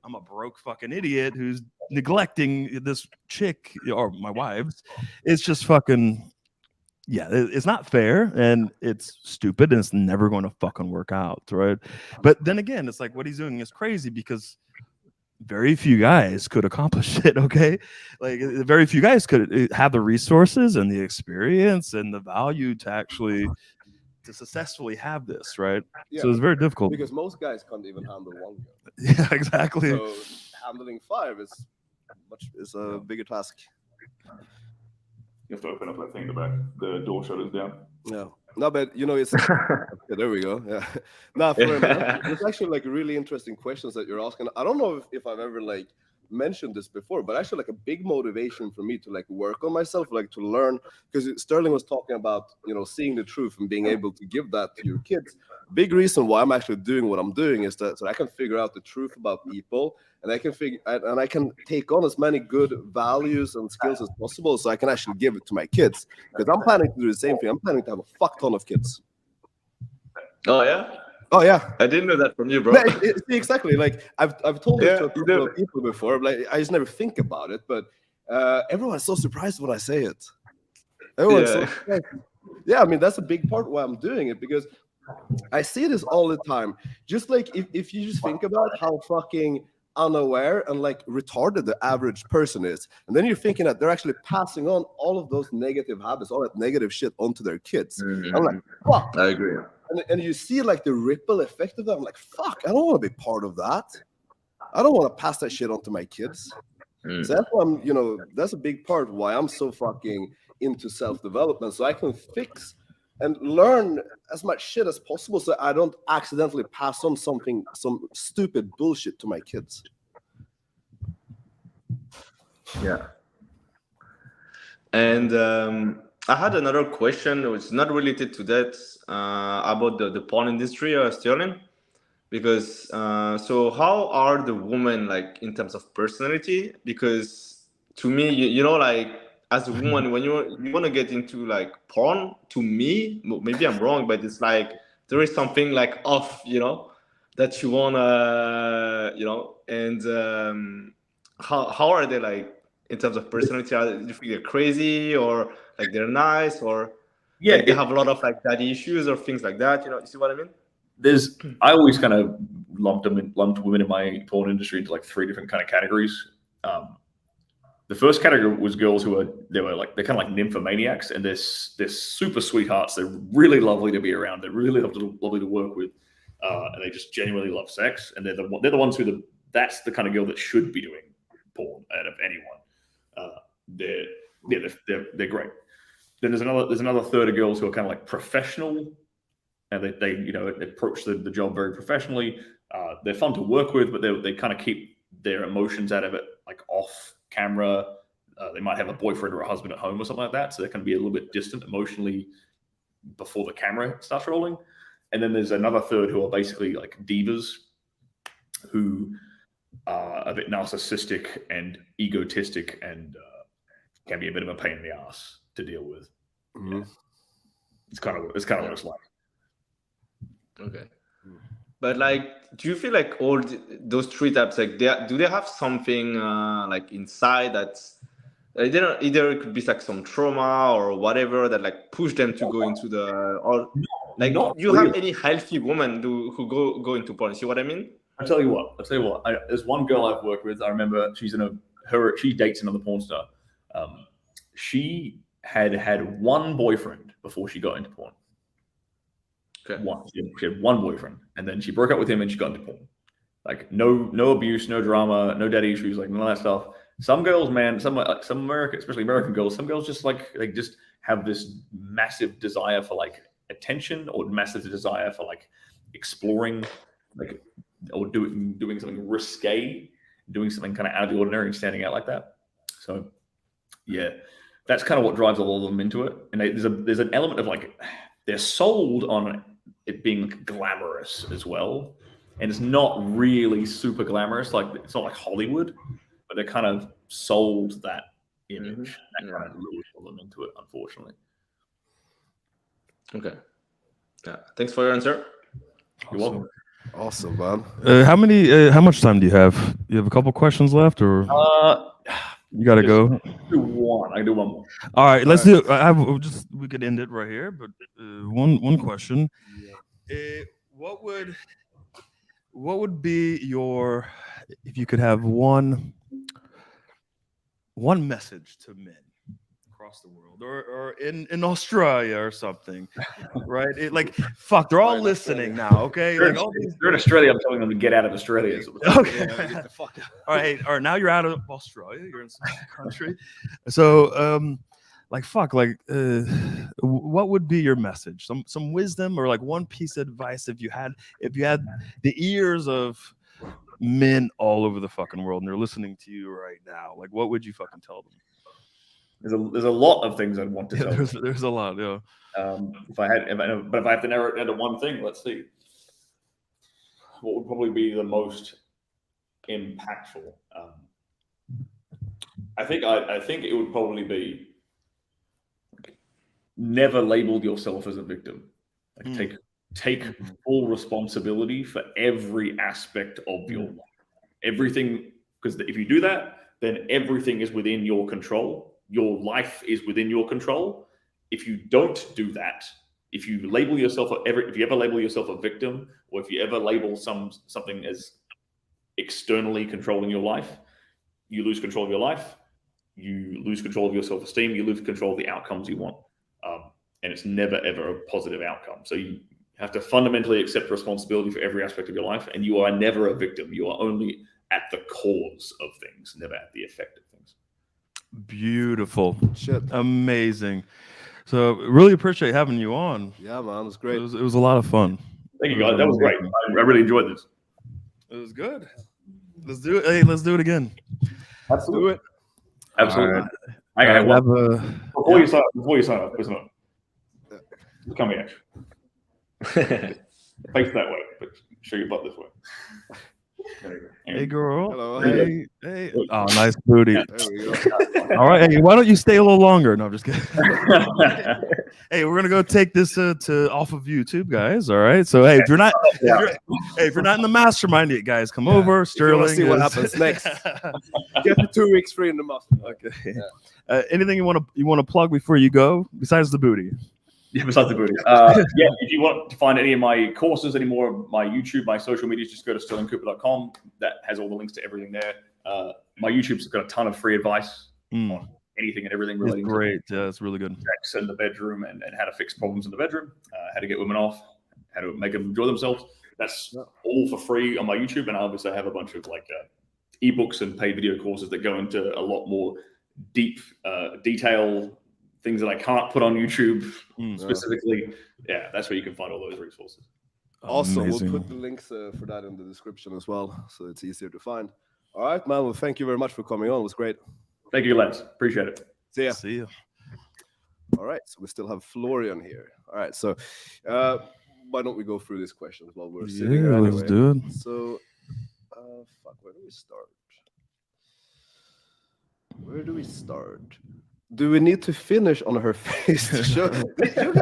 I'm a broke fucking idiot who's neglecting this chick or my wives. It's just fucking. Yeah, it's not fair, and it's stupid, and it's never going to fucking work out, right? But then again, it's like what he's doing is crazy, because very few guys could accomplish it, okay? Like, very few guys could have the resources and the experience and the value to successfully have this, right? Yeah, so it's very difficult. Because most guys can't even handle 1 girl. Yeah, exactly. So handling 5 is a bigger task. You have to open up that thing in the back. The door shutters down. Yeah. No, but it's okay, there we go. Yeah. No, there's actually like really interesting questions that you're asking. I don't know if I've ever like mentioned this before, but actually like a big motivation for me to like work on myself, like to learn, because Stirling was talking about seeing the truth and being able to give that to your kids. Big reason why I'm actually doing what I'm doing is that so I can figure out the truth about people, and I can take on as many good values and skills as possible, so I can actually give it to my kids, because I'm planning to do the same thing. I'm planning to have a fuck ton of kids. Oh yeah. Oh yeah, I didn't know that from you, bro. No, exactly. Like I've told it to a couple of people before. Like I just never think about it, but everyone's so surprised when I say it. Everyone's so surprised. yeah, I mean, that's a big part why I'm doing it, because I see this all the time. Just like if you just think about how fucking unaware and like retarded the average person is, and then you're thinking that they're actually passing on all of those negative habits, all that negative shit onto their kids. I'm like, fuck. I agree. And you see like the ripple effect of that. I'm like, fuck, I don't want to be part of that. I don't want to pass that shit on to my kids. So that's why I'm, you know, that's a big part why I'm so fucking into self-development, so I can fix and learn as much shit as possible, so I don't accidentally pass on some stupid bullshit to my kids. Yeah. And I had another question, which is not related to that, about the porn industry, Stirling. Because so how are the women like in terms of personality? Because to me, you know, like as a woman, when you want to get into like porn, to me, maybe I'm wrong, but it's like there is something like off, you know, that you wanna, you know, and how are they like in terms of personality? Do you think they're crazy, or like they're nice, or like they have a lot of like daddy issues or things like that? You know, you see what I mean? I always kind of lumped women in my porn industry into like 3 different kind of categories. The first category was girls they're kind of like nymphomaniacs, and they're super sweethearts. They're really lovely to be around. They're really lovely to work with, and they just genuinely love sex. And they're the ones that's the kind of girl that should be doing porn out of anyone. They're great. Then there's another third of girls who are kind of like professional, and they you know, approach the job very professionally. They're fun to work with, but they kind of keep their emotions out of it, like off camera. They might have a boyfriend or a husband at home or something like that, so they can be a little bit distant emotionally before the camera starts rolling. And then there's another third who are basically like divas, who are a bit narcissistic and egotistic, and can be a bit of a pain in the ass to deal with. Mm-hmm. Yeah. It's kind of what it's like. Okay. But like, do you feel like all those 3 types, like do they have something like inside that's either it could be like some trauma or whatever that like push them to go into the, or like you really. have any healthy woman who go into porn? See what I mean? I'll tell you what. There's one girl I've worked with. I remember she dates another porn star. She had one boyfriend before she got into porn. Okay. She had one boyfriend, and then she broke up with him and she got into porn. Like no abuse, no drama, no daddy issues, like none of that stuff. Some girls, man, some especially American girls, some girls just have this massive desire for like attention, or massive desire for like exploring, like, or doing something risque, doing something kind of out of the ordinary and standing out like that. So yeah, that's kind of what drives a lot of them into it. And there's an element of like, they're sold on it being glamorous as well, and it's not really super glamorous. Like, it's not like Hollywood, but they're kind of sold that image. That kind of lures them into it, unfortunately. Okay. Yeah. Thanks for your answer. You're welcome. Awesome, man. How much time do you have? You have a couple questions left, or you gotta go? I can do one more. All right, let's do. We could end it right here, but one question. What would be your, if you could have one message to men across the world, or in Australia or something, right? Fuck, they're all listening now, okay? They're in Australia. I'm telling them to get out of Australia. Okay. Get the fuck out. All right. Now you're out of Australia. You're in some country. So, what would be your message? Some wisdom, or like one piece of advice if you had the ears of men all over the fucking world and they're listening to you right now. Like, what would you fucking tell them? There's a lot of things I'd want to tell them. There's a lot, yeah. If I have to narrow it down to one thing, let's see. What would probably be the most impactful? I think it would probably be, never label yourself as a victim. Like, take full responsibility for every aspect of your life. Everything, because if you do that, then everything is within your control. Your life is within your control, if you don't do that, if you label yourself if you ever label yourself a victim, or if you ever label something as externally controlling your life, you lose control of your life, you lose control of your self-esteem, you lose control of the outcomes you want, and it's never ever a positive outcome. So you have to fundamentally accept responsibility for every aspect of your life, and you are never a victim. You are only at the cause of things, never at the effect of things. Beautiful. Shit. Amazing. So really appreciate having you on. Yeah, man, it was great. It was a lot of fun. Thank you, guys. That was great. I really enjoyed this. It was good. Let's do it. Hey, let's do it again. Absolutely. Do it. Absolutely. All I right. have Before you sign up, listen up. Come here. Face that way, but show your butt this way. Hey, girl. Hello. Hey. Oh, nice booty. There we go. All right. Hey, why don't you stay a little longer? No, I'm just kidding. Hey, we're gonna go take this to off of YouTube, guys. All right. So hey, if you're not in the mastermind yet, guys, come over. Sterling. See what happens next. Get the 2 weeks free in the mastermind. Okay. Yeah. Anything you want to plug before you go, besides the booty? Yeah, besides the booty. If you want to find any of my courses, any more of my YouTube, my social medias, just go to stirlingcooper.com. That has all the links to everything there. My YouTube's got a ton of free advice on anything and everything relating great. Yeah, it's really good. sex in the bedroom and how to fix problems in the bedroom, how to get women off, how to make them enjoy themselves. That's all for free on my YouTube. And obviously I have a bunch of like ebooks and paid video courses that go into a lot more deep detail, things that I can't put on YouTube specifically. Yeah, that's where you can find all those resources. Also, Amazing. we'll put the links for that in the description as well, so it's easier to find. All right, man. Well, thank you very much for coming on. It was great. Thank you, lads. Appreciate it. See ya. See you. All right, so we still have Florian here. All right, so why don't we go through these questions while we're sitting here anyway? Let's do it. So, where do we start? Where do we start? Do we need to finish on her face to show? You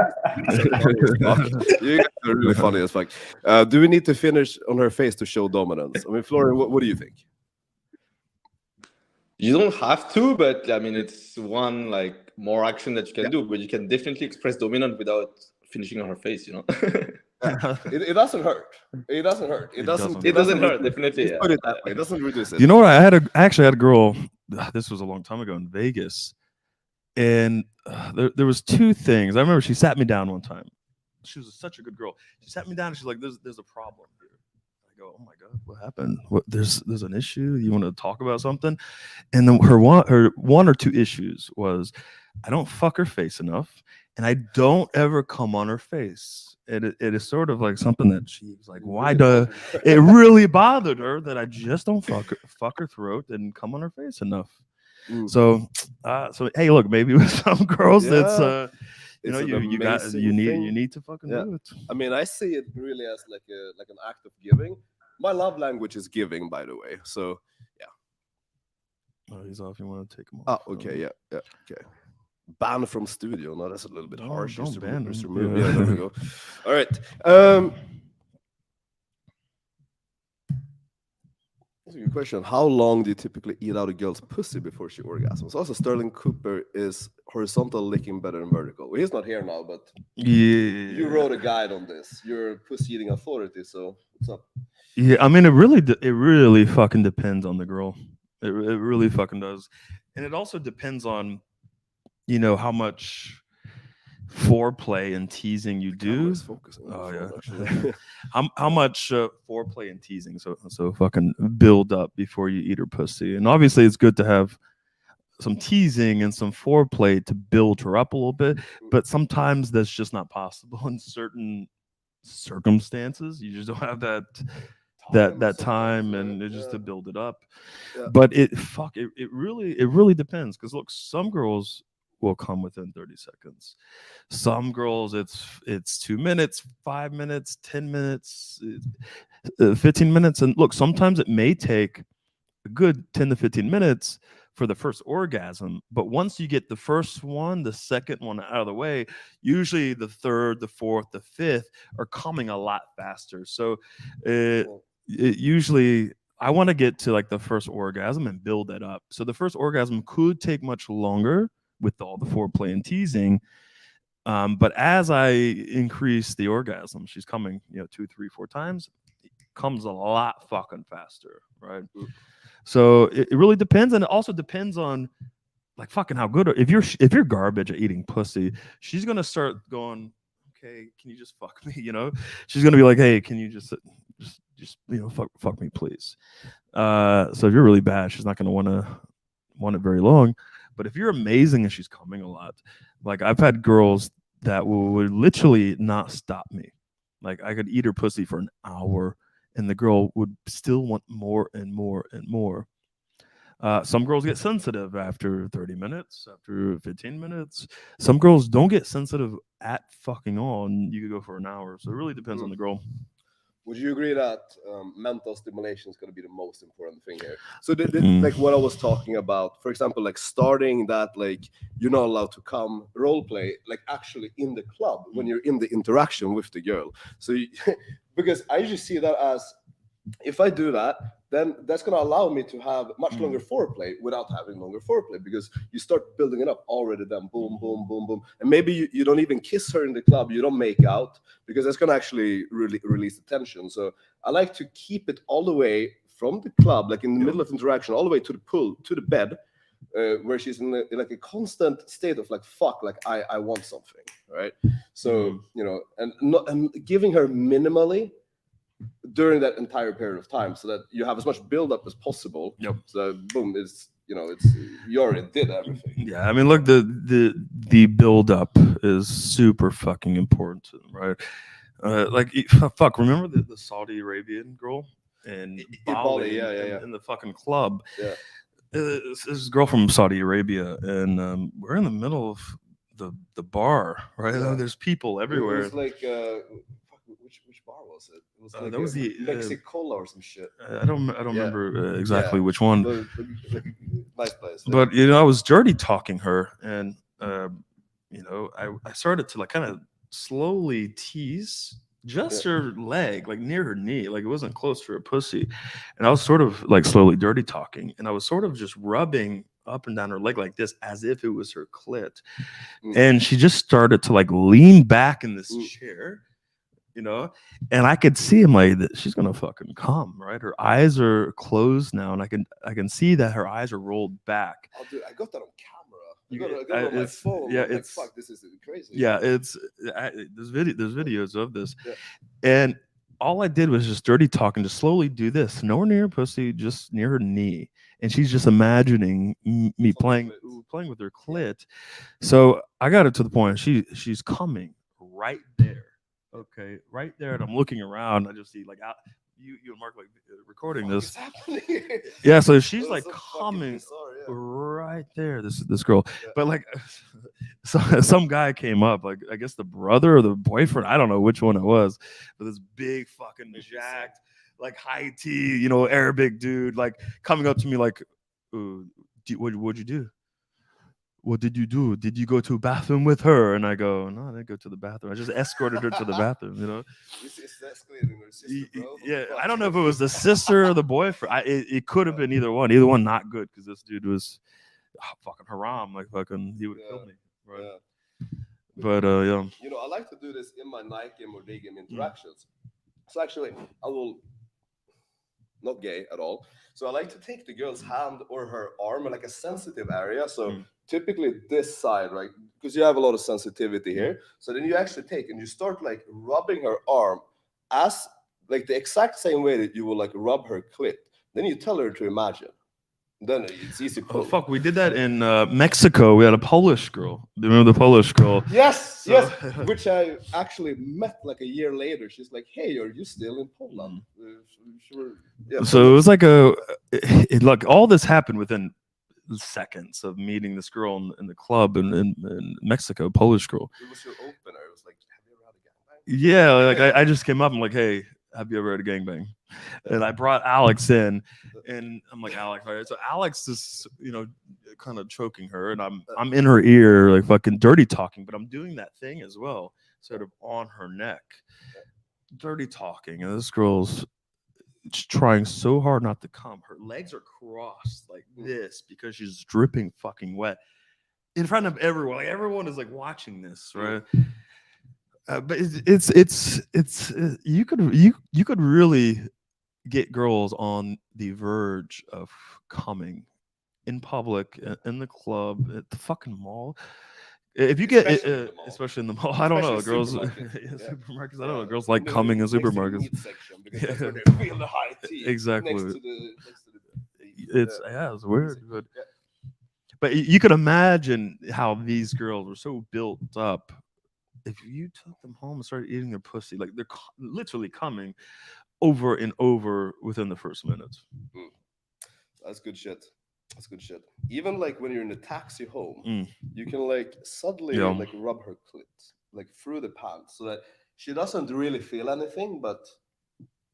guys are really funny as fuck. Do we need to finish on her face to show dominance? I mean, Florian, what do you think? You don't have to, but I mean, it's one like more action that you can do, but you can definitely express dominant without finishing on her face, you know? It doesn't hurt. It doesn't hurt. It doesn't hurt, definitely. Put it that way. It doesn't reduce it. You know what? I actually had a girl. This was a long time ago in Vegas, and there was two things. I remember she sat me down one time. She was such a good girl. She sat me down and she's like, "There's a problem here." I go, "Oh my god, what happened? What? There's an issue. You want to talk about something?" And then her one or two issues was, I don't fuck her face enough, and I don't ever come on her face. It is sort of like something that she was like, why do it really bothered her that I just don't fuck her throat and come on her face enough. So hey, look, maybe with some girls, it's you need to fucking do it. I mean, I see it really as like an act of giving. My love language is giving, by the way. So yeah. Oh, he's off. You want to take him off? Oh, okay, yeah, okay. Ban from studio. No, that's a little bit harsh. Don't ban him. Yeah, there we go. All right. That's a good question. How long do you typically eat out a girl's pussy before she orgasms? Also, Sterling Cooper is horizontal licking better than vertical. Well, he's not here now, but you wrote a guide on this. You're a pussy eating authority, so what's up? Yeah, I mean, it really fucking depends on the girl. It really fucking does, and it also depends on, how much foreplay and teasing you do. Oh yeah. How much foreplay and teasing? So fucking build up before you eat her pussy. And obviously, it's good to have some teasing and some foreplay to build her up a little bit. But sometimes that's just not possible in certain circumstances. You just don't have that time and just to build it up. Yeah. But it really depends, because look, some girls will come within 30 seconds. Some girls, it's 2 minutes, 5 minutes, 10 minutes, 15 minutes. And look, sometimes it may take a good 10 to 15 minutes for the first orgasm. But once you get the first one, the second one out of the way, usually the third, the fourth, the fifth are coming a lot faster. So usually I want to get to like the first orgasm and build that up. So the first orgasm could take much longer with all the foreplay and teasing. But as I increase the orgasm, she's coming, 2, 3, 4 times, it comes a lot fucking faster, right? So it really depends, and it also depends on like fucking how good. If you're garbage at eating pussy, she's gonna start going, okay, can you just fuck me? She's gonna be like, hey, can you just fuck me, please? So if you're really bad, she's not gonna want it very long. But if you're amazing and she's coming a lot, like I've had girls that would literally not stop me. Like I could eat her pussy for an hour and the girl would still want more and more and more. Some girls get sensitive after 30 minutes, after 15 minutes. Some girls don't get sensitive at fucking all, and you could go for an hour. So it really depends on the girl. Would you agree that mental stimulation is going to be the most important thing here? So like what I was talking about, for example, like starting that, like you're not allowed to come role play, like actually in the club when you're in the interaction with the girl. So because I usually see that as, if I do that, then that's going to allow me to have much longer foreplay without having longer foreplay, because you start building it up already, then boom, boom, boom, boom. And maybe you don't even kiss her in the club, you don't make out, because that's going to actually really release the tension. So I like to keep it all the way from the club, like in the middle of interaction, all the way to the pool, to the bed, where she's in like a constant state of like, fuck, like I want something, right? So, and giving her minimally during that entire period of time, so that you have as much build-up as possible. So boom, it's you already did everything. Yeah, I mean, look, the build-up is super fucking important, right? Fuck, remember the Saudi Arabian girl in Bali, in the fucking club? Yeah. This girl from Saudi Arabia, and we're in the middle of the bar, right? Yeah. There's people everywhere. It was like which bar was it? It was like that was the Mexicola or some shit. I don't remember exactly which one. Nice place. But I was dirty talking her, and I started to like kind of slowly tease just her leg, like near her knee, like it wasn't close to her pussy, and I was sort of like slowly dirty talking, and I was sort of just rubbing up and down her leg like this, as if it was her clit, and she just started to like lean back in this chair. And I could see him like that. She's gonna fucking come, right? Her eyes are closed now, and I can see that her eyes are rolled back. Oh, dude, I got that on camera. I got it on my phone. Yeah, it's like, fuck, this is crazy. Yeah, there's videos of this, and all I did was just dirty talk and just slowly do this, nowhere near her pussy, just near her knee, and she's just imagining me playing with her clit. So I got it to the point she's coming right there. Okay, right there, and I'm looking around. I just see like you and Mark like recording this. Yeah, so she's like coming right there. This girl, but like, some guy came up, like I guess the brother or the boyfriend, I don't know which one it was, but this big fucking jacked, like high tea, Arabic dude, like coming up to me like, what'd you do? What did you do? Did you go to a bathroom with her? And I go, no, I didn't go to the bathroom. I just escorted her to the bathroom, Yeah, I don't know if it was the sister or the boyfriend. It could have been either one. Either one not good, because this dude was fucking haram. Like fucking, he would have killed me. Right? Yeah. But I like to do this in my night game or day game interactions. So actually, I will. Not gay at all. So I like to take the girl's hand or her arm in like a sensitive area. So typically this side, right? Because you have a lot of sensitivity here. So then you actually take and you start like rubbing her arm as like the exact same way that you will like rub her clit. Then you tell her to imagine. Then it's easy. Oh fuck, we did that in Mexico. We had a Polish girl. Do you remember the Polish girl? Yes, yes. Which I actually met like a year later. She's like, "Hey, are you still in Poland?" Sure. Yeah. So it was like look, all this happened within seconds of meeting this girl in the club in Mexico, Polish girl. It was your opener. It was like, "Have you ever had a gangbang?" Yeah, like I just came up and like, "Hey, have you ever had a gangbang?" And I brought Alex in, and I'm like, Alex, right? So Alex is, kind of choking her, and I'm in her ear, like fucking dirty talking, but I'm doing that thing as well, sort of on her neck, dirty talking, and this girl's trying so hard not to come. Her legs are crossed like this because she's dripping fucking wet. in front of everyone. Like everyone is like watching this, right? But it's you could really get girls on the verge of coming in public, in the club, at the fucking mall. If you get, especially in the mall, I don't know, girls, supermarkets. I don't know, girls like coming in supermarkets. Section, because that's where they feel the high tea. Exactly. Next to the it's weird, but you could imagine how these girls were so built up. If you took them home and started eating their pussy, like they're literally coming over and over within the first minutes. That's good shit. That's good shit. Even like when you're in a taxi home, you can like suddenly like rub her clit like through the pants so that she doesn't really feel anything, but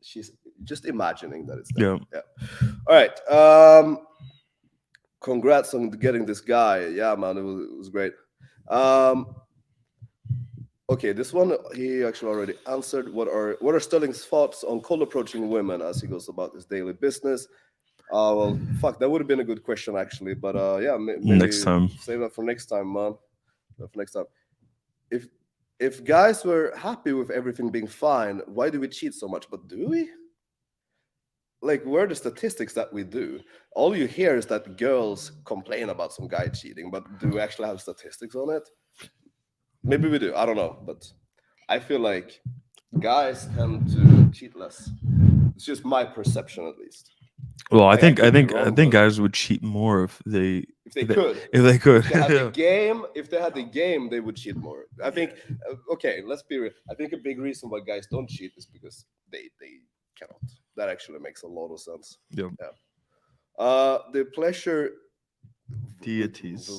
she's just imagining that it's there. Yeah. All right. Congrats on getting this guy. Yeah, man, it was great. Okay, this one he actually already answered. What are Sterling's thoughts on cold approaching women as he goes about his daily business? Well, fuck, that would have been a good question actually, but yeah, maybe next time. Save that for next time, man. For next time. If guys were happy with everything being fine, why do we cheat so much? But do we? Like, where are the statistics that we do? All you hear is that girls complain about some guy cheating, but do we actually have statistics on it? Maybe we do. I don't know, but I feel like guys tend to cheat less. It's just my perception, at least. Well, I think guys would cheat more if they could. If they could. If they had the game, they would cheat more. I think. Okay, let's be real. I think a big reason why guys don't cheat is because they cannot. That actually makes a lot of sense. Yeah. The pleasure deities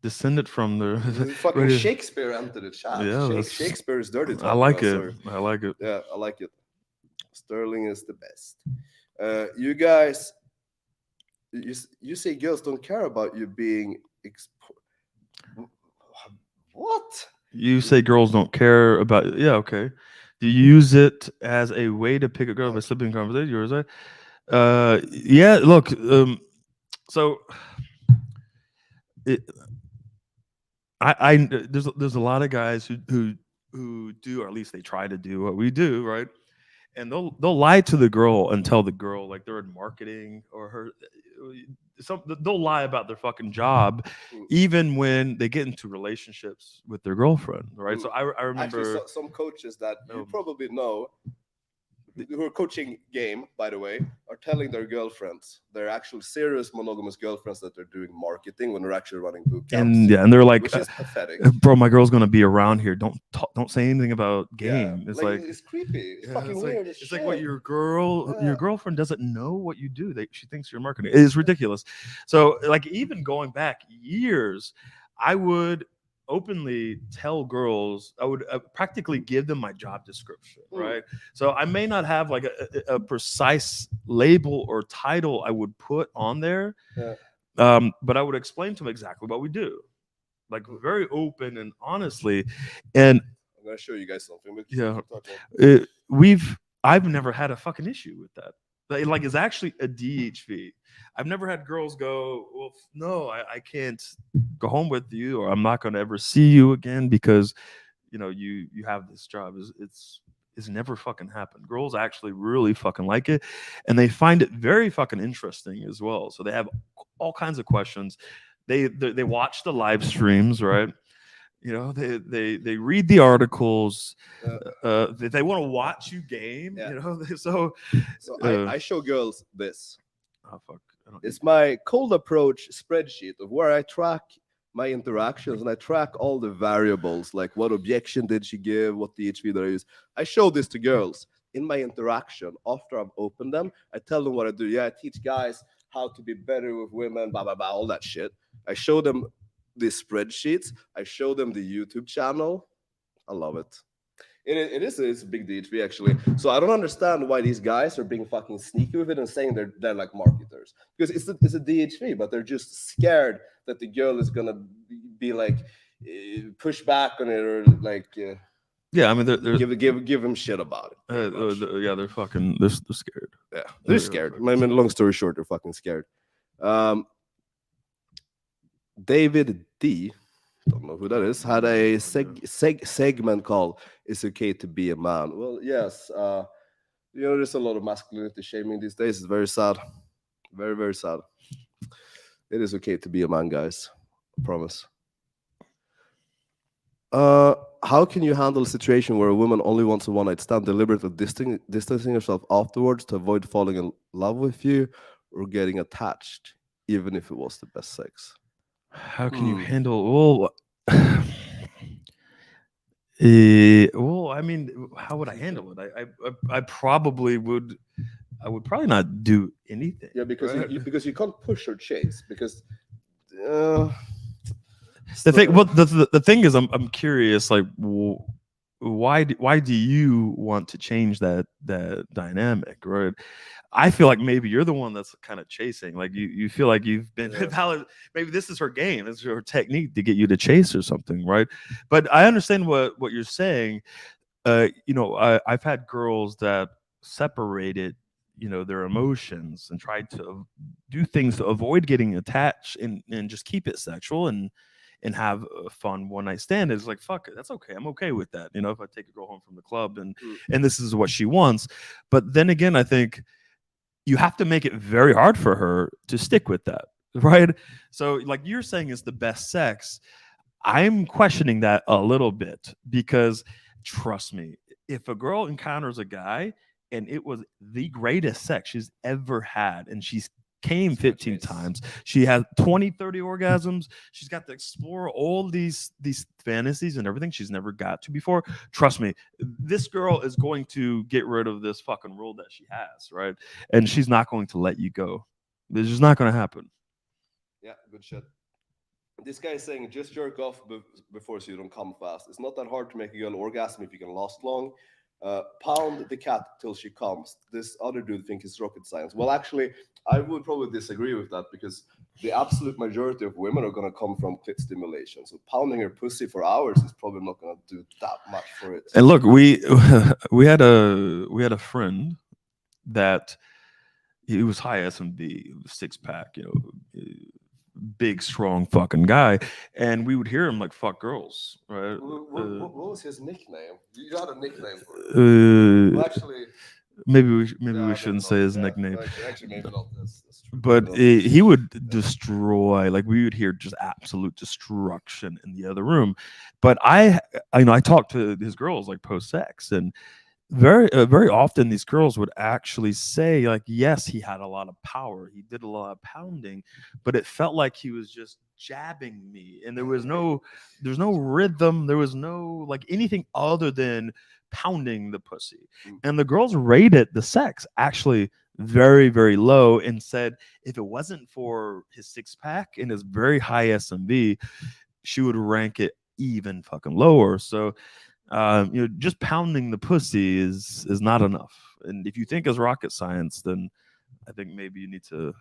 descended from the fucking Shakespeare entered the chat. Yeah, Shakespeare is dirty. I like it. I like it. Yeah, I like it. Stirling is the best. You guys, you say girls don't care about you being what? You say girls don't care about okay. Do you use it as a way to pick a girl by slipping in conversation? Yours, yeah. Look, so there's a lot of guys who do, or at least they try to do what we do, right? And they'll lie to the girl and tell the girl like they're in marketing or they'll lie about their fucking job, even when they get into relationships with their girlfriend, right? So I remember actually, some coaches that you probably know who are coaching game, by the way, are telling their girlfriends, they're actually serious monogamous girlfriends, that they're doing marketing when they're actually running boot camps. And they're like, which is pathetic. Bro, my girl's gonna be around here. Don't say anything about game. It's like it's creepy. It's fucking weird. It's like what your girlfriend doesn't know what you do. She thinks you're marketing. It is ridiculous. So like even going back years, I would openly tell girls, I would practically give them my job description, right? So I may not have like a precise label or title I would put on there, but I would explain to them exactly what we do, like very open and honestly. And I'm gonna show you guys something. I've never had a fucking issue with that. Like it's actually a DHV. I've never had girls go, well, no, I can't go home with you, or I'm not going to ever see you again because, you have this job. It's never fucking happened. Girls actually really fucking like it, and they find it very fucking interesting as well. So they have all kinds of questions. They watch the live streams, right? They read the articles. They want to watch you game. So I show girls this. Oh fuck! It's my cold approach spreadsheet of where I track my interactions and I track all the variables, like what objection did she give, what DHV did I use. I show this to girls in my interaction after I've opened them. I tell them what I do. Yeah, I teach guys how to be better with women, blah blah blah, all that shit. I show them these spreadsheets. I show them the YouTube channel. I love it. It's a big DHV actually. So I don't understand why these guys are being fucking sneaky with it and saying they're like marketers, because it's a DHV, but they're just scared that the girl is gonna be like push back on it or like yeah. I mean, they're give them shit about it. Yeah, they're fucking they're scared. Yeah, they're scared. I mean, long story short, they're fucking scared. David D, don't know who that is, had a segment called "It's Okay to Be a Man." Well, yes, there's a lot of masculinity shaming these days. It's very sad, very, very sad. It is okay to be a man, guys. I promise. How can you handle a situation where a woman only wants a one-night stand, deliberately distancing herself afterwards to avoid falling in love with you or getting attached, even if it was the best sex? How can you handle? Well, I mean, how would I handle it? I probably would. I would probably not do anything. Yeah, because right? because you can't push or chase because. The thing, well, the thing is, I'm curious. Like, why do you want to change that dynamic, right? I feel like maybe you're the one that's kind of chasing. Like you feel like you've been valid. Maybe this is her game. This is her technique to get you to chase or something, right? But I understand what you're saying. I've had girls that separated, their emotions and tried to do things to avoid getting attached and just keep it sexual and have a fun one night stand. It's like, fuck it, that's okay. I'm okay with that. If I take a girl home from the club and this is what she wants. But then again, I think you have to make it very hard for her to stick with that, right? So like you're saying is the best sex. I'm questioning that a little bit because trust me, if a girl encounters a guy and it was the greatest sex she's ever had and she's came 15 times, she had 20, 30 orgasms, she's got to explore all these fantasies and everything she's never got to before, trust me, this girl is going to get rid of this fucking rule that she has, right? And she's not going to let you go. It's just not going to happen. Yeah, good shit. This guy is saying just jerk off before so you don't come fast. It's not that hard to make a girl orgasm if you can last long. Pound the cat till she comes. This other dude thinks it's rocket science. Well, actually, I would probably disagree with that because the absolute majority of women are going to come from clit stimulation. So pounding her pussy for hours is probably not going to do that much for it. And look, we had a friend that he was high S&B, 6-pack, big, strong fucking guy, and we would hear him like fuck girls, right? What was his nickname? You had a nickname for it. Well, actually, maybe we shouldn't say his nickname. Actually, maybe not. That's true. But he would destroy, like we would hear just absolute destruction in the other room. But I talked to his girls like post sex, and very often these girls would actually say like, yes, he had a lot of power, he did a lot of pounding, but it felt like he was just jabbing me, and there's no rhythm, there was no like anything other than pounding the pussy. And the girls rated the sex actually very, very low and said if it wasn't for his 6-pack and his very high SMB, she would rank it even fucking lower. So just pounding the pussy is not enough. And if you think it's rocket science, then I think maybe you need to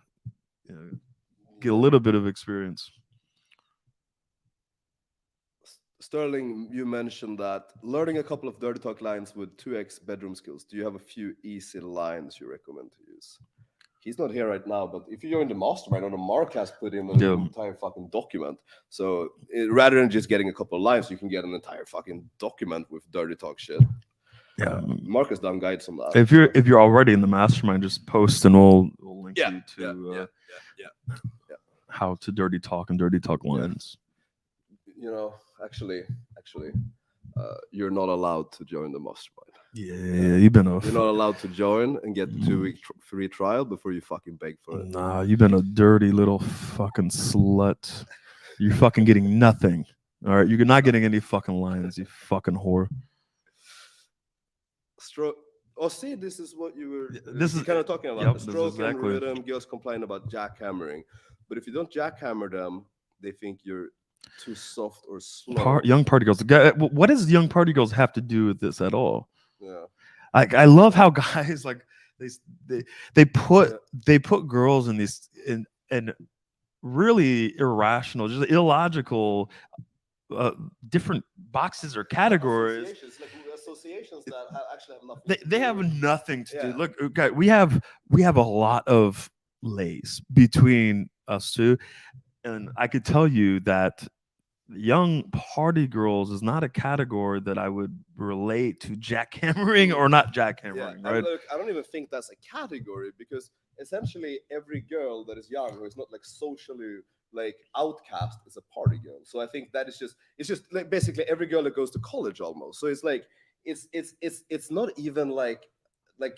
get a little bit of experience. Sterling, you mentioned that learning a couple of dirty talk lines with 2x bedroom skills. Do you have a few easy lines you recommend to use? He's not here right now, but if you join the mastermind, I know Mark has put in an entire fucking document. So rather than just getting a couple of lines, you can get an entire fucking document with dirty talk shit. Yeah, Mark has done guides on that. If you're already in the mastermind, just post and we'll link you to how to dirty talk and dirty talk lines. Actually, you're not allowed to join the mastermind. Yeah, you've been You're not allowed to join and get the 2-week free trial before you fucking beg for it. Nah, you've been a dirty little fucking slut. You're fucking getting nothing. All right, you're not getting any fucking lines, you fucking whore. See, this is what you were. This is kind of talking about. Yep, the stroke exactly. and rhythm. Girls complain about jackhammering, but if you don't jackhammer them, they think you're too soft or slow. Young party girls. What does young party girls have to do with this at all? Yeah, I love how guys like they put girls in these in really irrational, just illogical different boxes or categories. Associations that actually have nothing. They have nothing to do. Look, okay, we have a lot of lays between us two. And I could tell you that young party girls is not a category that I would relate to jackhammering or not jackhammering, right? Look, I don't even think that's a category, because essentially every girl that is young or is not like socially like outcast is a party girl. So I think that it's just like basically every girl that goes to college almost. So it's like it's not even like a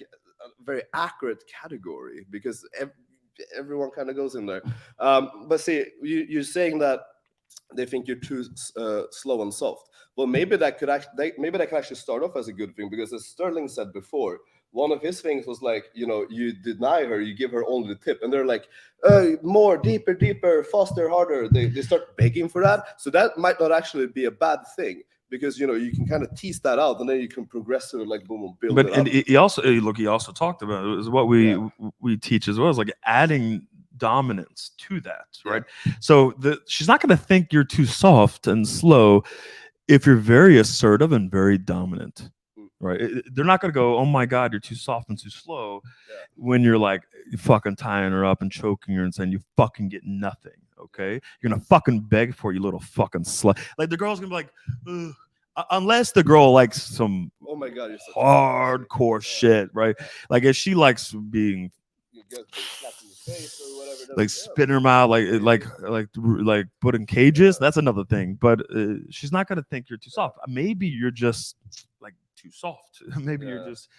very accurate category, because everyone kind of goes in there. But see, you're saying that they think you're too slow and soft. Well, maybe that could actually start off as a good thing, because as Sterling said before, one of his things was like, you deny her, you give her only the tip, and they're like, more, deeper, faster, harder. They start begging for that. So that might not actually be a bad thing, because you can kind of tease that out, and then you can progress to like boom and build But it and up. he also talked about it, is what we teach as well, is like adding dominance to that, right? So she's not going to think you're too soft and slow if you're very assertive and very dominant, right? They're not going to go, oh my God, you're too soft and too slow, when you're like fucking tying her up and choking her and saying you fucking get nothing, okay? You're going to fucking beg for, you little fucking slut. Like the girl's going to be like, ugh. Unless the girl likes some Oh my God, you're such hardcore shit, right? Like if she likes being slapped in the face or whatever, like spit in her mouth, like put in cages, that's another thing. But she's not gonna think you're too soft. Maybe you're just like too soft. Maybe you're just,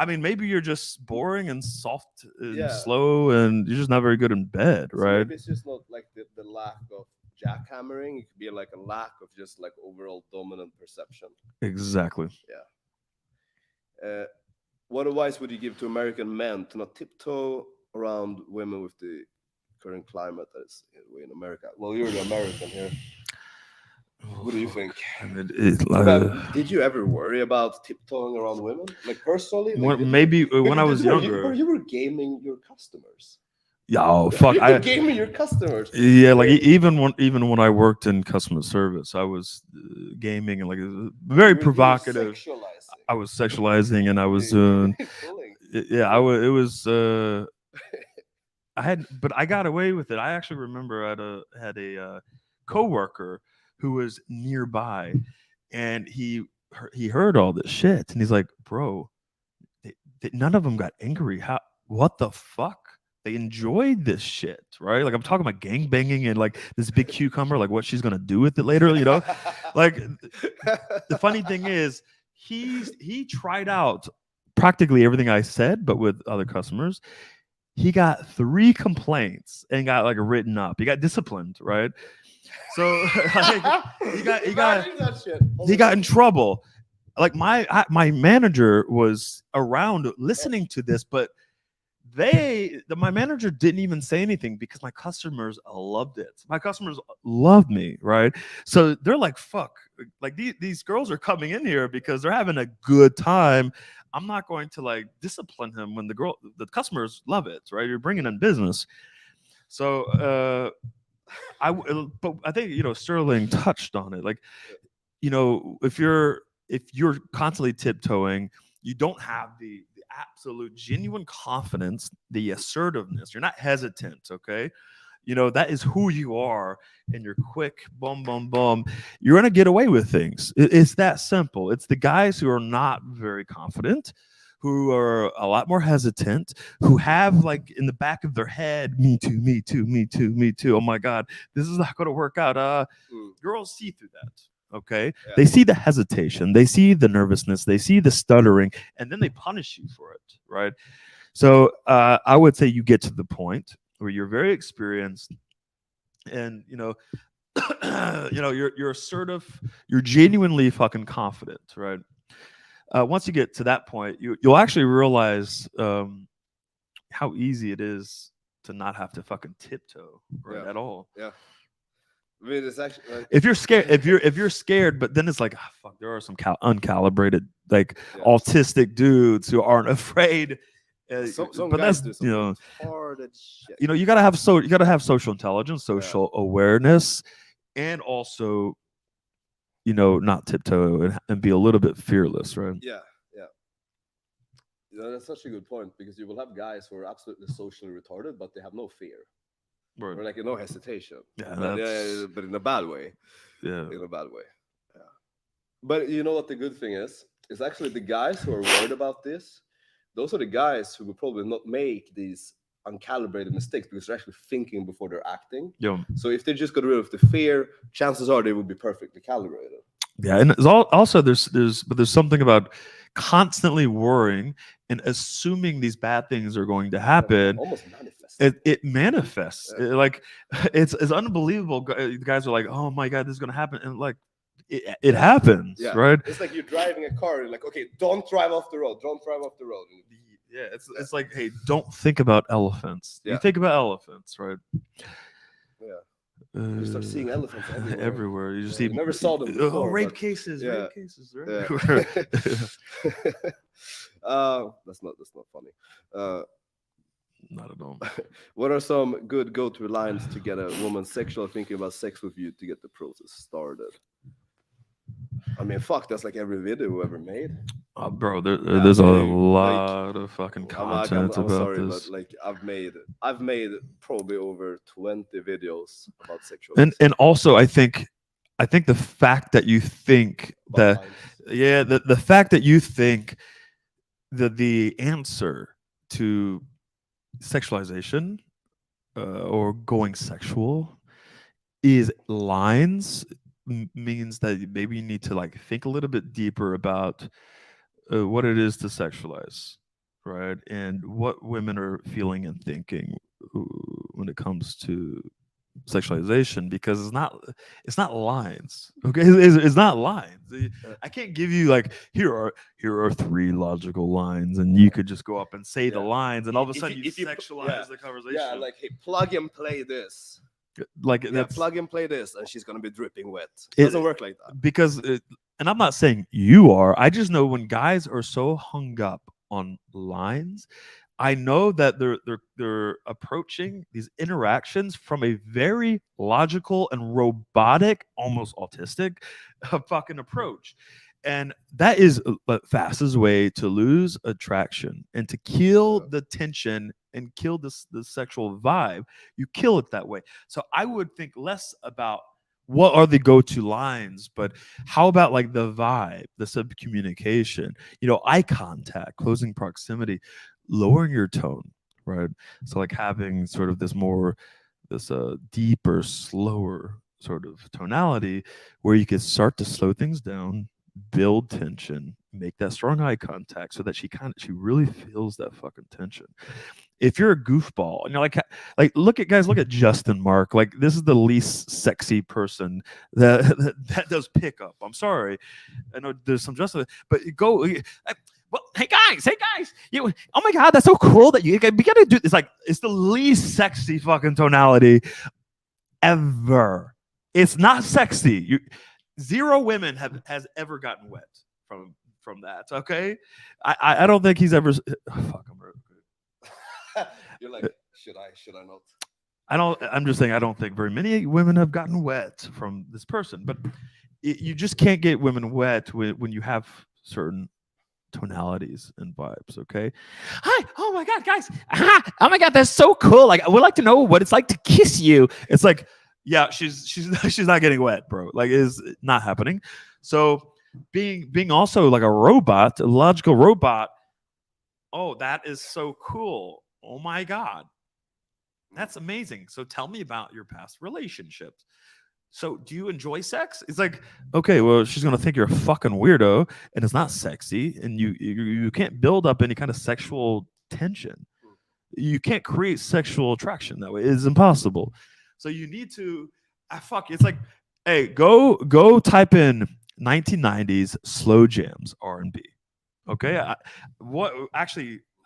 maybe you're just boring and soft and slow, and you're just not very good in bed, right? So maybe it's just not like the lack of jackhammering. It could be like a lack of just like overall dominant perception. Exactly. What advice would you give to American men to not tiptoe around women with the current climate that is in America? Well, you're the American here. What do you think? Did you ever worry about tiptoeing around women, like personally? Like, maybe when I was younger, you were gaming your customers. Yeah, oh fuck! I gaming your customers. Yeah, like even when I worked in customer service, I was gaming and like very provocative. I was sexualizing, and I was It was but I got away with it. I actually remember I had a coworker who was nearby, and he heard all this shit, and he's like, "Bro, none of them got angry. What the fuck? They enjoyed this shit, right? Like I'm talking about gang banging and like this big cucumber, like what she's gonna do with it later, Like the funny thing is, he tried out practically everything I said, but with other customers. He got 3 complaints and got like written up. He got disciplined, right? So like, he got in trouble. Like my manager was around listening to this, but my manager didn't even say anything because my customers loved it. My customers love me, right? So they're like, fuck, like these girls are coming in here because they're having a good time. I'm not going to like discipline him when the customers love it, right? You're bringing in business. So but I think Sterling touched on it. Like, if you're constantly tiptoeing, you don't have the absolute genuine confidence, the assertiveness. You're not hesitant, okay? That is who you are, and you're quick, boom, boom, boom. You're gonna get away with things. It's that simple. It's the guys who are not very confident, who are a lot more hesitant, who have like in the back of their head, me too, me too, me too, me too. Oh my God, this is not gonna work out. Girls see through that. Okay, they see the hesitation, they see the nervousness, they see the stuttering, and then they punish you for it, right? So I would say you get to the point where you're very experienced, and you're assertive, you're genuinely fucking confident, right? Once you get to that point, you'll actually realize how easy it is to not have to fucking tiptoe at all. Yeah. I mean, it's actually like, if you're scared, if you're scared, but then it's like, fuck, there are some uncalibrated, like autistic dudes who aren't afraid. But that's hard as shit. You gotta have social intelligence, social awareness, and also, not tiptoe and be a little bit fearless, right? Yeah. That's such a good point, because you will have guys who are absolutely socially retarded, but they have no fear. Right. or like no hesitation. Yeah, but, that's- but in a bad way. Yeah. In a bad way. Yeah. But you know what the good thing is? It's actually the guys who are worried about this. Those are the guys who will probably not make these uncalibrated mistakes because they're actually thinking before they're acting. Yeah. So if they just got rid of the fear, chances are they would be perfectly calibrated. Yeah, and it's also there's something about constantly worrying and assuming these bad things are going to happen. Almost manifest. It manifests. Like it's unbelievable. Guys are like, oh my god, this is gonna happen, and like it happens, right? It's like you're driving a car. You're like, okay, don't drive off the road. Don't drive off the road. Yeah, it's like, hey, don't think about elephants. You think about elephants, right? Yeah. You start seeing elephants everywhere. Everywhere. You just see. You never saw them before. Rape cases. Rape cases. Right? That's not funny. Not at all. What are some good go-to lines to get a woman sexual thinking about sex with you to get the process started? I mean, fuck, that's like every video we ever made. Oh, bro, there's a lot of fucking content I'm about sorry, this. but like I've made probably over 20 videos about sexual. And also, I think the fact that you think that, the fact that you think that the answer to sexualization or going sexual is lines means that maybe you need to like think a little bit deeper about what it is to sexualize, right? And what women are feeling and thinking when it comes to sexualization, because it's not lines. Okay, it's not lines. I can't give you like here are 3 logical lines and you could just go up and say the lines and all of a sudden you sexualize the conversation. Yeah, like, hey, plug and play this. Like that's plug and play this and she's gonna be dripping wet. It doesn't work like that. Because and I'm not saying you are, I just know when guys are so hung up on lines, I know that they're approaching these interactions from a very logical and robotic, almost autistic fucking approach. And that is the fastest way to lose attraction and to kill the tension and kill the sexual vibe. You kill it that way. So I would think less about what are the go-to lines, but how about like the vibe, the sub-communication, eye contact, closing proximity, lowering your tone, right? So like having sort of this deeper, slower sort of tonality where you can start to slow things down, build tension, make that strong eye contact so that she really feels that fucking tension. If you're a goofball and you're like look at Justin Mark, like this is the least sexy person that does pickup. I'm sorry, I know there's some Justin, but go. Well, hey guys, oh my god, that's so cool that we gotta do this. Like it's the least sexy fucking tonality ever. It's not sexy. Zero women has ever gotten wet from that. Okay, I don't think he's ever. Fuck, I'm rude. You're like, should I not? I'm just saying I don't think very many women have gotten wet from this person, but you just can't get women wet when you have certain tonalities and vibes. Okay. Hi. Oh my god, guys. Oh my god, that's so cool. Like I would like to know what it's like to kiss you. It's like, yeah, she's not getting wet, bro. Like it's not happening. So being also like a robot, a logical robot. Oh, that is so cool. Oh my god, that's amazing. So tell me about your past relationships. So do you enjoy sex? It's like, okay, well, she's gonna think you're a fucking weirdo and it's not sexy, and you can't build up any kind of sexual tension. You can't create sexual attraction that way. It's impossible. So you need to it's like, hey, go type in 1990s slow jams R&B. Okay?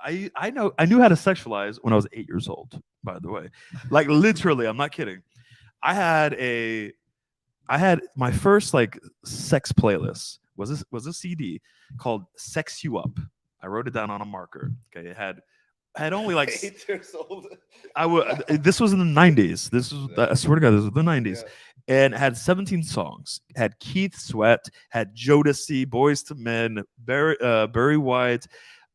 I knew how to sexualize when I was 8 years old, by the way. Like literally, I'm not kidding. I had my first like sex playlist was a CD called Sex You Up. I wrote it down on a marker. Okay, it had only like 8 years old. This was in the 90s. I swear to God, this was the 90s. Yeah. And it had 17 songs. It had Keith Sweat, had Jodeci, Boyz II Men, Barry White.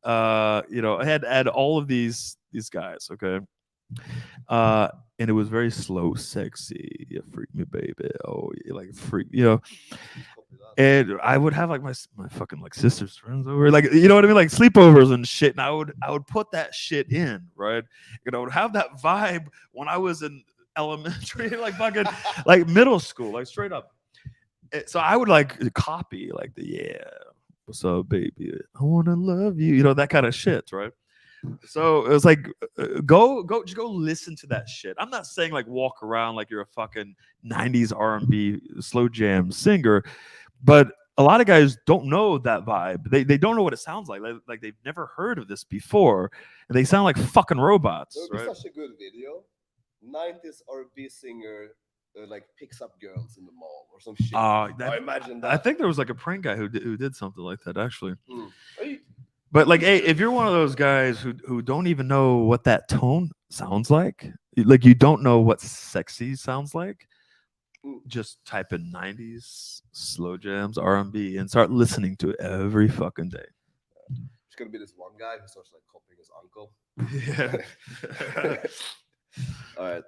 It had all of these guys. Okay, And it was very slow, sexy. You freak me, baby. Oh, you like freak, you know. And I would have like my fucking like sister's friends over, like, you know what I mean, like sleepovers and shit. And I would put that shit in, right? You know, I would have that vibe when I was in elementary, like fucking like middle school, like straight up. So I would like copy like the what's up, baby? I wanna love you, you know, that kind of shit, right? So it was like, just go listen to that shit. I'm not saying like walk around like you're a fucking 90s R&B slow jam singer, but a lot of guys don't know that vibe. They don't know what it sounds like. Like they've never heard of this before, and they sound like fucking robots. It would be Right? such a good video. 90s R&B singer like picks up girls in the mall or some shit. I imagine that. I think there was like a prank guy who did something like that actually. Hey, But like, hey, if you're one of those guys who don't even know what that tone sounds like you don't know what sexy sounds like, just type in 90s slow jams R&B and start listening to it every fucking day. There's gonna be this one guy who starts like copying his uncle. Yeah. All right.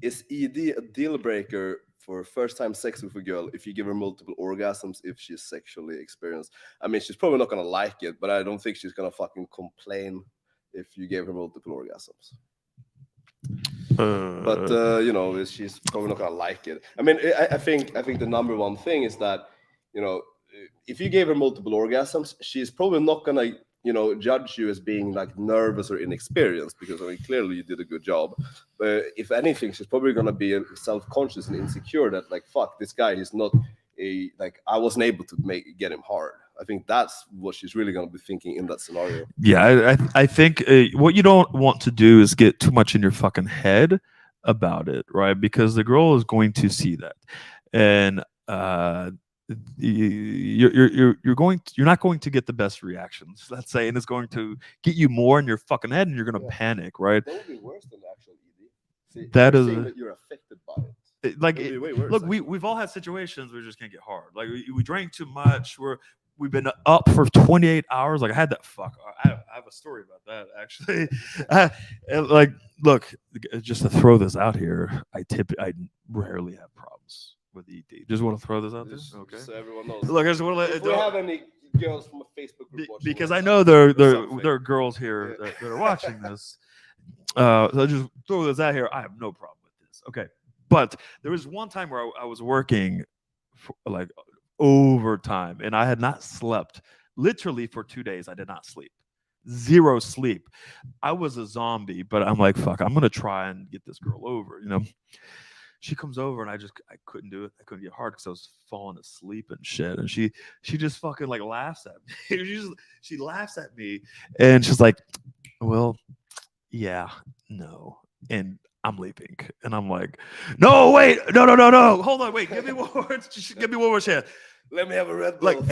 Is ED a deal breaker for first time sex with a girl if you give her multiple orgasms if she's sexually experienced? I mean, she's probably not gonna like it, but I don't think she's gonna fucking complain if you gave her multiple orgasms. But you know, she's probably not gonna like it. I mean, I think the number one thing is that, you know, if you gave her multiple orgasms, she's probably not gonna, you know, judge you as being like nervous or inexperienced, because I mean, clearly you did a good job. But if anything, she's probably gonna be self-conscious and insecure that like, fuck, this guy is not I wasn't able to get him hard. I think that's what she's really gonna be thinking in that scenario. Yeah, I think what you don't want to do is get too much in your fucking head about it, right? Because the girl is going to see that, and you're not going to get the best reactions, let's say, and it's going to get you more in your fucking head, and you're going to panic, right? That would be worse than actual ED. See, That you're is saying that you're affected by it. Like That would be way worse, look, actually. we've all had situations where we just can't get hard. Like we drank too much. We've been up for 28 hours. Like I had that I have a story about that actually. Like, look, just to throw this out here, I rarely have problems with ED. Just want to throw this out there, okay? So everyone knows. Look, I just want to If we have any girls from a Facebook group watching because this, I know there something. are girls here that are watching this. So I just throw this out here. I have no problem with this. Okay. But there was one time where I was working for, like overtime, and I had not slept literally for 2 days. I did not sleep. Zero sleep. I was a zombie, but I'm like, fuck, I'm going to try and get this girl over, you know? She comes over and I couldn't do it. I couldn't get hard because I was falling asleep and shit. And she just fucking like laughs at me. she laughs at me and she's like, well, yeah, no. And I'm leaving. And I'm like, no, wait, no. Hold on, wait, give me one more chance. Let me have a Red Bull. Like,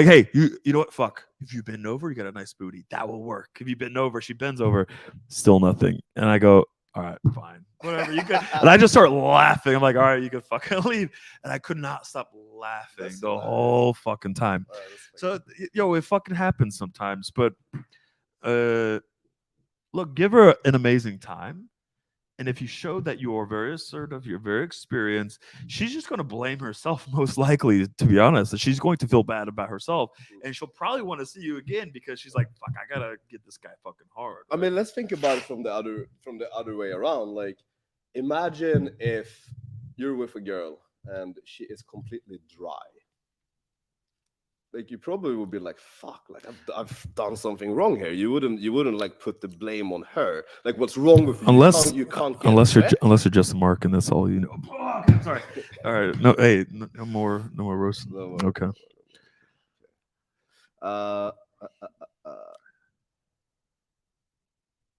hey, you know what? Fuck. If you bend over, you got a nice booty. That will work. If you bend over, she bends over, still nothing. And I go, all right, fine. Whatever, you could. And I just start laughing. I'm like, all right, you can fucking leave. And I could not stop laughing the whole fucking time. Right, so, it fucking happens sometimes. But look, give her an amazing time. And if you show that you are very assertive, you're very experienced, she's just going to blame herself, most likely, to be honest. And she's going to feel bad about herself. And she'll probably want to see you again because she's like, fuck, I got to get this guy fucking hard. I mean, let's think about it from the other way around. Like, imagine if you're with a girl and she is completely dry. Like, you probably would be like, fuck, like I've done something wrong here. You wouldn't like put the blame on her. Like, what's wrong with you? Unless you can't get unless you're wet. unless you're just Mark and that's all you know. Oh, okay, sorry. All right. No, hey, no more roast. No more. Okay.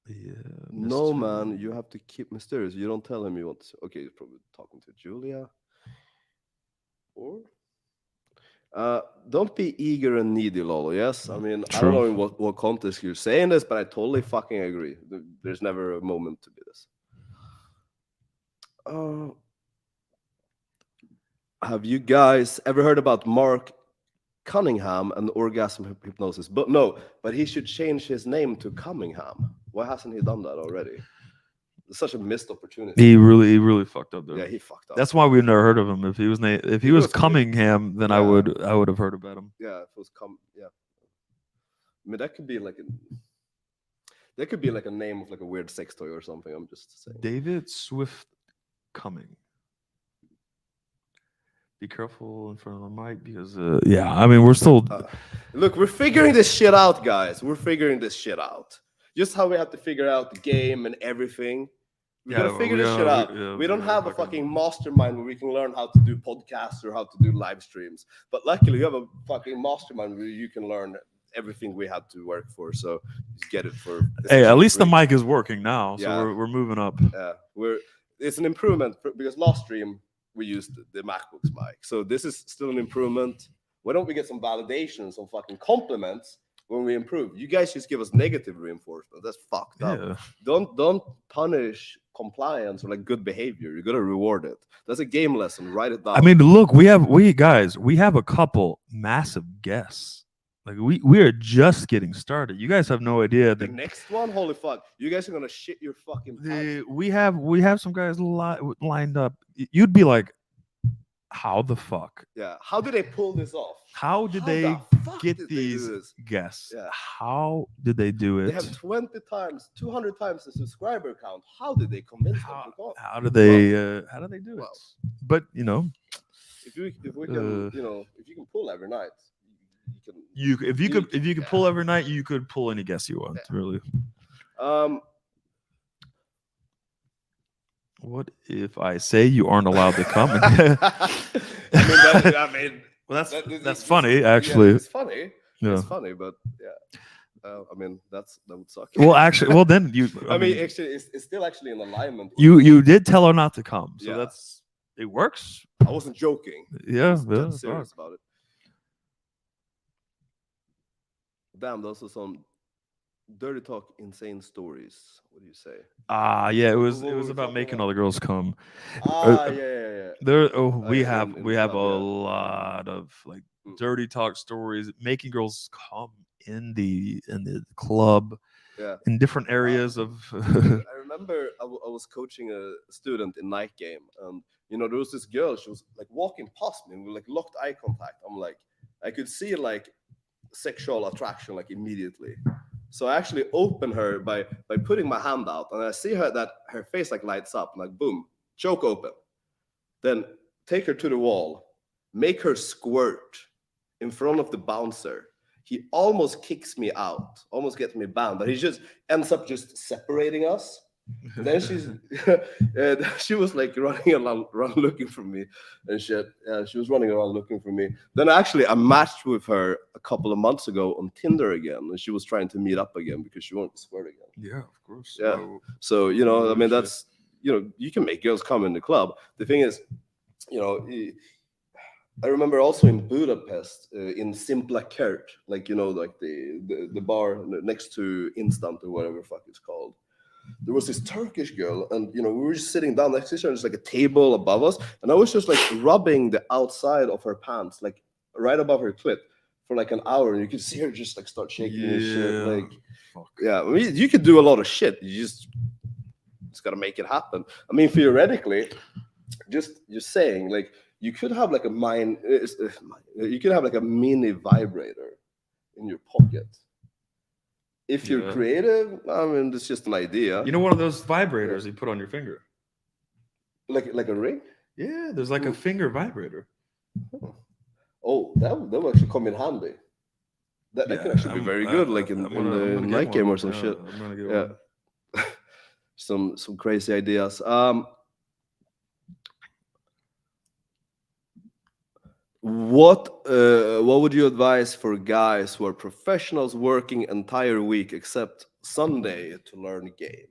Yeah. No, man, you have to keep mysterious. You don't tell him you want to. Okay, you're probably talking to Julia. Or don't be eager and needy, Lolo. Yes, I mean, I don't know in what context you're saying this, but I totally fucking agree. There's never a moment to be this. Have you guys ever heard about Mark Cunningham and orgasm hypnosis? But he should change his name to Cunningham. Why hasn't he done that already? It's such a missed opportunity. He really fucked up there. Yeah, he fucked up. That's why we've never heard of him. If he was if he was Cummingham, then Yeah. I would have heard about him. Yeah, if it was yeah. I mean, that could be like a name of like a weird sex toy or something. I'm just saying. David Swift Cumming. Be careful in front of the mic because yeah, I mean we're still look, we're figuring this shit out, guys. We're figuring this shit out. Just how we have to figure out the game and everything. We gotta figure this shit out. We don't have a fucking mastermind where we can learn how to do podcasts or how to do live streams. But luckily, you have a fucking mastermind where you can learn everything we had to work for. So just get it for. Hey, at least the mic is working now, so Yeah. we're moving up. Yeah, it's an improvement because last stream we used the MacBook's mic, so this is still an improvement. Why don't we get some validation, some fucking compliments when we improve? You guys just give us negative reinforcement. That's fucked up. Yeah. Don't punish compliance or like good behavior. You gotta reward it. That's a game lesson. Write it down. I mean, look, we have a couple massive guests. Like we are just getting started. You guys have no idea. the next one, holy fuck, you guys are gonna shit your fucking pants. We have some guys lined up. You'd be like, how the fuck? Yeah, how did they pull this off? How did they the fuck get did they do these this? guests? Yeah. How did they do it? They have 20 times, 200 times the subscriber count. How did they convince them to come? How do they do Well, it? But you know, if we can, if you can pull every night, if you could pull every night, you could pull any guest you want. Yeah. Really. What if I say you aren't allowed to come? Well, that's funny, actually. Yeah, it's funny. Yeah. It's funny, but yeah. I mean, that would suck. Well, then you. I mean, actually, it's still actually in alignment. You did tell her not to come, so Yeah. it works. I wasn't joking. Yeah, I was dead yeah, serious about it. Damn, those are some dirty talk, insane stories. What do you say? Yeah, it was What were we about talking making about? all the girls come. Yeah. There, we yeah, have in we the have a club, yeah. lot of like Mm. dirty talk stories, making girls come in the club, Yeah. in different areas of. I remember I was coaching a student in night game, and there was this girl. She was like walking past me, and we like locked eye contact. I'm like, I could see like sexual attraction like immediately. So I actually open her by putting my hand out, and I see that her face like lights up, and like boom, choke open. Then take her to the wall, make her squirt in front of the bouncer. He almost kicks me out, almost gets me banned, but he just ends up just separating us. Then she was like running around looking for me and shit. Yeah, she was running around looking for me. Then I matched with her a couple of months ago on Tinder again, and she was trying to meet up again because she wanted to squirt again. Yeah, of course. Yeah. So I mean, that's you can make girls come in the club. The thing is, I remember also in Budapest, in Simpla Kert, like like the bar next to Instant or whatever the fuck it's called. There was this Turkish girl, and we were just sitting down next to each other. There's like a table above us, and I was just like rubbing the outside of her pants, like right above her clit, for like an hour, and you could see her just like start shaking and shit. Like, yeah, I mean, you could do a lot of shit. You just gotta make it happen. I mean, theoretically, just saying, like, you could have like you could have like a mini vibrator in your pocket. If you're creative, I mean, it's just an idea. One of those vibrators you put on your finger. Like a ring? Yeah, there's like a finger vibrator. Oh, that would actually come in handy. That could actually be very good, like in the night game or some shit. I'm gonna get one. some crazy ideas. What would you advise for guys who are professionals working entire week except Sunday to learn game?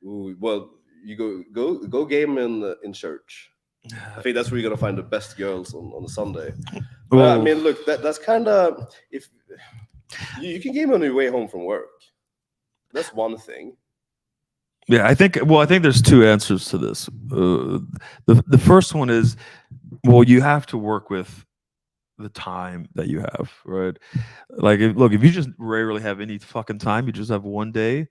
Ooh, well, you go game in church. I think that's where you're gonna find the best girls on a Sunday. Well, I mean, look, that's kind of if you can game on your way home from work. That's one thing. Yeah, I think there's two answers to this. The first one is, well, you have to work with the time that you have, right? Like, if you just rarely have any fucking time, you just have one day,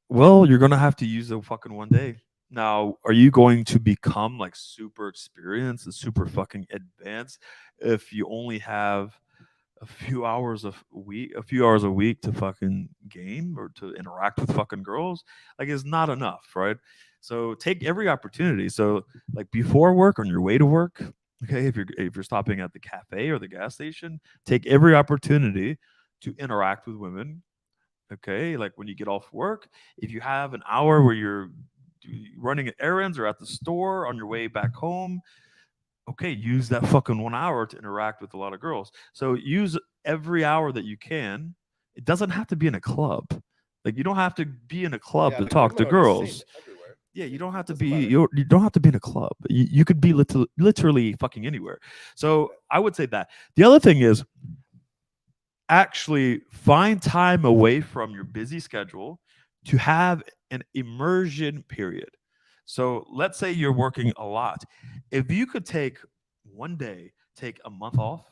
Well, you're gonna have to use the fucking one day. Now, are you going to become like super experienced and super fucking advanced if you only have a few hours a week to fucking game or to interact with fucking girls? Like, it's not enough, right? So take every opportunity. So like before work, on your way to work, okay, if you're stopping at the cafe or the gas station, take every opportunity to interact with women. Okay, like when you get off work, if you have an hour where you're running errands or at the store on your way back home, okay, use that fucking 1 hour to interact with a lot of girls. So use every hour that you can. It doesn't have to be in a club. Like, you don't have to be in a club Yeah, to like, talk to women are the same girls. everywhere. Yeah, you don't have to Doesn't be matter. you don't have to be in a club. You could be literally fucking anywhere. So I would say that. The other thing is actually find time away from your busy schedule to have an immersion period. So let's say you're working a lot. If you could take one day, take a month off.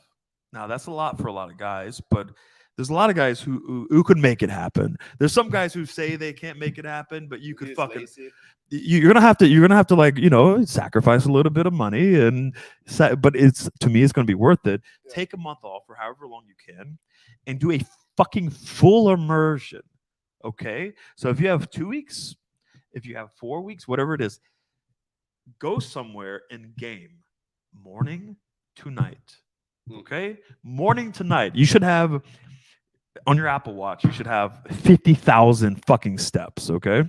Now that's a lot for a lot of guys, but there's a lot of guys who could make it happen. There's some guys who say they can't make it happen, but you could He's fucking lazy. you're gonna have to like, sacrifice a little bit of money but it's, to me, it's gonna be worth it. Yeah. Take a month off for however long you can and do a fucking full immersion. Okay, so if you have 2 weeks, if you have 4 weeks, whatever it is, go somewhere and game morning to night. Okay, morning to night. You should have on your Apple Watch, you should have 50,000 fucking steps. Okay,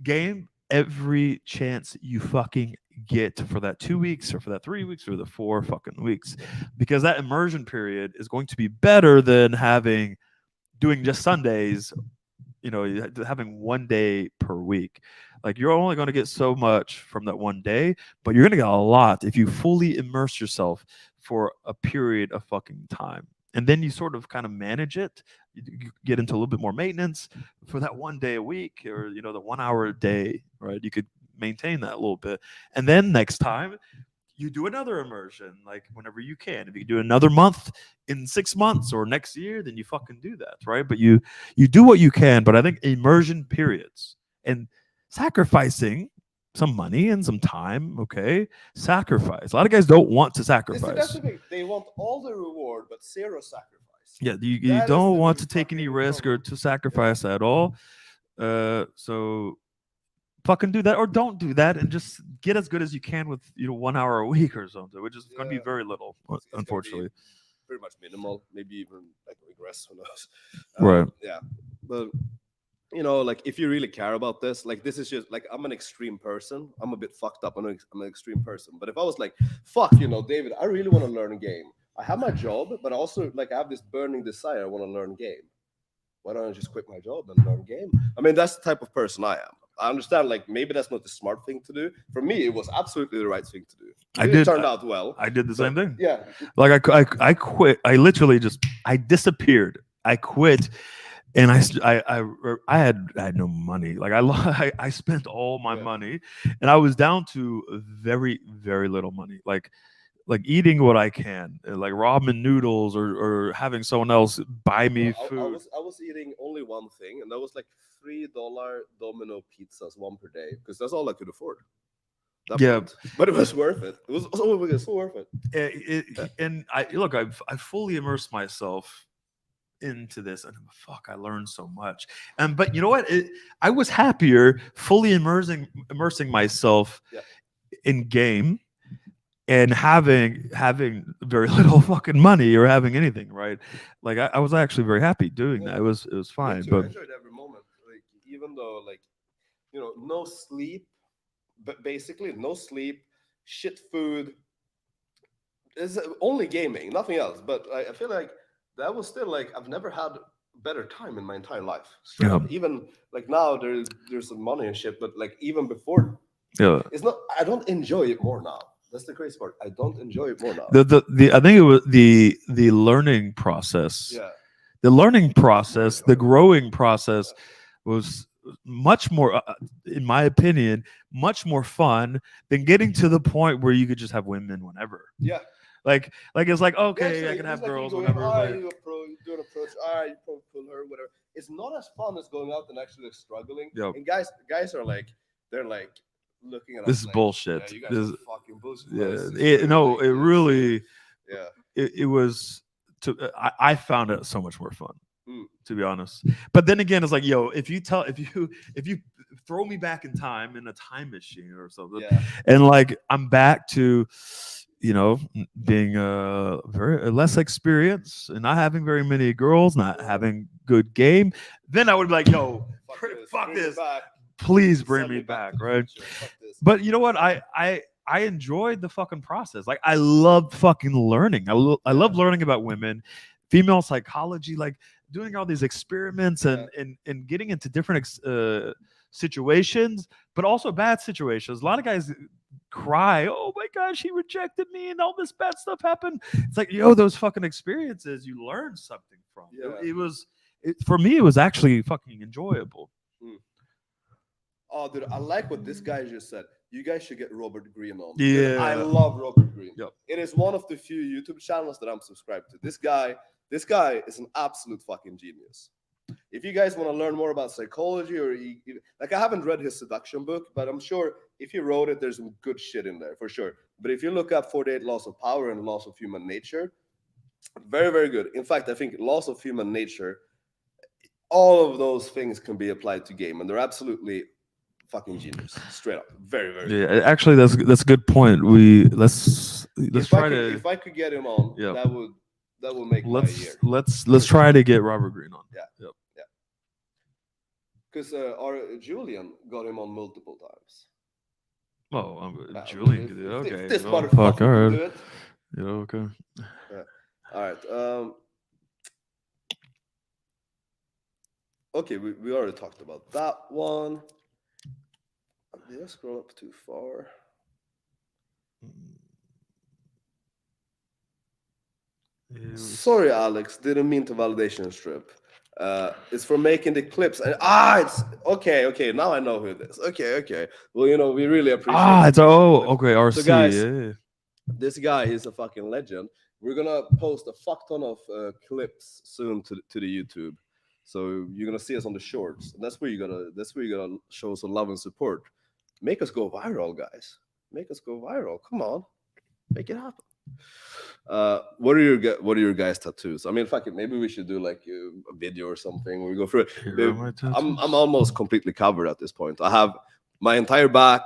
game every chance you fucking get for that 2 weeks or for that 3 weeks or the 4 fucking weeks, because that immersion period is going to be better than doing just Sundays, having one day per week. Like, you're only going to get so much from that one day, but you're going to get a lot if you fully immerse yourself for a period of fucking time. And then you sort of kind of manage it. You get into a little bit more maintenance for that one day a week, or the 1 hour a day, right? You could maintain that a little bit. And then next time you do another immersion, like whenever you can. If you do another month in 6 months or next year, then you fucking do that, right? But you do what you can. But I think immersion periods and sacrificing some money and some time, okay? Sacrifice. A lot of guys don't want to That's sacrifice. the thing. They want all the reward, but zero sacrifice. Yeah, you That is don't the want big to take any fucking risk or problem. to sacrifice at all. So fucking do that, or don't do that, and just get as good as you can with 1 hour a week or something, which is going to be Yeah. very little, It's gonna be unfortunately. pretty much minimal, maybe even like regress, who knows. Right. Yeah, but like, if you really care about this, like, this is just like, I'm an extreme person. I'm a bit fucked up. I'm an extreme person. But if I was like, fuck, David, I really want to learn a game. I have my job, but also, like, I have this burning desire. I want to learn game. Why don't I just quit my job and learn game? I mean, that's the type of person I am. I understand, like, maybe that's not the smart thing to do. For me, it was absolutely the right thing to do. It turned out well. I did the same thing. Yeah. Like, I quit. I literally I disappeared. I quit, and I had no money. Like, I spent all my money, and I was down to very, very little money. Like eating what I can, like ramen noodles, or having someone else buy me food. I was eating only one thing, and that was like $3 Domino pizzas, one per day, because that's all I could afford. Yeah, but it was worth it. It was so worth it. And I fully immersed myself into this, and fuck, I learned so much. But you know what? I was happier fully immersing myself in game and having very little fucking money or having anything, right? Like, I was actually very happy doing that. It was fine. I But enjoyed every moment. Like, even though, like, no sleep, but basically no sleep, shit food. It's only gaming, nothing else. But I feel like that was still, like, I've never had a better time in my entire life. Straight up. Even like now, there's some money and shit, but like even before, it's not. I don't enjoy it more now. That's the crazy part. I don't enjoy it more now. I think it was the learning process. Yeah. The learning process, the growing process was much more, in my opinion, much more fun than getting to the point where you could just have women whenever. Yeah. Like it's like, okay, Yeah, I can have it's like girls, you go, whatever. all right, like- you do an approach. All right, you probably pull her, whatever. It's not as fun as going out and actually struggling. Yep. And guys are like, they're like looking at us. This is like, bullshit. Yeah, you guys This- are fucking bullshit. Yeah, This is it, true, no, like, it it's- really, Yeah. it was. I found it so much more fun, Mm. to be honest. But then again, it's like, yo, if you throw me back in time in a time machine or something, Yeah. and like I'm back to, being very less experienced and not having very many girls, not having good game, then I would be like, yo, fuck bring me this, back. please bring Send me me back back, to the right? future. Fuck this. But you know what? I enjoyed the fucking process. Like I loved fucking learning. I love learning about women, female psychology, like doing all these experiments and getting into different situations, but also bad situations. A lot of guys cry, oh my gosh, he rejected me and all this bad stuff happened. It's like, yo, those fucking experiences, you learn something from. Yeah. For me, it was actually fucking enjoyable. Oh, dude, I like what this guy just said. You guys should get Robert Greene on. Yeah. Dude, I love Robert Greene. Yep. It is one of the few YouTube channels that I'm subscribed to. This guy is an absolute fucking genius. If you guys want to learn more about psychology, or like, I haven't read his seduction book, but I'm sure if he wrote it, there's some good shit in there for sure. But if you look up 48 Laws of Power and Laws of Human Nature, very, very good. In fact, I think Laws of Human Nature, all of those things can be applied to game, and they're absolutely fucking genius, straight up. Very, very good. Yeah, actually, that's a good point. Let's try to. If I could get him on, Yep. that would make my year. Let's try to get Robert Greene on. Yeah. Yep. Yeah. Because our Julian got him on multiple times. Oh, Well, Julian. if Okay. this Oh, motherfucker fuck. All can right. do it. Yeah. Okay. All right. Okay, we already talked about that one. Did I scroll up too far? Sorry, Alex. Didn't mean to validation strip. It's for making the clips. And it's okay. Okay, now I know who it is. Okay. Well, we really appreciate. It's okay. RC. So guys, yeah. This guy is a fucking legend. We're gonna post a fuck ton of clips soon to the YouTube. So you're gonna see us on the shorts. And that's where you're gonna show some love and support. Make us go viral, guys. Make us go viral. Come on, make it happen. What are your guys' tattoos? I mean, fuck it. Maybe we should do like a video or something where we go through it. Here are my tattoos. I'm almost completely covered at this point. I have my entire back,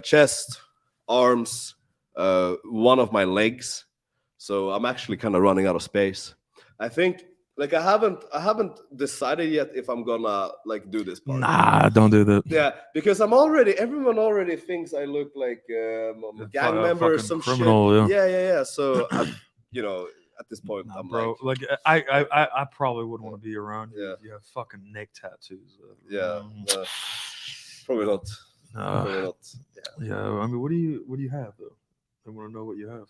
chest, arms, one of my legs. So I'm actually kind of running out of space. I think, like, I haven't decided yet if I'm gonna like do this part. Nah, don't do that. Yeah, because everyone already thinks I look like a gang member or some criminal, shit. Yeah. So at this point, I'm bro. like, I probably wouldn't want to be around you. Yeah. You have fucking neck tattoos. Probably not. Probably Uh, not. yeah. I mean, what do you have though? I want to know what you have.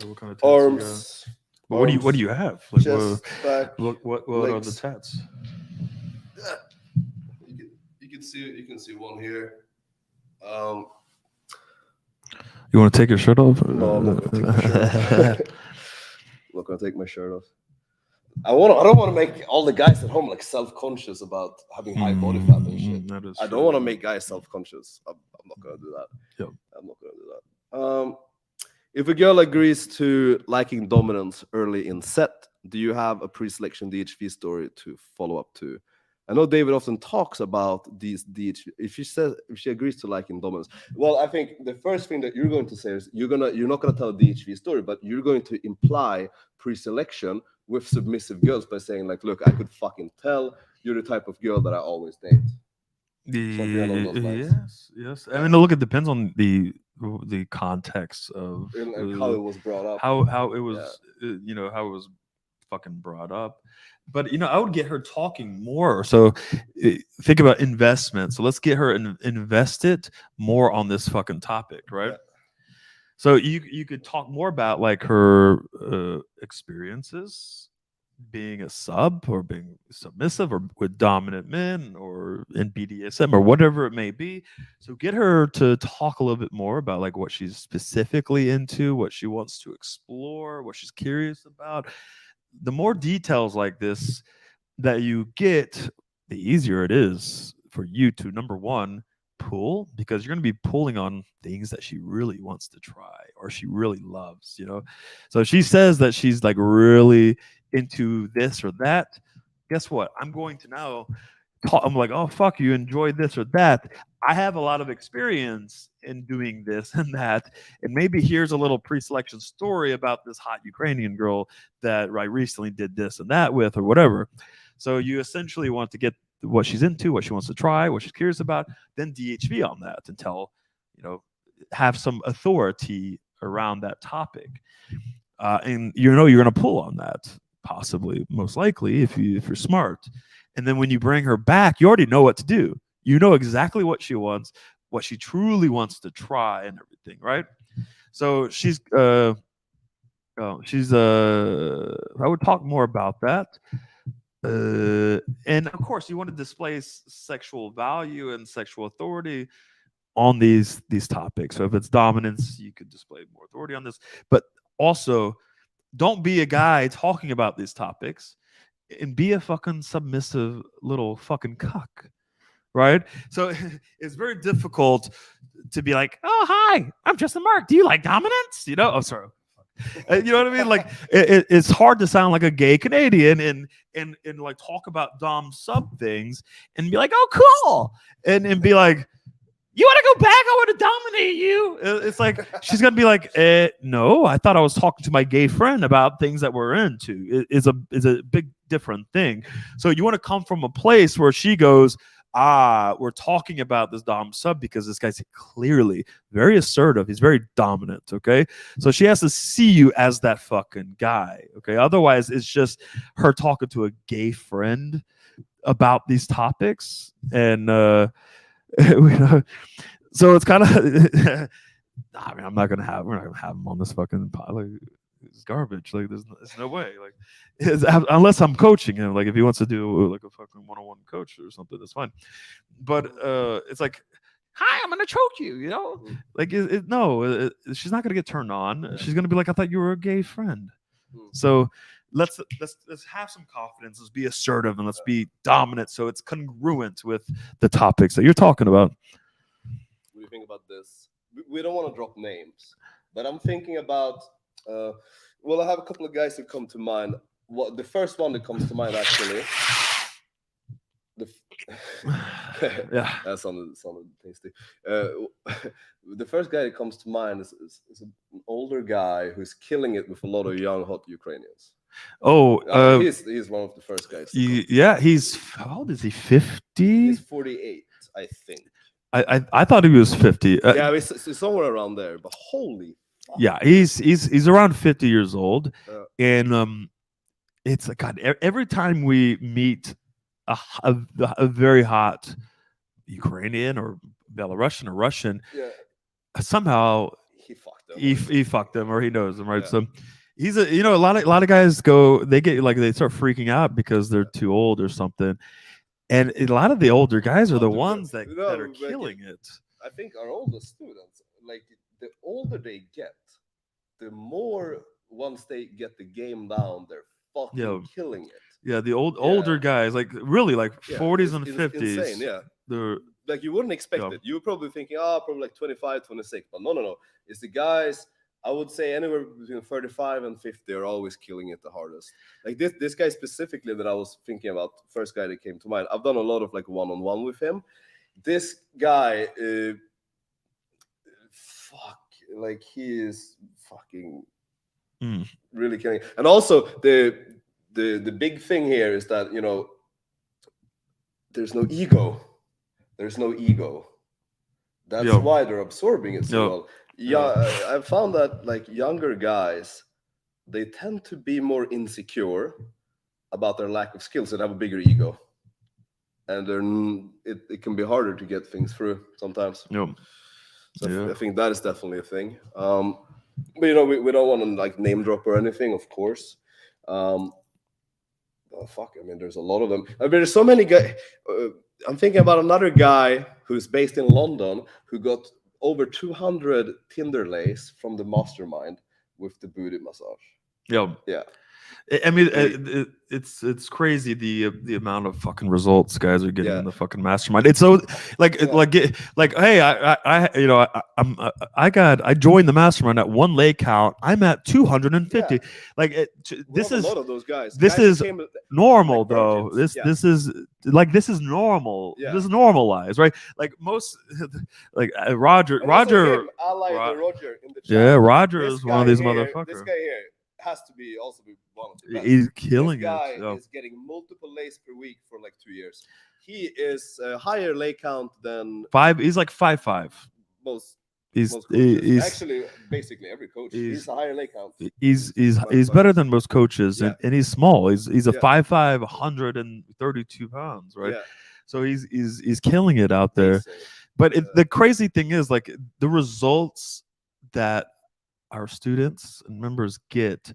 Like, what kind of tats you got? Arms. Well, what do you have? Like, Chest, back. what are the legs. tats? You can see one here. You want to take your shirt off? No, I'm not gonna take my shirt off. I'm not gonna take my shirt off. I don't want to make all the guys at home like self-conscious about having high body fat and shit. That is I don't true. want to make guys self-conscious. I'm not gonna do that. Yep. I'm not gonna do that. If a girl agrees to liking dominance early in set, do you have a pre-selection DHV story to follow up to? I know David often talks about these DHV. If she agrees to liking dominance, well, I think the first thing that you're going to say is you're not gonna tell a DHV story, but you're going to imply pre-selection with submissive girls by saying like, look, I could fucking tell you're the type of girl that I always date. Something along those lines. Yes. I mean, look, it depends on the context of And how it was brought up. how it was, how it was fucking brought up. But I would get her talking more. So think about investment. So let's get her invested more on this fucking topic, right? Yeah. So you could talk more about like her experiences being a sub or being submissive or with dominant men or in BDSM or whatever it may be. So get her to talk a little bit more about like what she's specifically into, what she wants to explore, what she's curious about. The more details like this that you get, the easier it is for you to, number one, pull, because you're going to be pulling on things that she really wants to try or she really loves, you know. So if she says that she's like really into this or that, guess what? I'm going to now talk, I'm like, oh fuck, you enjoy this or that. I have a lot of experience in doing this and that, and maybe here's a little pre-selection story about this hot Ukrainian girl that I recently did this and that with, or whatever. So you essentially want to get what she's into, what she wants to try, what she's curious about, then DHV on that until, you know, have some authority around that topic. And you know you're going to pull on that, possibly, most likely, if you're smart. And then when you bring her back, you already know what to do. You know exactly what she wants, what she truly wants to try, and everything, right? So I would talk more about that. And of course, you want to display sexual value and sexual authority on these topics. So if it's dominance, you could display more authority on this. But also, don't be a guy talking about these topics and be a fucking submissive little fucking cuck, right? So it's very difficult to be like, oh, hi, I'm Justin Mark. Do you like dominance? You know, oh, sorry. You know what I mean? Like it's hard to sound like a gay Canadian and like talk about dom sub things and be like, oh, cool, and be like, you want to go back? I want to dominate you. It's like she's gonna be like, no, I thought I was talking to my gay friend about things that we're into. It's a big different thing. So you want to come from a place where she goes, we're talking about this dom sub because this guy's clearly very assertive. He's very dominant. Okay, so she has to see you as that fucking guy. Okay, otherwise it's just her talking to a gay friend about these topics and. So it's kind of I mean, we're not gonna have him on this fucking pod. Like, it's garbage. Like there's no way. Like unless I'm coaching him. Like if he wants to do like a fucking one-on-one coach or something, that's fine. But it's like, hi, I'm gonna choke you. You know, like she's not gonna get turned on. She's gonna be like, I thought you were a gay friend. So let's have some confidence. Let's be assertive and let's be dominant, so it's congruent with the topics that you're talking about. What do you think about this? We don't want to drop names, but I'm thinking about. Well, I have a couple of guys that come to mind. What the first one that comes to mind actually. Yeah, that sounded tasty. The first guy that comes to mind is an older guy who's killing it with a lot of young hot Ukrainians. Oh, he's one of the first guys. Yeah, he's how old is he? 50? He's 48, I think. I thought he was 50. Yeah, it's somewhere around there. But holy. Fuck. Yeah, he's around 50 years old, and it's like God. Every time we meet a very hot Ukrainian or Belarusian or Russian, somehow he fucked them. He fucked them, or he knows them, right? Yeah. So he's a lot of guys they start freaking out because they're too old or something, and a lot of the older guys are the ones that are killing it. I think our oldest students, like the older they get, the more once they get the game down, they're fucking killing it. Yeah, the older guys, like really like 40s and 50s. Insane, yeah. They're like you wouldn't expect it. You were probably thinking, probably like 25, 26. But no. It's the guys, I would say anywhere between 35 and 50 are always killing it the hardest. Like this guy specifically that I was thinking about, first guy that came to mind. I've done a lot of like one-on-one with him. This guy, like he is fucking really killing it. And also the big thing here is that, there's no ego. There's no ego. That's why they're absorbing it so well. Yeah, I've found that like younger guys, they tend to be more insecure about their lack of skills and have a bigger ego. And it can be harder to get things through sometimes. So I think that is definitely a thing. But we don't want to like name drop or anything, of course. Oh fuck! I mean, there's a lot of them. I mean, there's so many guys. I'm thinking about another guy who's based in London who got over 200 Tinder lays from the mastermind with the booty massage. Yeah. Yeah. I mean, it's crazy the amount of fucking results guys are getting in the fucking mastermind. It's so like hey, I joined the mastermind at one Laycount. I'm at 250. Like this is a lot of those guys. This guys is normal like though. virgins. This is normal. Yeah. This is normalized, right? Like most like Roger And Roger. him, Roger in the chat. Yeah, Roger This is one of these here, motherfuckers. This guy here has to be also be one of the best. He's killing this guy it. is getting multiple lays per week for like 2 years. He is a higher lay count than He's like 5'5". Most He's actually basically every coach. He's a higher lay count. He's better than most coaches, and he's small. He's a 5'5", 132 pounds, right? Yeah. So he's killing it out there. But the crazy thing is, like, the results that our students and members get,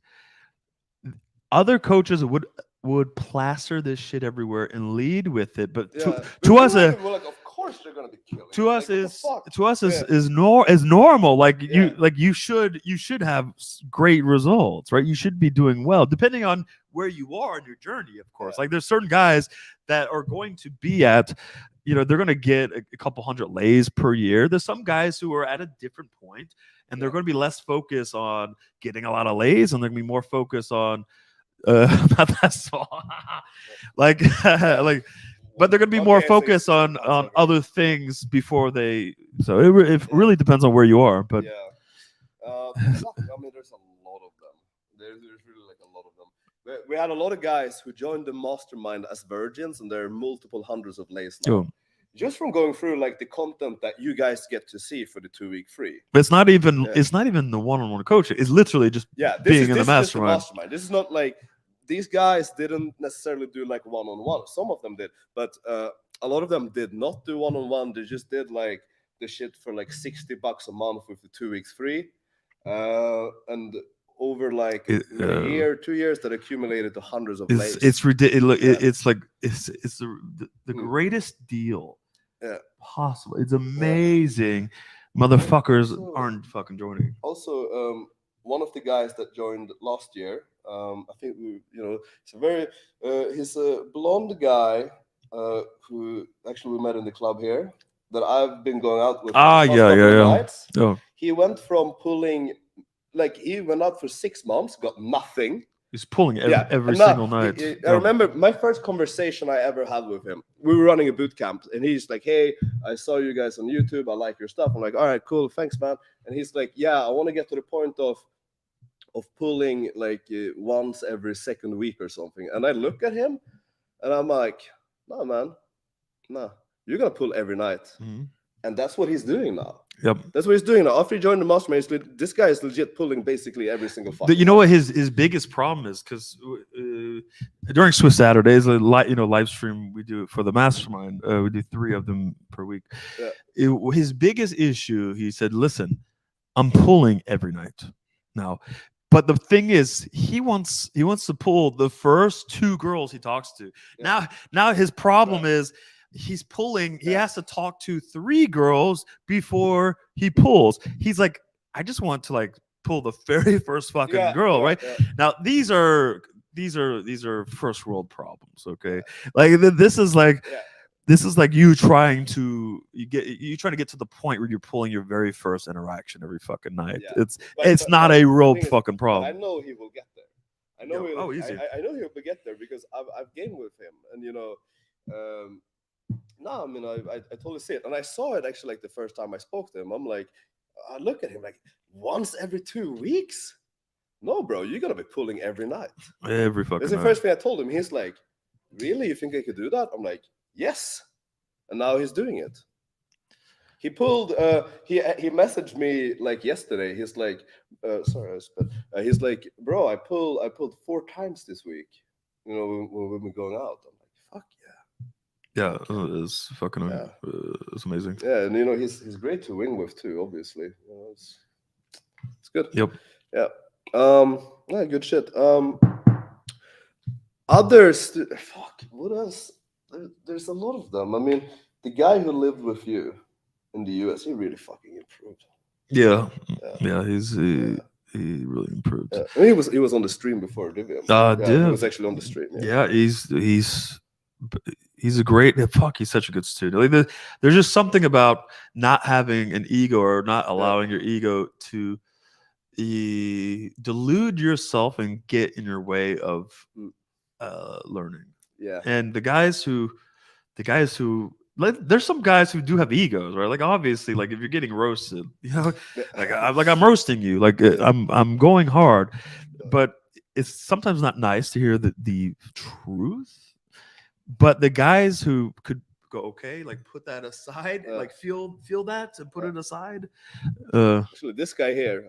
other coaches would plaster this shit everywhere and lead with it, but to us, like, of course they're gonna be killing. To us is normal. Like you should have great results, right? You should be doing well, depending on where you are in your journey, of course. Like there's certain guys that are going to be at, they're going to get a couple hundred lays per year. There's some guys who are at a different point, and they're going to be less focused on getting a lot of lays, and they're going to be more focused on not that small, like but they're going to be more focused on other things before they. So it really depends on where you are. But I mean, there's a lot of them. There's really like a lot of them. We had a lot of guys who joined the mastermind as virgins, and there are multiple hundreds of lays now. Just from going through like the content that you guys get to see for the 2-week free. But it's not even the one-on-one coaching. It's literally just being in the mastermind. This is not like these guys didn't necessarily do like one-on-one. Some of them did, but a lot of them did not do one-on-one. They just did like the shit for like $60 a month with the 2 weeks free, and over like a year, 2 years, that accumulated to hundreds of lays. It's ridiculous. It's like it's the greatest deal possible. It's amazing. Motherfuckers aren't fucking joining. Also, one of the guys that joined last year, I think it's a very he's a blonde guy who actually we met in the club here that I've been going out with. Nights. He went from pulling, like he went out for 6 months, got nothing. He's pulling every single night. I remember my first conversation I ever had with him. We were running a boot camp, and he's like, "Hey, I saw you guys on YouTube. I like your stuff." I'm like, "All right, cool, thanks, man." And he's like, "Yeah, I want to get to the point of pulling like once every second week or something." And I look at him, and I'm like, "No, man, no, you're gonna pull every night." Mm-hmm. And that's what he's doing now. Yep. That's what he's doing now. After he joined the mastermind, this guy is legit pulling basically every single fucking. You know what his biggest problem is? Because during Swiss Saturdays, live stream we do for the mastermind. We do 3 of them per week. His biggest issue, he said, "Listen, I'm pulling every night now." But the thing is, he wants to pull the first 2 girls he talks to. Now his problem is he's pulling. He has to talk to 3 girls before he pulls. He's like, I just want to like pull the very first fucking girl, right? Now these are first world problems. Okay, like this is like. This is like you trying to get to the point where you're pulling your very first interaction every fucking night. It's not a real fucking problem. I know he will get there. I know I know he'll get there because I've gamed with him, and no, I mean I totally see it, and I saw it actually like the first time I spoke to him. I'm like, I look at him like once every 2 weeks. No, bro, you're gonna be pulling every night. Every fucking. That's the first thing I told him. He's like, really? You think I could do that? I'm like, yes. And now he's doing it. He pulled. He messaged me like yesterday. He's like, sorry, but he's like, bro, I pulled 4 times this week. When we've been going out. I'm like, fuck yeah. Yeah, it's fucking. It's amazing. Yeah, and he's great to win with too. Obviously, it's good. Yep. Yeah. Yeah, good shit. Others, fuck, what else? There's a lot of them. I mean, the guy who lived with you in the US, he really fucking improved. Yeah, Yeah. he really improved. I mean, he was on the stream before, did he? He was actually on the stream. Yeah, he's a great fuck. He's such a good student. Like there's just something about not having an ego or not allowing your ego to delude yourself and get in your way of learning. Yeah. And the guys who like, there's some guys who do have egos, right? Like obviously, like if you're getting roasted, you know, like I'm roasting you, like I'm going hard, but it's sometimes not nice to hear the truth. But the guys who could go, okay, like put that aside, like feel that and put it aside. Actually, this guy here,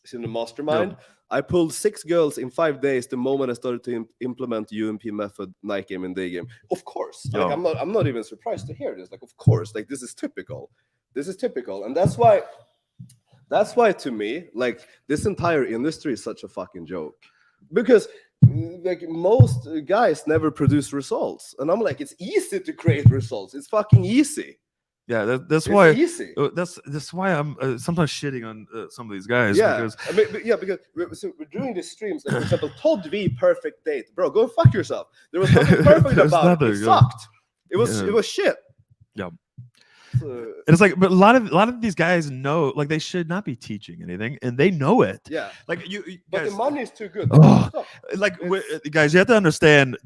is in the mastermind. Yeah. I pulled 6 girls in 5 days the moment I started to implement UMP method night game and day game. Of course, like, I'm not even surprised to hear this. Like, of course, like this is typical. This is typical, and that's why to me, like this entire industry is such a fucking joke, because like most guys never produce results, and I'm like, it's easy to create results. It's fucking easy. Yeah, that's why. Easy. That's why I'm sometimes shitting on some of these guys. Yeah, because because we're doing these streams. Like, for example, Todd V perfect date, bro. Go fuck yourself. There was nothing perfect about it. It sucked. It was shit. Yeah. And it's like, but a lot of these guys know, like, they should not be teaching anything, and they know it. Yeah. Like but guys, the money is too good. Guys, you have to understand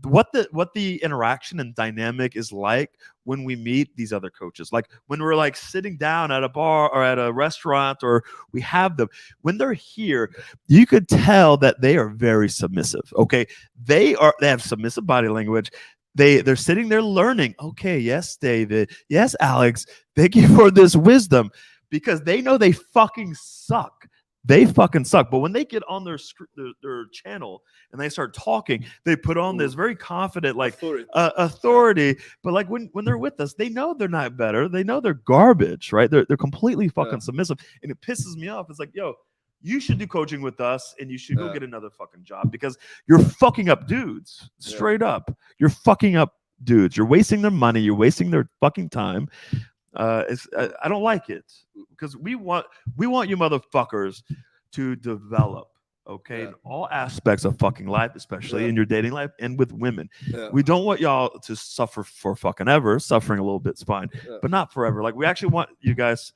what the interaction and dynamic is like when we meet these other coaches. Like when we're like sitting down at a bar or at a restaurant, or we have them when they're here, you could tell that they are very submissive. Okay, they have submissive body language. They're sitting there learning. Okay, yes, David. Yes, Alex. Thank you for this wisdom, because they know they fucking suck. They fucking suck. But when they get on their channel and they start talking, they put on this very confident like authority. But like when they're with us, they know they're not better. They know they're garbage, right? They're completely fucking submissive, and it pisses me off. It's like, yo, you should do coaching with us, and you should go get another fucking job, because you're fucking up dudes. Straight up. You're fucking up dudes. You're wasting their money. You're wasting their fucking time. I don't like it, because we want you motherfuckers to develop, okay, in all aspects of fucking life, especially in your dating life and with women. We don't want y'all to suffer for fucking ever. Suffering a little bit's fine, but not forever. Like, we actually want you guys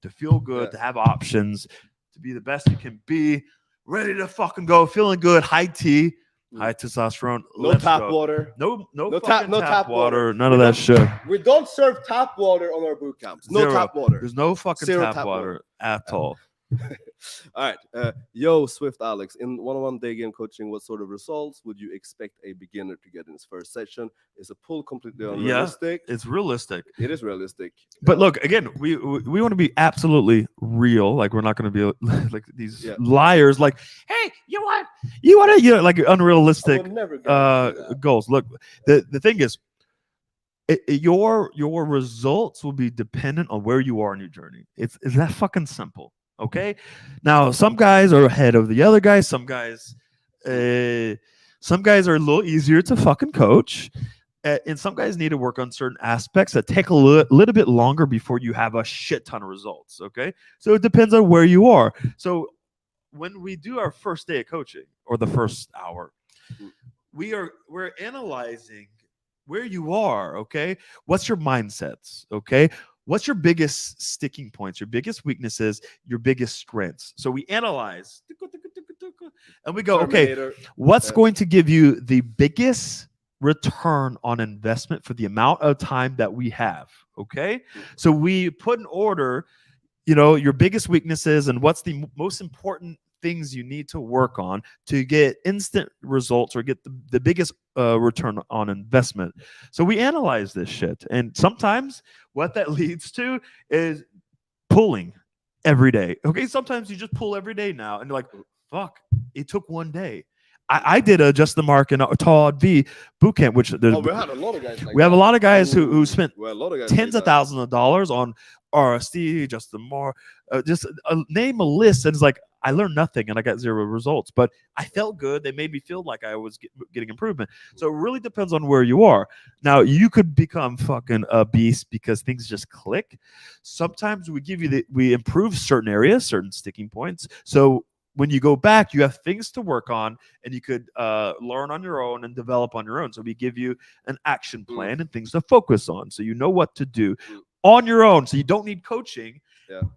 to feel good, to have options, to be the best you can be, ready to fucking go, feeling good, high T, high testosterone. No tap water. No tap water. None of that shit. We don't serve tap water on our boot camps. No tap water. There's no fucking tap water at all. All right. Yo, Swift Alex, in one-on-one day game coaching, what sort of results would you expect a beginner to get in his first session? Is a pull completely unrealistic? Yeah, it's realistic. It is realistic. But look, again, we want to be absolutely real. Like, we're not going to be like these liars. Like, hey, you want to, like unrealistic goals. Look, the thing is, your results will be dependent on where you are in your journey. It's that fucking simple. Okay. Now, some guys are ahead of the other guys. Some guys are a little easier to fucking coach, and some guys need to work on certain aspects that take a little bit longer before you have a shit ton of results. Okay, so it depends on where you are. So when we do our first day of coaching, or the first hour, we're analyzing where you are. Okay, what's your mindsets? Okay. What's your biggest sticking points, your biggest weaknesses, your biggest strengths? So we analyze, and we go, okay, what's going to give you the biggest return on investment for the amount of time that we have? Okay, so we put in order, your biggest weaknesses and what's the most important things you need to work on to get instant results or get the biggest return on investment. So we analyze this shit, and sometimes what that leads to is pulling every day. Okay, sometimes you just pull every day now, and you're like, fuck, it took one day. I did a Just the Mark and Todd V bootcamp, which we had a lot of guys. We have a lot of guys who spent tens of thousands of dollars on RSD, Just the Mark, just name a list, and it's like, I learned nothing and I got 0 results, but I felt good. They made me feel like I was getting improvement. So it really depends on where you are. Now, you could become fucking a beast because things just click. Sometimes we improve certain areas, certain sticking points. So when you go back, you have things to work on, and you could learn on your own and develop on your own. So we give you an action plan and things to focus on, so you know what to do on your own. So you don't need coaching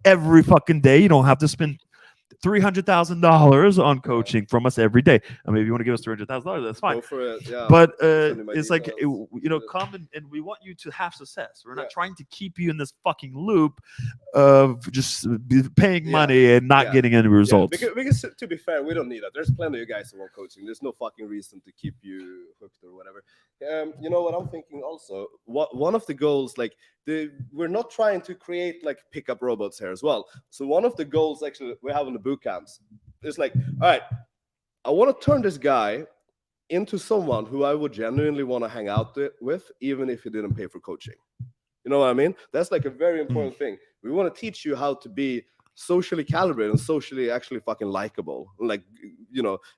every fucking day. You don't have to spend $300,000 on coaching from us every day. I mean, if you want to give us $300,000, that's fine. Go for it. Yeah. But Send me it's my like, details. come and we want you to have success. We're not trying to keep you in this fucking loop of just paying money and not getting any results. Because to be fair, we don't need that. There's plenty of guys who want coaching. There's no fucking reason to keep you hooked or whatever. You know what I'm thinking also? One of the goals, like we're not trying to create like pickup robots here as well. So one of the goals actually we have in the boot camps is like, all right, I want to turn this guy into someone who I would genuinely want to hang out with, even if he didn't pay for coaching. You know what I mean? That's like a very important thing. We want to teach you how to be socially calibrated and socially actually fucking likable, like,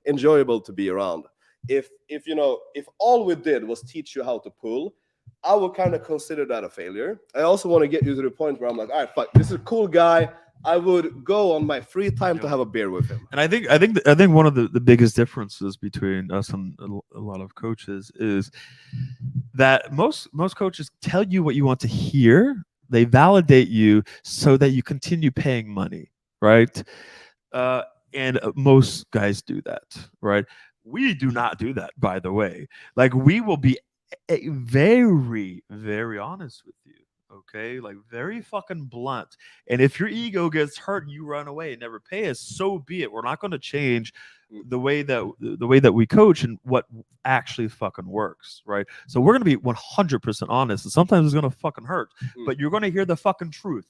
enjoyable to be around. If all we did was teach you how to pull, I would kind of consider that a failure. I also want to get you to the point where I'm like, all right, fuck, this is a cool guy. I would go on my free time to have a beer with him. And I think one of the biggest differences between us and a lot of coaches is that most coaches tell you what you want to hear. They validate you so that you continue paying money, right? And most guys do that, right? We do not do that, by the way. Like, we will be very, very honest with you. Okay, like very fucking blunt. And if your ego gets hurt and you run away and never pay us, so be it. We're not going to change the way that we coach and what actually fucking works, right? So we're going to be 100% honest, and sometimes it's going to fucking hurt, but you're going to hear the fucking truth.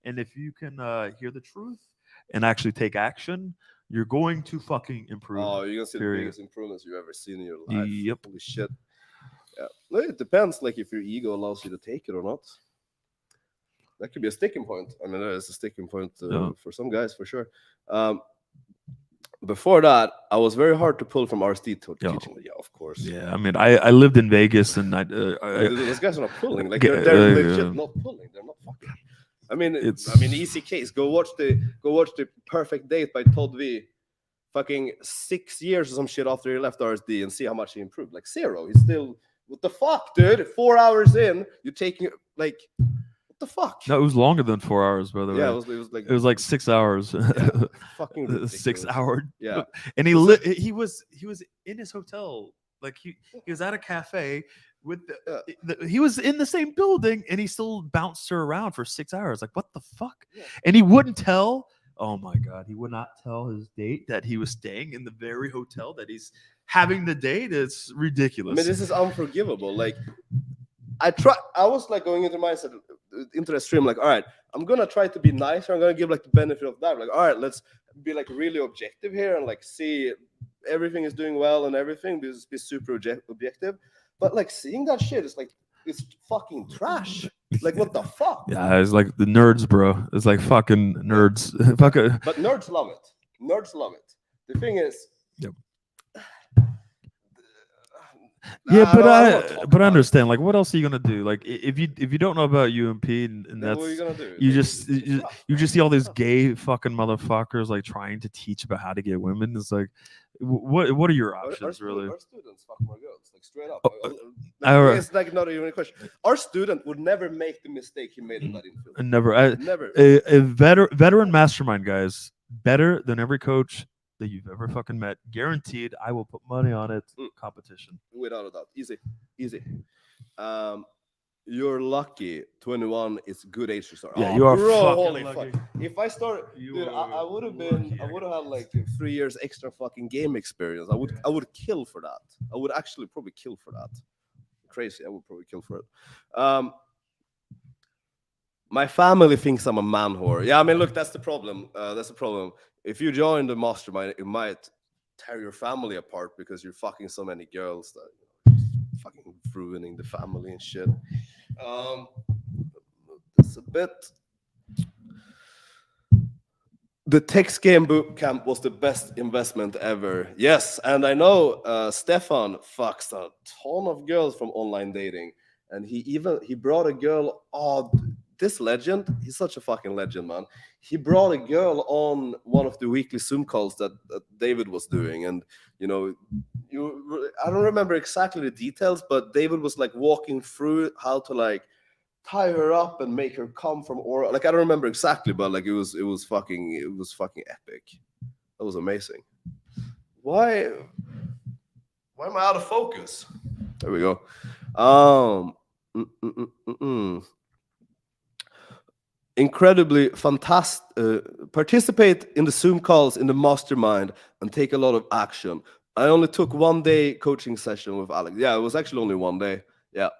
And if you can hear the truth and actually take action, you're going to fucking improve. Oh, you're going to see the biggest improvements you've ever seen in your life. Yep. Holy shit. Yeah. No, it depends, like, if your ego allows you to take it or not. That could be a sticking point. I mean, it's a sticking point for some guys, for sure. Before that, I was very hard to pull from RSD teaching. Yeah, of course. Yeah, I mean, I lived in Vegas, and those guys are not pulling. Like, they're legit not pulling. They're not fucking. I mean, easy case. Go watch the Perfect Date by Todd V. Fucking 6 years or some shit after he left RSD, and see how much he improved. Like 0. He's still. What the fuck, dude? 4 hours in, you're taking like. The fuck? No, it was longer than 4 hours, by the way. Yeah, it was like 6 hours. Yeah, fucking ridiculous. 6 hour. Yeah, and he was in his hotel, like he was at a cafe with he was in the same building, and he still bounced her around for 6 hours. Like, what the fuck? Yeah. And he wouldn't tell. Oh my god, he would not tell his date that he was staying in the very hotel that he's having the date. It's ridiculous. I mean, this is unforgivable. Like, I was like going into the stream, like, all right, I'm gonna try to be nice, or I'm gonna give like the benefit of that. Like, all right, let's be like really objective here and like see everything is doing well and everything. Be super objective. But like seeing that shit is like, it's fucking trash. Like, what the fuck? Yeah, it's like the nerds, bro. It's like fucking nerds. But nerds love it. Nerds love it. The thing is. Yep. Yeah, but I understand. Like, what else are you gonna do? Like, if you don't know about UMP, and that's what are you gonna do? You just see all these gay fucking motherfuckers like trying to teach about how to get women. It's like, what are your options, really? Our students fuck more girls, like straight up. It's like not even a question. Our student would never make the mistake he made in that interview. Never. A veteran mastermind, guys, better than every coach that you've ever fucking met. Guaranteed. I will put money on it. Competition. Without a doubt. Easy. You're lucky. 21 is good age to start. Yeah, you are fucking lucky. Fuck. If I start, dude, I would have had like 3 years extra fucking game experience. I would kill for that. I would actually probably kill for that. Crazy. I would probably kill for it. My family thinks I'm a man whore. Yeah, I mean, look, that's the problem. If you join the mastermind, it might tear your family apart because you're fucking so many girls that fucking ruining the family and shit. It's a bit. The text game bootcamp was the best investment ever. Yes, and I know Stefan fucks a ton of girls from online dating, and he brought a girl. Oh, this legend, he's such a fucking legend, man. He brought a girl on one of the weekly Zoom calls that David was doing, and I don't remember exactly the details, but David was like walking through how to like tie her up and make her come from oral. Like I don't remember exactly, but like it was fucking epic. That was amazing. Why am I out of focus? There we go. Incredibly fantastic. Participate in the Zoom calls in the mastermind and take a lot of action. I only took 1 day coaching session with Alex. Yeah, it was actually only 1 day. Yeah.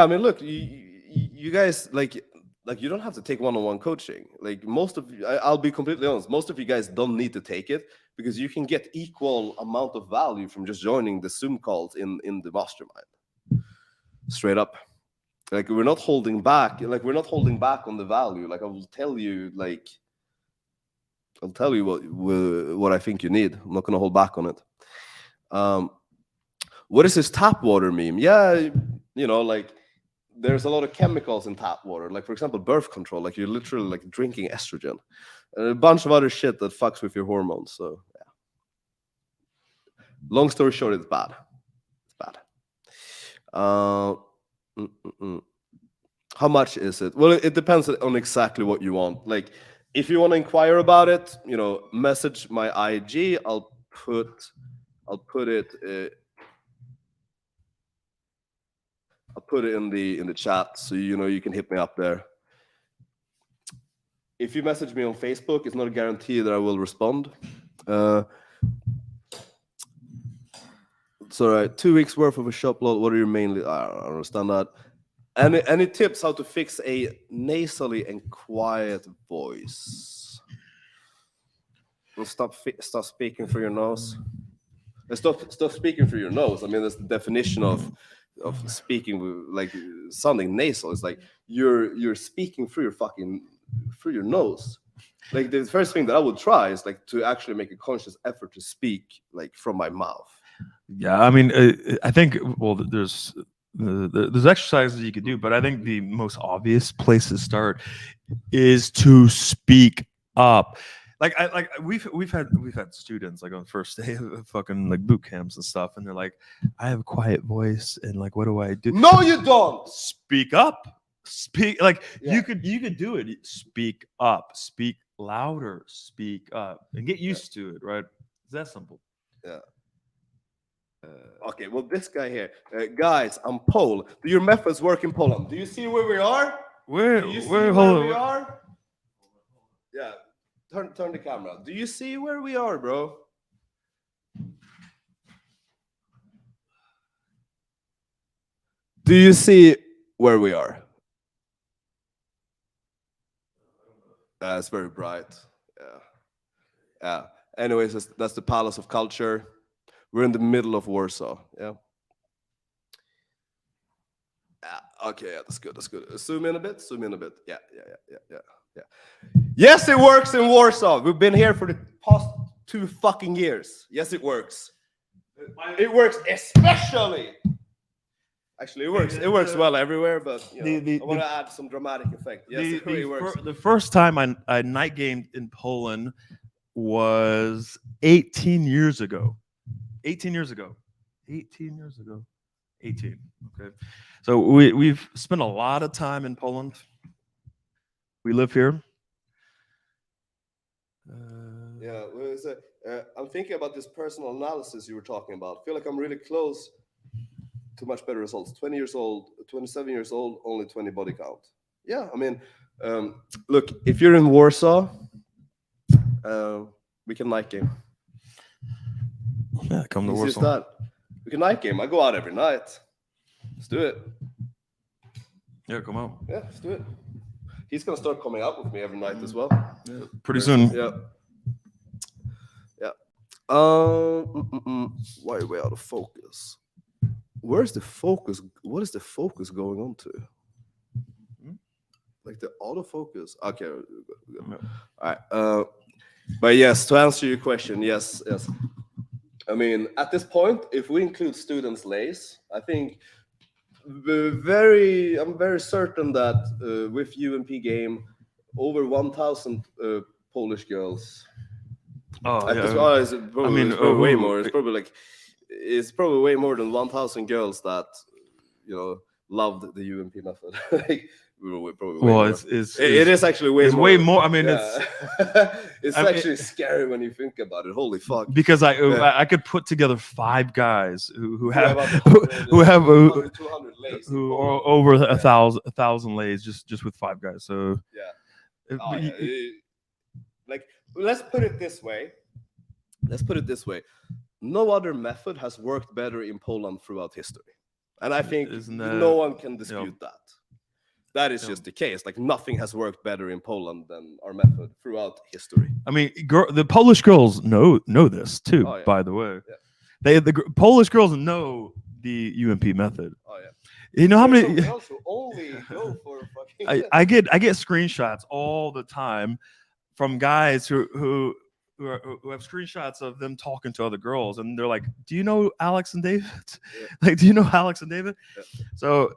I mean, look, you guys like you don't have to take one-on-one coaching. Like most of you, I'll be completely honest, most of you guys don't need to take it because you can get equal amount of value from just joining the Zoom calls in the mastermind. Straight up. Like we're not holding back. Like we're not holding back on the value. Like I'll tell you what I think you need. I'm not gonna hold back on it. What is this tap water meme? Yeah, like there's a lot of chemicals in tap water. Like for example, birth control. Like you're literally like drinking estrogen, and a bunch of other shit that fucks with your hormones. So yeah. Long story short, it's bad. It's bad. How much is it? Well, it depends on exactly what you want. Like, if you want to inquire about it, message my IG. I'll put it in the chat, so you can hit me up there. If you message me on Facebook, it's not a guarantee that I will respond. It's all right. 2 weeks worth of a shop load. What are you mainly? I don't understand that. Any tips how to fix a nasally and quiet voice? Well, stop speaking through your nose. Stop speaking through your nose. I mean, that's the definition of speaking like sounding nasal. It's like you're speaking through your nose. Like the first thing that I would try is like to actually make a conscious effort to speak like from my mouth. Yeah, I mean, I think there's exercises you could do, but I think the most obvious place to start is to speak up. Like we've had students like on the first day of fucking like boot camps and stuff, and they're like, I have a quiet voice, and like, what do I do? No, you don't. Speak up. Speak like Yeah. you could do it. Speak up. Speak louder. Speak up, and get used to it. Right? It's that simple. Yeah. Okay, well, this guy here, guys, I'm Pole. Do your methods work in Poland? Do you see where we are? Where we are? Yeah, turn the camera. Do you see where we are, bro? Do you see where we are? It's very bright. Yeah. Anyways, that's the Palace of Culture. We're in the middle of Warsaw. Yeah. Okay, yeah, that's good. Zoom in a bit. Yeah. Yes, it works in Warsaw. We've been here for the past 2 fucking years. Yes, it works. It works especially. Actually, it works well everywhere, but I want to add some dramatic effect. Yes, it works. The first time I night gamed in Poland was 18 years ago. 18 years ago. 18. Okay. So we've spent a lot of time in Poland. We live here. Yeah. I'm thinking about this personal analysis you were talking about. I feel like I'm really close to much better results. 20 years old, 27 years old, only 20 body count. Yeah. I mean, look, if you're in Warsaw, we can night game. Yeah, come to Easy as Warsaw. that. We can night game. I go out every night. Let's do it. Yeah, come out. Yeah, let's do it. He's gonna start coming out with me every night as well. Yeah, pretty soon. Yeah. Why are we out of focus? Where's the focus? What is the focus going on to? Like like the autofocus. Okay. All right. But yes, to answer your question, yes. I mean, at this point, if we include students' lays, I think I'm very certain that with UMP game, over 1,000 Polish girls. Oh, At yeah. this point, it's probably, mean, way more. It's probably way more than 1,000 girls that loved the UMP method. Like, probably way more. It is actually way it's more. way more. I mean, it's actually scary when you think about it. Holy fuck! Because I could put together 5 guys who have 200 lays who are over 1,000 lays just with 5 guys. So like, let's put it this way. No other method has worked better in Poland throughout history, and I think no one can dispute that. That is just the case. Like, nothing has worked better in Poland than our method throughout history. I mean, the Polish girls know this too. Oh, yeah. By the way, the Polish girls know the UMP method. Oh yeah. You know how many? Girls who only go for fucking. I get screenshots all the time from guys who have screenshots of them talking to other girls, and they're like, "Do you know Alex and David? Yeah. Like, do you know Alex and David?" Yeah. So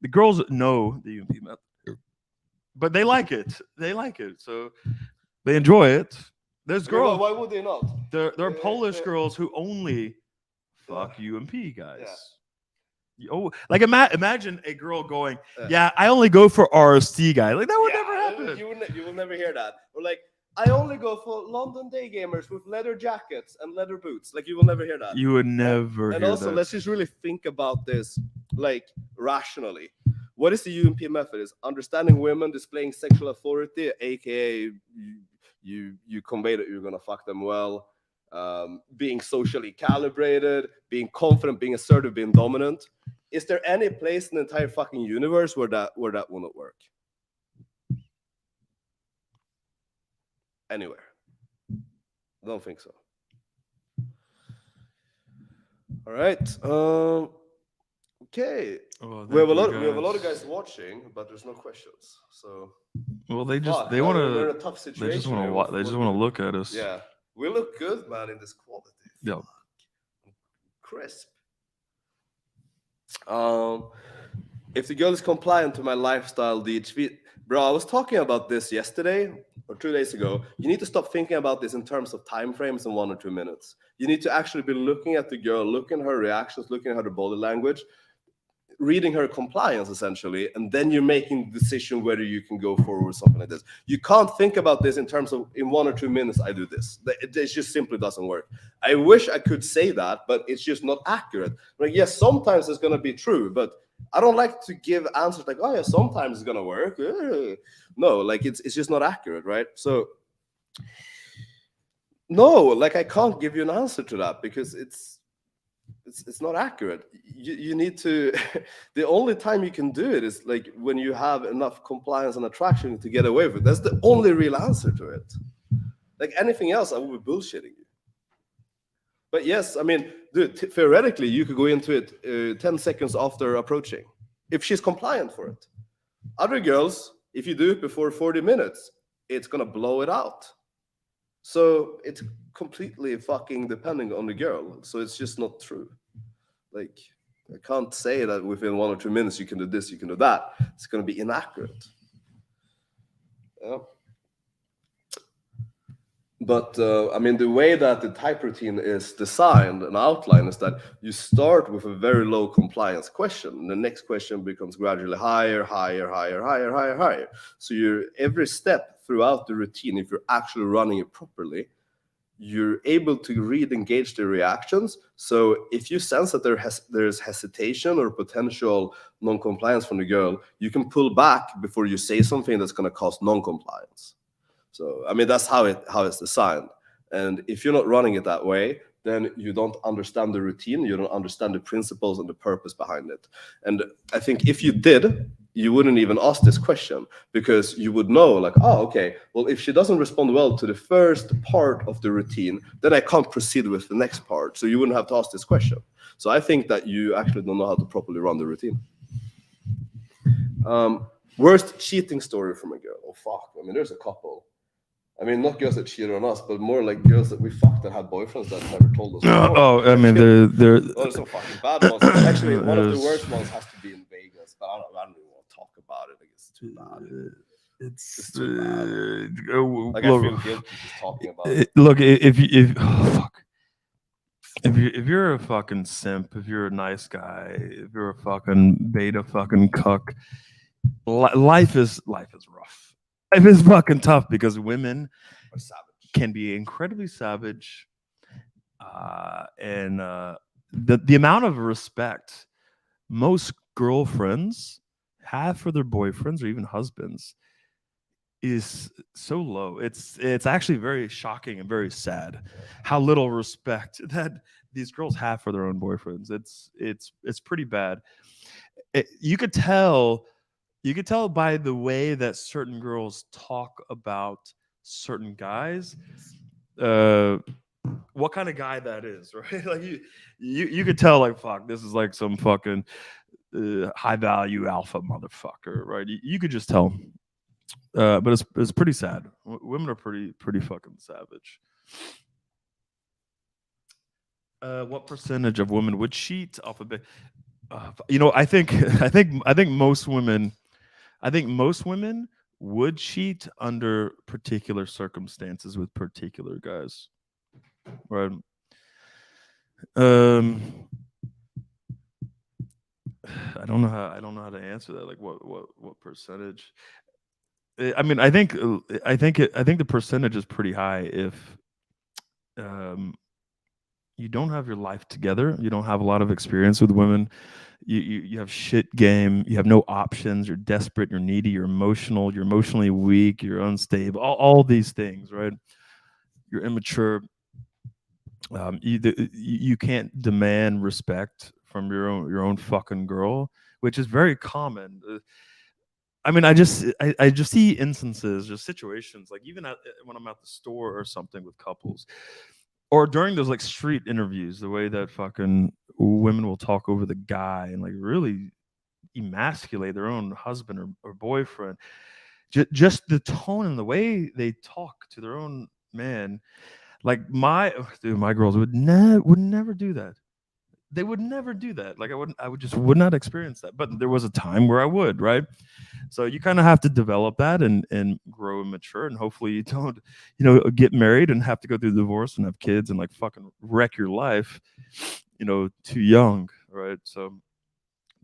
the girls know the UMP method, but they like it. So they enjoy it. There's girls. Why would they not? There are Polish girls who only fuck UMP guys. Yeah. Oh, like imagine a girl going, "Yeah, I only go for RST guy." Like, that would never happen. You will never hear that. Or like, I only go for London day gamers with leather jackets and leather boots. Like, you will never hear that. You would never hear and also, that. let's just really think about this, like, rationally. What is the UMP method? Is understanding women, displaying sexual authority, aka you convey that you're gonna fuck them well, being socially calibrated, being confident, being assertive, being dominant. Is there any place in the entire fucking universe where that will not work? Anywhere? I don't think so. All right. Okay. We have a lot of guys watching, but there's no questions. So. Well, they we're in a tough situation. They just want to look at us. Yeah, we look good, man, in this quality. Yeah. Crisp. If the girl is compliant to my lifestyle DHV, bro, I was talking about this yesterday or 2 days ago. You need to stop thinking about this in terms of time frames in 1 or 2 minutes. You need to actually be looking at the girl, looking at her reactions, looking at her body language, reading her compliance, essentially, and then you're making the decision whether you can go forward with something like this. You can't think about this in terms of, in 1 or 2 minutes, I do this. It just simply doesn't work. I wish I could say that, but it's just not accurate. Like, yes, sometimes it's going to be true, but I don't like to give answers like, oh yeah, sometimes it's going to work. No, like, it's just not accurate, right? So, no, like, I can't give you an answer to that because it's not accurate. You need to, the only time you can do it is like when you have enough compliance and attraction to get away with it. That's the only real answer to it. Like, anything else, I would be bullshitting you. But yes, I mean, dude, theoretically, you could go into it 10 seconds after approaching, if she's compliant for it. Other girls, if you do it before 40 minutes, it's gonna blow it out. So it's completely fucking depending on the girl. So it's just not true. Like, I can't say that within 1 or 2 minutes you can do this, you can do that. It's going to be inaccurate. Yeah. But I mean, the way that the type routine is designed and outlined is that you start with a very low compliance question. And the next question becomes gradually higher. So you're every step throughout the routine, if you're actually running it properly, you're able to read, engage the reactions. So if you sense that there's hesitation or potential non-compliance from the girl, you can pull back before you say something that's going to cause non-compliance. So, I mean, that's how it's designed. And if you're not running it that way, then you don't understand the routine, you don't understand the principles and the purpose behind it. And I think if you did, you wouldn't even ask this question, because you would know, like, oh, okay, well, if she doesn't respond well to the first part of the routine, then I can't proceed with the next part. So you wouldn't have to ask this question. So I think that you actually don't know how to properly run the routine. Worst cheating story from a girl. Oh fuck. I mean, there's a couple. I mean, not girls that cheated on us, but more like girls that we fucked that had boyfriends that never told us before. I mean, they're there's some fucking bad ones. Actually, one of the worst ones has to be in Vegas, but I don't even want to talk about it. I guess it's too bad. It's too bad. Like, I feel guilty just talking about it. Look, if fuck. If you're a fucking simp, if you're a nice guy, if you're a fucking beta fucking cuck, life is rough. Life is fucking tough because women can be incredibly savage, and the amount of respect most girlfriends have for their boyfriends or even husbands is so low. It's actually very shocking and very sad how little respect that these girls have for their own boyfriends. It's pretty bad. You could tell by the way that certain girls talk about certain guys what kind of guy that is, right? Like you could tell, like, fuck, this is like some fucking high value alpha motherfucker, right? You could just tell. But it's pretty sad. Women are pretty fucking savage. What percentage of women would cheat off a bit? I think most women would cheat under particular circumstances with particular guys, right? I don't know how to answer that. Like, what percentage? I mean, I think the percentage is pretty high if you don't have your life together, you don't have a lot of experience with women, you have shit game, you have no options, you're desperate, you're needy, you're emotionally weak, you're unstable, all these things, right? You're immature. You can't demand respect from your own fucking girl, which is very common. I mean, I just see instances, just situations, like even when I'm at the store or something with couples, or during those like street interviews, the way that fucking women will talk over the guy and like really emasculate their own husband or boyfriend. Just the tone and the way they talk to their own man, like my girls would never do that. They would never do that. Like I would not experience that. But there was a time where I would, right? So you kind of have to develop that and grow and mature, and hopefully you don't, get married and have to go through the divorce and have kids and like fucking wreck your life, too young, right? So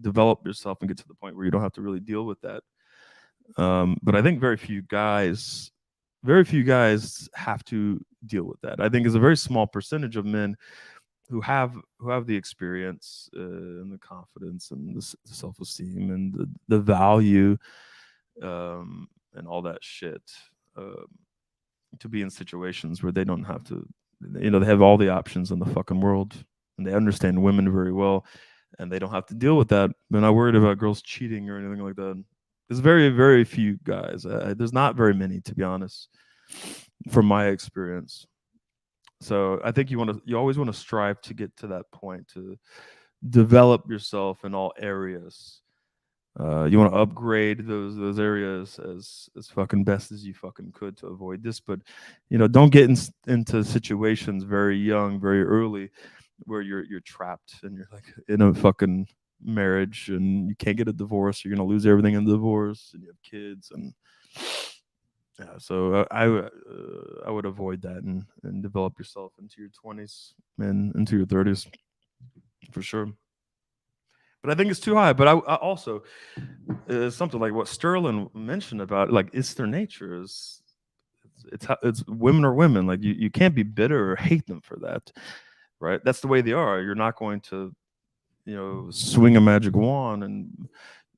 develop yourself and get to the point where you don't have to really deal with that. But I think very few guys have to deal with that. I think it's a very small percentage of men who have the experience and the confidence and the self-esteem and the value and all that shit to be in situations where they don't have to, they have all the options in the fucking world and they understand women very well and they don't have to deal with that. They're not worried about girls cheating or anything like that. There's very, very few guys. There's not very many, to be honest, from my experience. So I think you always want to strive to get to that point, to develop yourself in all areas. You want to upgrade those areas as fucking best as you fucking could to avoid this. But don't get into situations very young, very early, where you're trapped and you're like in a fucking marriage and you can't get a divorce. You're gonna lose everything in the divorce, and you have kids and. Yeah, so I would avoid that and develop yourself into your 20s and into your 30s for sure. But I think it's too high. But I also something like what Stirling mentioned about, like, it's their nature. It's women are women. Like you can't be bitter or hate them for that, right? That's the way they are. You're not going to swing a magic wand and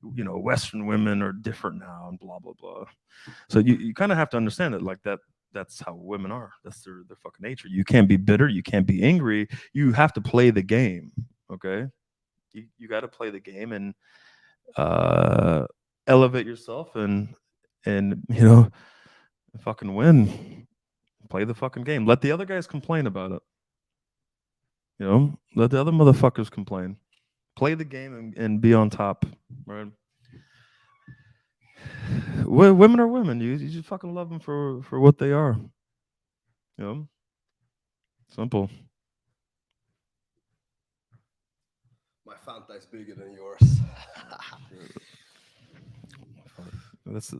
Western women are different now and blah blah blah. So you kind of have to understand that, like, that's how women are. That's their fucking nature. You can't be bitter, you can't be angry. You have to play the game. Okay, you got to play the game and elevate yourself and fucking win. Play the fucking game. Let the other guys complain about it. Let the other motherfuckers complain. Play the game and be on top, right? women are women. You just fucking love them for what they are. You know, simple. My Fanta is bigger than yours. That's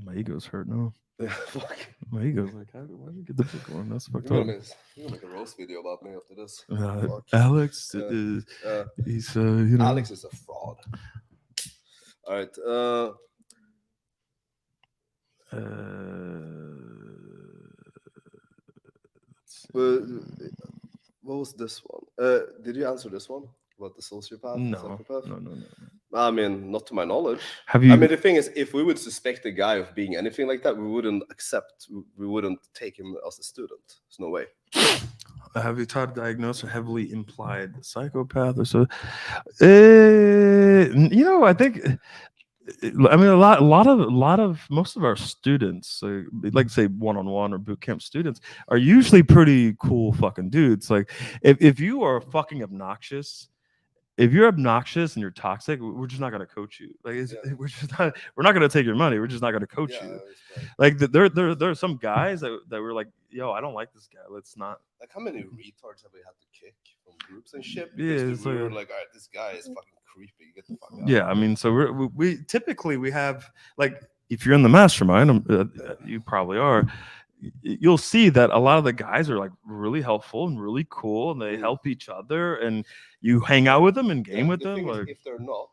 my ego's hurt now. Yeah, fuck. My ego's like, why did you get the book on? That's fucked You're up. gonna make a roast video about me after this. Alex Yeah. is he's you know. Alex is a fraud. All right. What was this one? Did you answer this one about the sociopath? No. Psychopath? No. I mean, not to my knowledge. Have you? I mean, the thing is, if we would suspect a guy of being anything like that, we wouldn't take him as a student. There's no way. Have you tried to diagnose a heavily implied psychopath or so? You know, I think. I mean, a lot of most of our students, like say one-on-one or boot camp students, are usually pretty cool fucking dudes. Like, if you are fucking obnoxious, if you're obnoxious and you're toxic, we're just not gonna coach you. Like, we're not gonna take your money. We're just not gonna coach you. Like, there are some guys that were like, yo, I don't like this guy. Let's not. Like, how many retards have we had to kick from groups and shit? Because we were like, all right, this guy is fucking creepy. Get the fuck out. Yeah, I mean, so we typically have, like, if you're in the mastermind, you probably are. You'll see that a lot of the guys are like really helpful and really cool, and they help each other, and you hang out with them and game with them. Like, if they're not,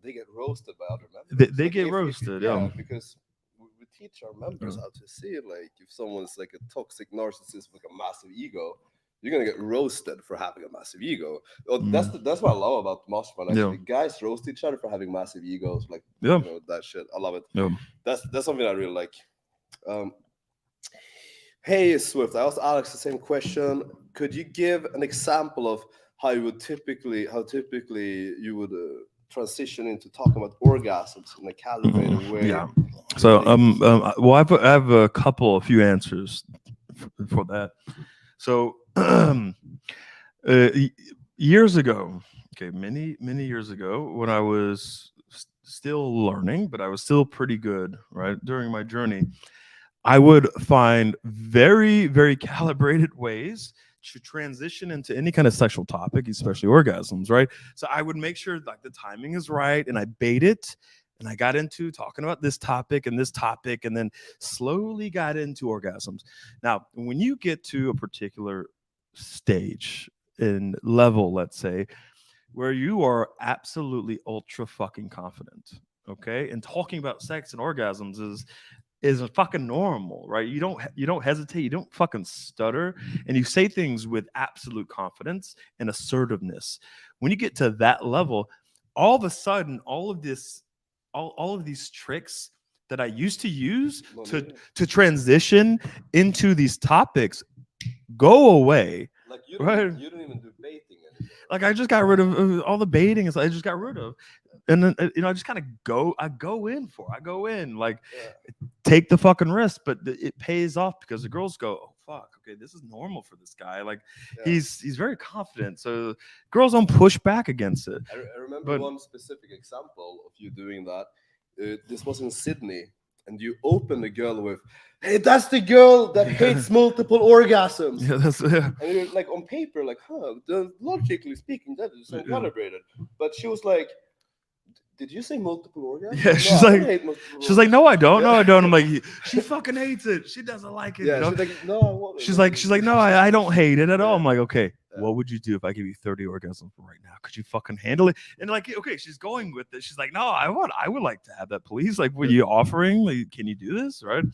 they get roasted by other members. They get roasted, yeah, because we teach our members how to see it. Like, if someone's like a toxic narcissist with a massive ego, you're gonna get roasted for having a massive ego. That's what I love about mastermind. Actually, guys roast each other for having massive egos. Like, you know, that shit. I love it. That's something I really like. Hey Swift, I asked Alex the same question. Could you give an example of how you would typically transition into talking about orgasms in a calibrated way? Yeah. So well, I have a few answers for that. So years ago, many years ago, when I was still learning, but I was still pretty good, right, during my journey, I would find very, very calibrated ways to transition into any kind of sexual topic, especially orgasms, right? So I would make sure like the timing is right, and I bait it, and I got into talking about this topic, and then slowly got into orgasms. Now, when you get to a particular stage and level, let's say, where you are absolutely ultra fucking confident, okay, and talking about sex and orgasms is fucking normal, right? You don't hesitate, you don't fucking stutter, and you say things with absolute confidence and assertiveness. When you get to that level, all of a sudden, all of these tricks that I used to use to transition into these topics go away. Like, you don't even do baiting anymore. Like, I just got rid of all the baiting. I just got rid of. And then, you know, I just kind of go in, like, take the fucking risk, but it pays off because the girls go, oh, fuck, okay, this is normal for this guy. Like, he's very confident. So girls don't push back against it. I remember one specific example of you doing that. This was in Sydney, and you opened the girl with, hey, that's the girl that hates multiple orgasms. And you're like, on paper, like, logically speaking, that is so calibrated. But she was like, did you say multiple orgasms? Yeah, she's like, no, I don't. No, I don't. I'm like, she fucking hates it. She doesn't like it. Yeah, you know? She's like, no, I want it. She's like, no, I don't hate it at all. I'm like, okay, what would you do if I give you 30 orgasms right now? Could you fucking handle it? And like, okay, she's going with it. She's like, no, I would like to have that, please. Like, what are you offering? Like, can you do this? Right?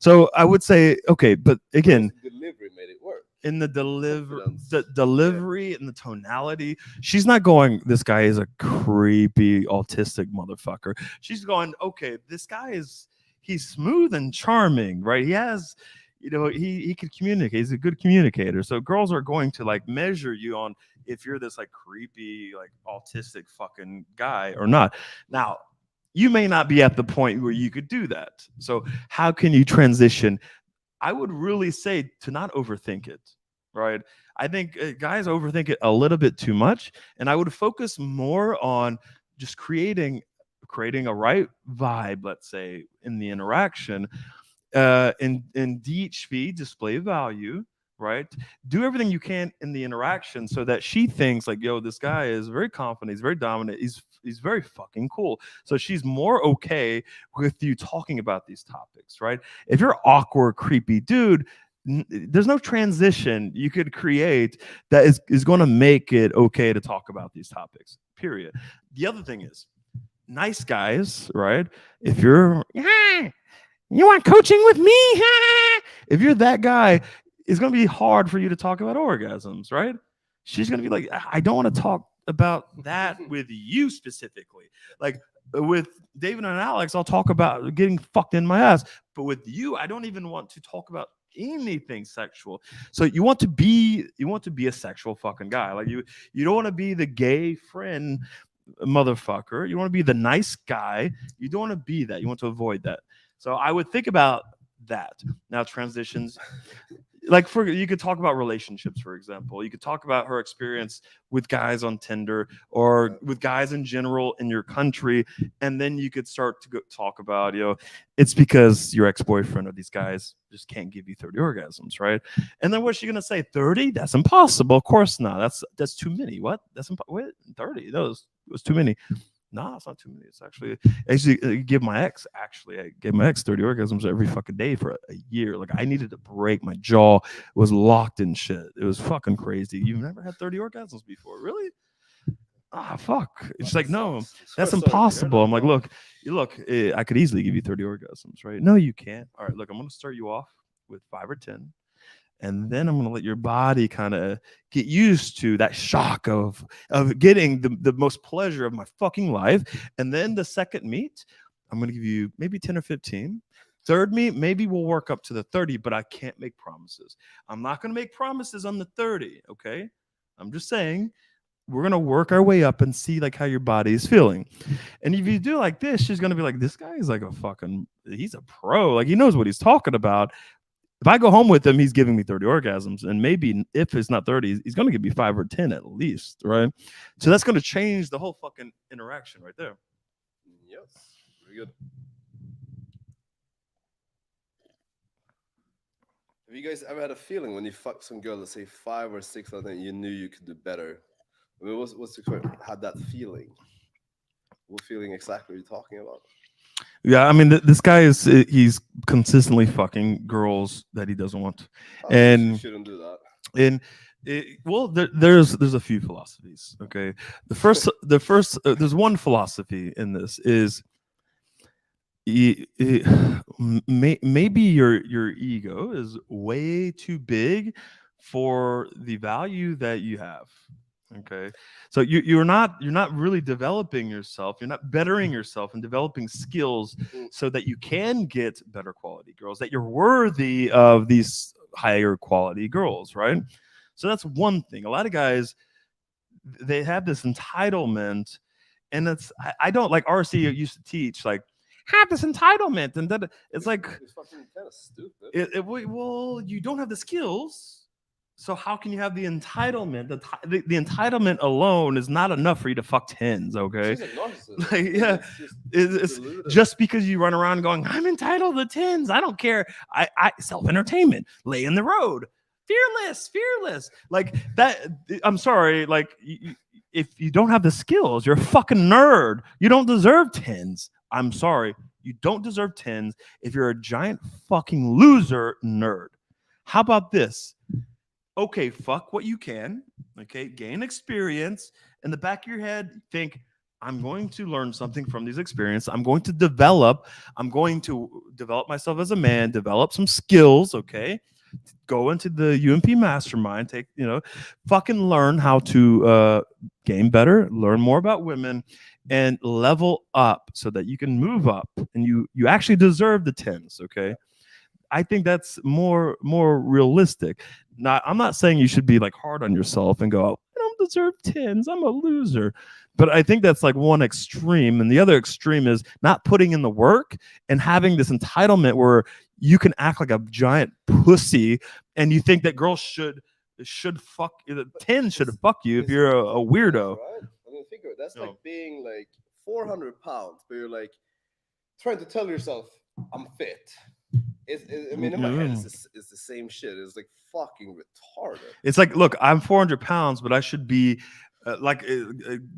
So I would say, okay, but again, delivery made it work. In the delivery and the tonality, she's not going, this guy is a creepy autistic motherfucker. She's going, okay, this guy he's smooth and charming, right? He has, you know, he can communicate. He's a good communicator. So girls are going to like measure you on if you're this like creepy, like autistic fucking guy or not. Now, you may not be at the point where you could do that. So how can you transition? I would really say to not overthink it, right? I think guys overthink it a little bit too much, and I would focus more on just creating creating a right vibe, let's say, in the interaction, in DHV, display value, right? Do everything you can in the interaction so that she thinks like, yo, this guy is very confident, he's very dominant, he's very fucking cool. So she's more okay with you talking about these topics, right? If you're awkward, creepy dude, there's no transition you could create that is going to make it okay to talk about these topics, period. The other thing is, nice guys, right? If you're, you want coaching with me? If you're that guy, it's going to be hard for you to talk about orgasms, right? She's going to be like, I don't want to talk about that with you specifically. Like with David and Alex, I'll talk about getting fucked in my ass. But with you, I don't even want to talk about anything sexual. So you want to be a sexual fucking guy. Like you don't want to be the gay friend motherfucker. You want to be the nice guy. You don't want to be that. You want to avoid that. So I would think about that. Now transitions, like you could talk about relationships, for example. You could talk about her experience with guys on Tinder or with guys in general in your country, and then you could start to talk about, it's because your ex-boyfriend or these guys just can't give you 30 orgasms, right? And then what's she gonna say? 30? That's impossible. Of course not. That's too many. What? Wait, 30? That was too many. No, it's not too many. It's actually I gave my ex 30 orgasms every fucking day for a year. Like I needed to break. My jaw was locked in shit. It was fucking crazy. You've never had 30 orgasms before, really? Fuck. It's like, no, that's impossible. I'm like, look, I could easily give you 30 orgasms, right? No, you can't. All right, look, I'm gonna start you off with 5 or 10. And then I'm going to let your body kind of get used to that shock of getting the most pleasure of my fucking life. And then the second meet, I'm going to give you maybe 10 or 15. Third meet, maybe we'll work up to the 30, but I can't make promises. I'm not going to make promises on the 30, okay? I'm just saying we're going to work our way up and see like how your body is feeling. And if you do like this, she's going to be like, this guy is like he's a pro. Like he knows what he's talking about. If I go home with him, he's giving me 30 orgasms. And maybe if it's not 30, he's going to give me 5 or 10 at least, right? So that's going to change the whole fucking interaction right there. Yes, very good. Have you guys ever had a feeling when you fucked some girl, let's say 5 or 6, I think you knew you could do better? I mean, what's the had that feeling? What feeling exactly are you talking about? Yeah, I mean, this guy he's consistently fucking girls that he doesn't want, and you shouldn't do that. And there's a few philosophies. Okay, the first there's one philosophy in this is maybe your ego is way too big for the value that you have. Okay, so you're not really developing yourself. You're not bettering yourself and developing skills so that you can get better quality girls, that you're worthy of these higher quality girls, right? So that's one thing. A lot of guys, they have this entitlement, and I don't, like RC used to teach, like, have this entitlement, and that it's like it's fucking kind of stupid. Well, you don't have the skills. So how can you have the entitlement? The entitlement alone is not enough for you to fuck 10s, okay? Like, yeah, it's just because you run around going, I'm entitled to 10s. I don't care. I self-entertainment, lay in the road, fearless. Like that. I'm sorry. Like if you don't have the skills, you're a fucking nerd. You don't deserve 10s. I'm sorry. You don't deserve 10s if you're a giant fucking loser nerd. How about this? Okay, fuck what you can. Okay, gain experience. In the back of your head, think, I'm going to learn something from these experiences. I'm going to develop myself as a man, develop some skills, okay? Go into the UMP mastermind, fucking learn how to game better, learn more about women, and level up so that you can move up and you actually deserve the 10s, okay? I think that's more realistic. Now, I'm not saying you should be like hard on yourself and go, I don't deserve 10s, I'm a loser. But I think that's like one extreme. And the other extreme is not putting in the work and having this entitlement where you can act like a giant pussy and you think that girls should fuck, 10 should fuck you if you're a weirdo. Right? I mean, think of it. That's like being like 400 pounds, but you're like trying to tell yourself, I'm fit. I mean, in my head, it's the same shit. It's like fucking retarded. It's like, look, I'm 400 pounds, but I should be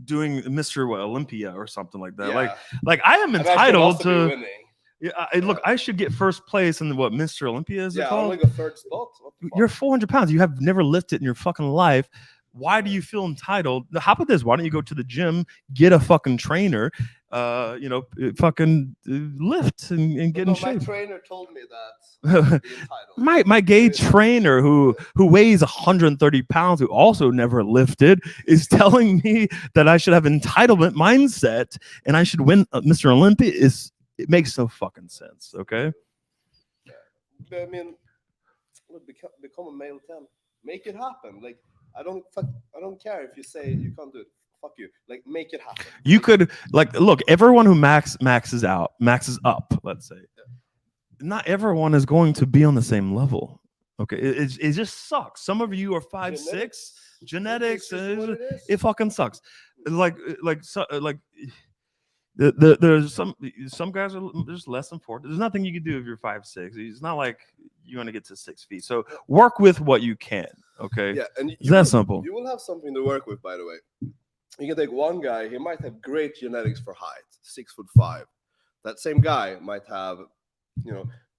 doing Mr. Olympia or something like that. Yeah. Like I am And I should entitled also be to. winning. Yeah, look, I should get first place in what Mr. Olympia is. Yeah, called? I'm like a third spot. You're 400 pounds. You have never lifted in your fucking life. Why do you feel entitled? How about this? Why don't you go to the gym, get a fucking trainer, fucking lift and get in shape? My trainer told me that. my gay trainer who weighs 130 pounds, who also never lifted, is telling me that I should have entitlement mindset and I should win Mr. Olympia. It makes no fucking sense. Okay. I mean, become a male 10. Make it happen. Like I don't care if you say you can't do it. Fuck you. Like make it happen. You could look. Everyone who maxes up. Let's say, not everyone is going to be on the same level. Okay, it just sucks. Some of you are 5'6". Genetics. It fucking sucks. There's some guys are just less than 4. There's nothing you can do if you're 5'6". It's not like you're going to get to 6 feet. So work with what you can. Okay. Yeah, and it's that simple. You will have something to work with, by the way. You can take one guy. He might have great genetics for height, 6'5". That same guy might have,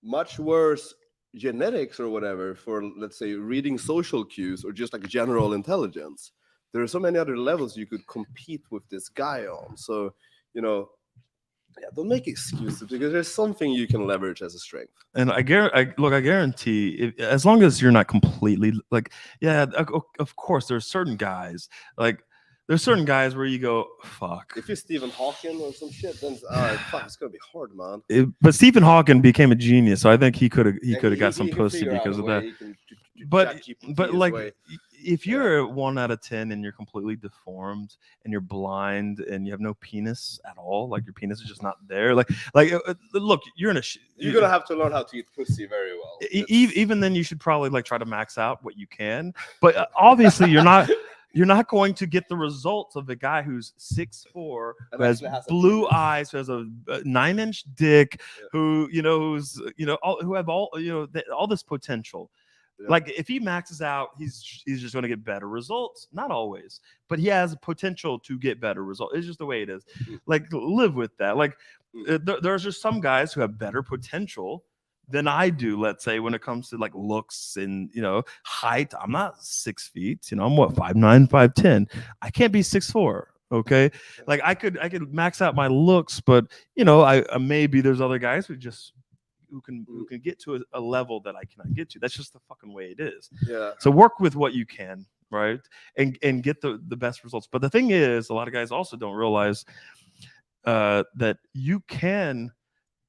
much worse genetics or whatever for, let's say, reading social cues or just like general intelligence. There are so many other levels you could compete with this guy on. So, don't make excuses because there's something you can leverage as a strength. And I guarantee, as long as you're not completely of course, there's certain guys there's certain guys where you go, fuck. If you're Stephen Hawking or some shit, then it's gonna be hard, man. But Stephen Hawking became a genius, so I think he could have got some pussy because of that. But if you're 1 out of 10 and you're completely deformed and you're blind and you have no penis at all, like your penis is just not there, look, you're gonna have to learn how to eat pussy very well. Even then, you should probably try to max out what you can. But obviously, you're not going to get the results of a guy who's 6'4", who has blue eyes, who has a 9-inch dick, who who have all this potential. Yeah. Like if he maxes out, he's just going to get better results. Not always, but he has potential to get better results. It's just the way it is. Like live with that. Like there's just some guys who have better potential than I do. Let's say when it comes to looks and height. I'm not 6 feet. I'm what, 5'9", 5'10". I can't be 6'4". Okay, like I could max out my looks, but I maybe there's other guys who can get to a level that I cannot get to. That's just the fucking way it is. Yeah. So work with what you can, right? And get the best results. But the thing is, a lot of guys also don't realize that you can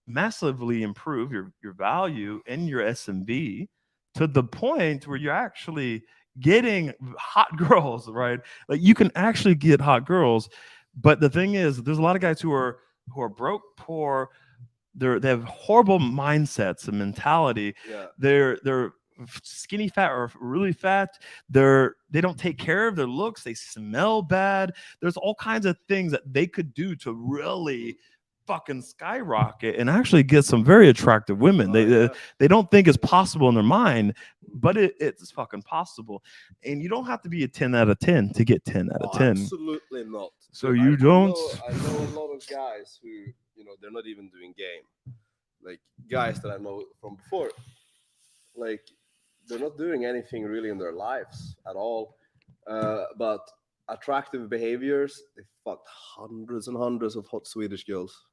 massively improve your value and your SMV to the point where you're actually getting hot girls, right? Like you can actually get hot girls. But the thing is, there's a lot of guys who are broke, poor. They have horrible mindsets and mentality. Yeah. They're skinny fat or really fat. They don't take care of their looks. They smell bad. There's all kinds of things that they could do to really fucking skyrocket and actually get some very attractive women. They don't think it's possible in their mind, but it's fucking possible. And you don't have to be a 10 out of 10 to get 10 out of 10. Absolutely not. So you don't. I know a lot of guys who they're not even doing game. Like guys that I know from before, like they're not doing anything really in their lives at all. But attractive behaviors, they fucked hundreds and hundreds of hot Swedish girls.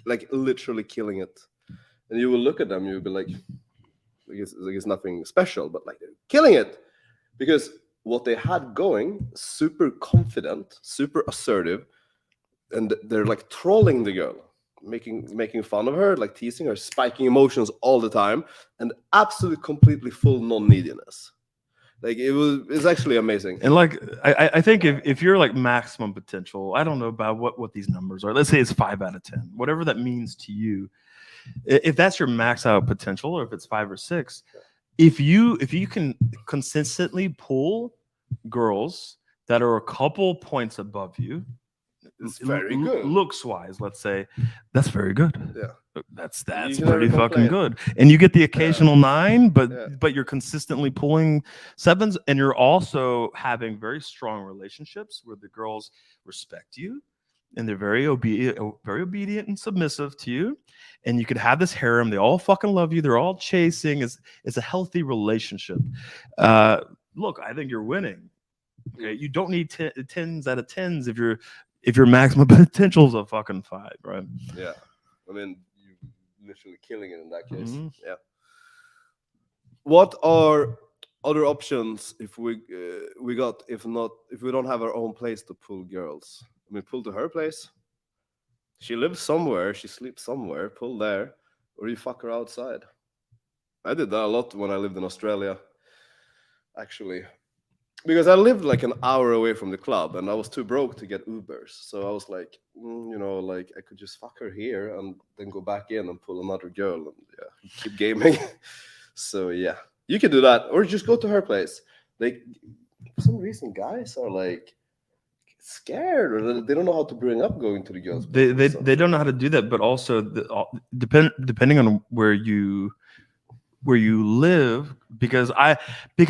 Like literally killing it. And you will look at them, you'll be like it's nothing special, but like they're killing it. Because what they had going, super confident, super assertive, and they're like trolling the girl, making fun of her, like teasing her, spiking emotions all the time, and absolutely completely full non-neediness. Like it's actually amazing. And like I think if you're like maximum potential, I don't know about what these numbers are. Let's say it's 5 out of 10, whatever that means to you. If that's your max out potential, or if it's 5 or 6, if you can consistently pull girls that are a couple points above you, It's very good. Looks wise, let's say, that's very good. Yeah. That's can pretty never fucking complain. good. And you get the occasional 9, but Yeah. you're consistently pulling 7s, and you're also having very strong relationships where the girls respect you, and they're very obedient and submissive to you. And you could have this harem. They all fucking love you. They're all chasing. It's a healthy relationship. Look, I think you're winning. Okay, you don't need 10s out of 10s if your maximum potential is a fucking 5, right? Yeah, I mean, you're literally killing it in that case. Mm-hmm. Yeah. What are other options if we don't have our own place to pull girls? I mean, pull to her place. She lives somewhere. She sleeps somewhere. Pull there, or you fuck her outside. I did that a lot when I lived in Australia, actually. Because I lived like an hour away from the club, and I was too broke to get Ubers. So I was like, like I could just fuck her here and then go back in and pull another girl and keep gaming. So yeah, you could do that, or just go to her place. Like, for some reason, guys are like scared, or they don't know how to bring up going to the girls' place. They don't know how to do that, but also depending on where you live, because I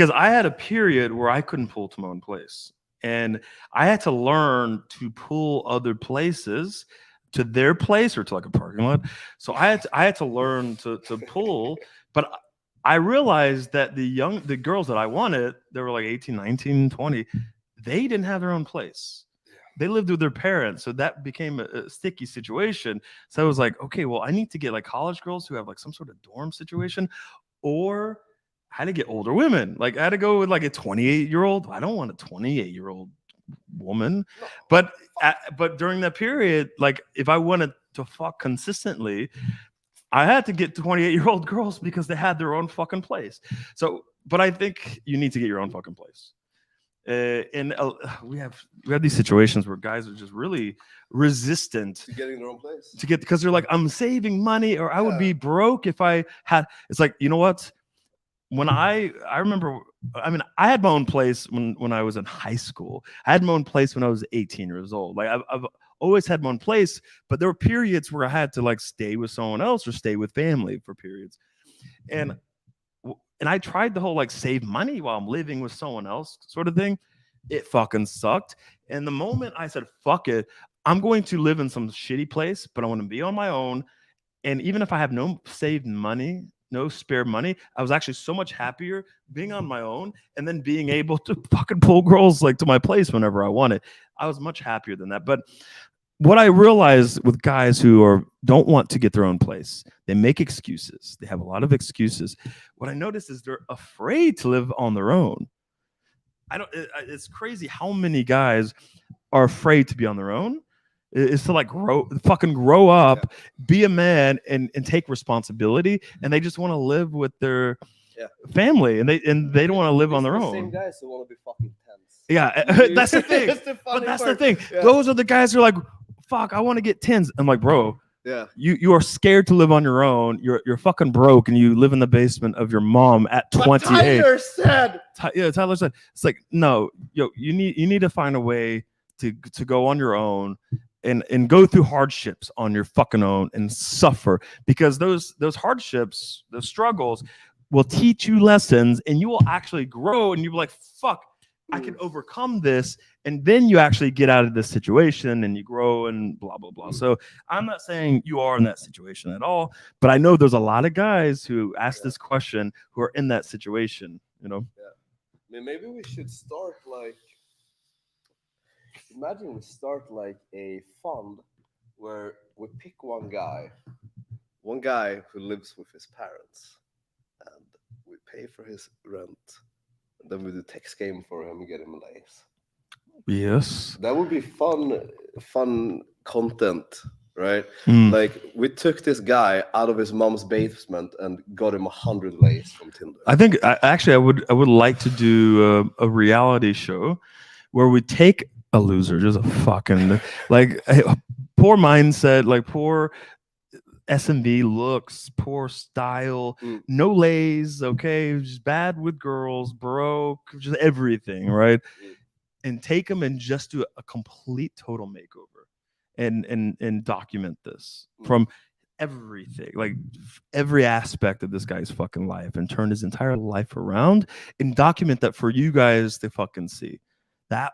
had a period where I couldn't pull to my own place, and I had to learn to pull other places to their place or to like a parking lot. So I had to learn to pull, but I realized that the girls that I wanted, they were like 18, 19, 20, they didn't have their own place. They lived with their parents, so that became a sticky situation. So I was like, okay, well, I need to get like college girls who have like some sort of dorm situation, or I had to get older women. Like I had to go with like a 28-year-old. I don't want a 28-year-old woman, but during that period, like if I wanted to fuck consistently, I had to get 28-year-old girls because they had their own fucking place. So, but I think you need to get your own fucking place. And we have these situations where guys are just really resistant to getting their own place because they're like, I'm saving money, or I would be broke if I had. It's like, you know what? When I remember, I mean, I had my own place when I was in high school. I had my own place when I was 18 years old. Like I've always had my own place, but there were periods where I had to like stay with someone else or stay with family for periods, and I tried the whole like save money while I'm living with someone else sort of thing. It fucking sucked. And the moment I said, fuck it, I'm going to live in some shitty place, but I want to be on my own. And even if I have no saved money, no spare money, I was actually so much happier being on my own and then being able to fucking pull girls like to my place whenever I wanted. I was much happier than that. But what I realized with guys who don't want to get their own place, they make excuses. They have a lot of excuses. What I noticed is they're afraid to live on their own. It's crazy how many guys are afraid to be on their own. Is to like grow up, be a man, and take responsibility. And they just want to live with their family, and they don't want to live on their own. Same guys who want to be fucking tense. Yeah, that's the thing. That's the thing. Yeah. Those are the guys who are like, fuck, I want to get 10s. I'm like, bro, you are scared to live on your own. You're fucking broke, and you live in the basement of your mom at 28. Tyler said. Tyler said, it's like, no, you need to find a way to go on your own and go through hardships on your fucking own and suffer, because those hardships, those struggles will teach you lessons, and you will actually grow, and you'll be like, fuck, I can overcome this. And then you actually get out of this situation and you grow and blah, blah, blah. So I'm not saying you are in that situation at all, but I know there's a lot of guys who ask this question who are in that situation, you know? Yeah. I mean, maybe we should start imagine we start like a fund where we pick one guy who lives with his parents, and we pay for his rent. And then we do text game for him and get him lays. Yes. That would be fun content, right? Like we took this guy out of his mom's basement and got him 100 lays from Tinder. I think I would like to do a reality show where we take a loser, just a fucking like poor mindset, like poor SMV looks, poor style, no lays, okay, just bad with girls, broke, just everything, right? And take them and just do a complete total makeover. and document this from everything, like every aspect of this guy's fucking life, and turn his entire life around and document that for you guys to fucking see. That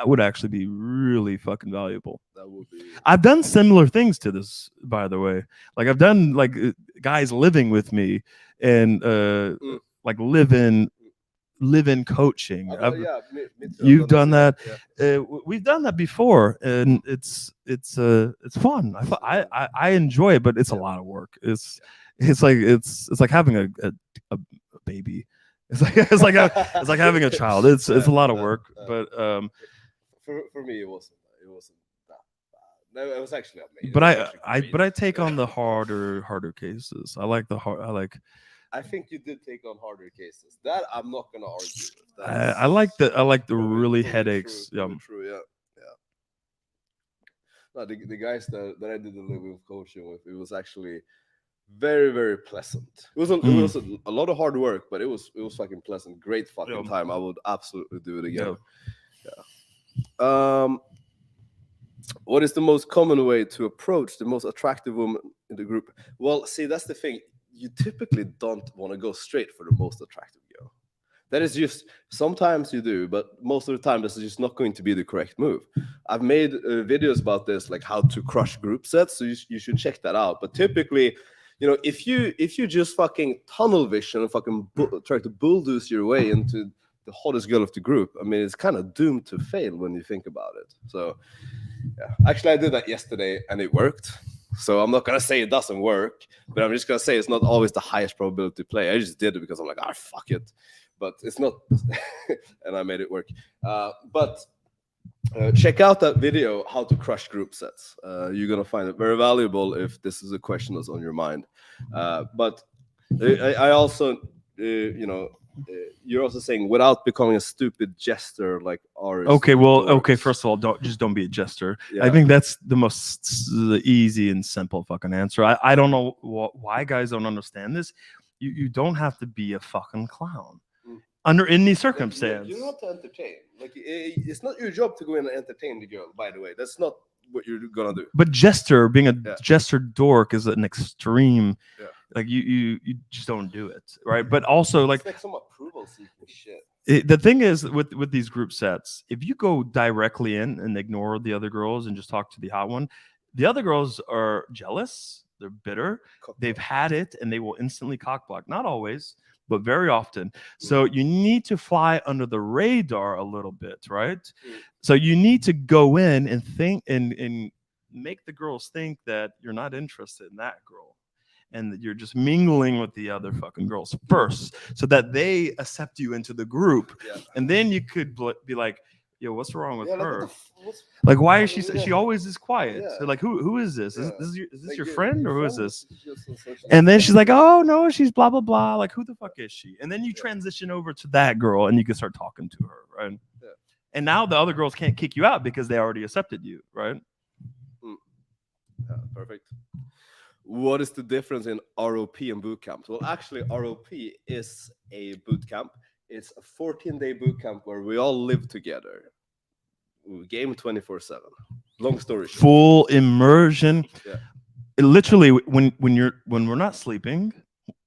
would actually be really fucking valuable. That would be. I've done similar things to this, by the way. Like I've done like guys living with me and like live in coaching. Me too, You've I've done the that. same, We've done that before, and it's fun. I enjoy it, but it's a lot of work. It's like having a baby. It's like having a child. It's a lot of work, but for me it wasn't that bad. No, it was actually amazing. But I take on the harder cases. I like the hard. I think you did take on harder cases. That I'm not gonna argue with. I like the really headaches. True, yeah. No, the guys that I did the living coaching with, it was actually very, very pleasant. It was a lot of hard work, but it was fucking pleasant. Great fucking time. I would absolutely do it again. Yeah. What is the most common way to approach the most attractive woman in the group? Well, see, that's the thing. You typically don't want to go straight for the most attractive girl. That is just, sometimes you do, but most of the time this is just not going to be the correct move. I've made videos about this, like how to crush group sets, so you should check that out. But typically, you know, if you just fucking tunnel vision and fucking try to bulldoze your way into the hottest girl of the group, I mean, it's kind of doomed to fail when you think about it. So, yeah, actually, I did that yesterday and it worked. So I'm not gonna say it doesn't work, but I'm just gonna say it's not always the highest probability play. I just did it because I'm like, fuck it. But it's not, and I made it work. But check out that video, how to crush group sets. You're gonna find it very valuable if this is a question that's on your mind. But I also, you're also saying without becoming a stupid jester like ours. Okay, first of all, don't be a jester. Yeah. I think that's the easy and simple fucking answer. I don't know why guys don't understand this. You don't have to be a fucking clown under any circumstance. You don't have to entertain. Like it's not your job to go in and entertain the girl. By the way, that's not what you're gonna do. But being a jester dork is an extreme. Yeah. Like you just don't do it, right? But also it's like some approval seeking shit. The thing is with these group sets, if you go directly in and ignore the other girls and just talk to the hot one, the other girls are jealous, they're bitter, they've had it, and they will instantly cockblock. Not always, but very often. So you need to fly under the radar a little bit, right? So you need to go in and think and make the girls think that you're not interested in that girl, and that you're just mingling with the other fucking girls first, so that they accept you into the group. And then you could be like, yo, what's wrong with her? Like, why is she always is quiet? So like, who is this? Is this your friend, or who is this? And then she's like, oh no, she's blah blah blah. Like, who the fuck is she? And then you transition over to that girl, and you can start talking to her, right? And now the other girls can't kick you out because they already accepted you, right? Perfect. What is the difference in ROP and bootcamp? Well, actually, ROP is a bootcamp. It's a 14-day bootcamp where we all live together. We game 24/7. Long story short. Full immersion. Literally, when we're not sleeping,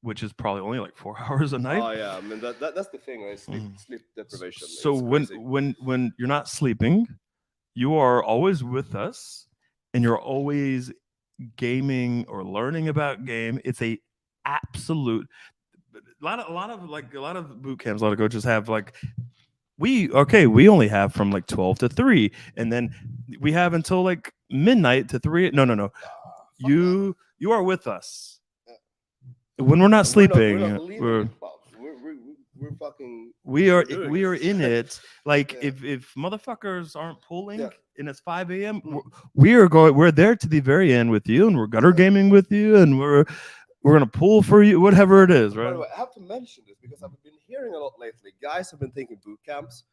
which is probably only like 4 hours a night. Oh yeah, I mean that's the thing, right? Sleep deprivation. So when you're not sleeping, you are always with us, and you're always gaming or learning about game. It's a absolute a lot of boot camps, a lot of coaches have like we only have from like 12 to 3, and then we have until like midnight to 3. No. You are with us when we're not sleeping. We're fucking. We are in it. Like if motherfuckers aren't pulling and it's 5 a.m., we're there to the very end with you, and we're gutter gaming with you, and we're gonna pull for you, whatever it is, right? By the way, I have to mention this because I've been hearing a lot lately. Guys have been thinking boot camps,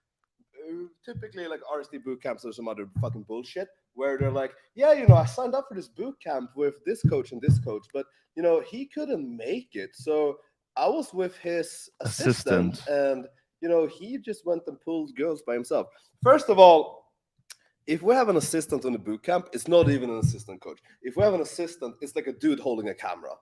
typically like RSD boot camps or some other fucking bullshit, where they're like, yeah, I signed up for this boot camp with this coach and this coach, but he couldn't make it, so I was with his assistant. And he just went and pulled girls by himself. First of all, if we have an assistant on the boot camp, it's not even an assistant coach. If we have an assistant, it's like a dude holding a camera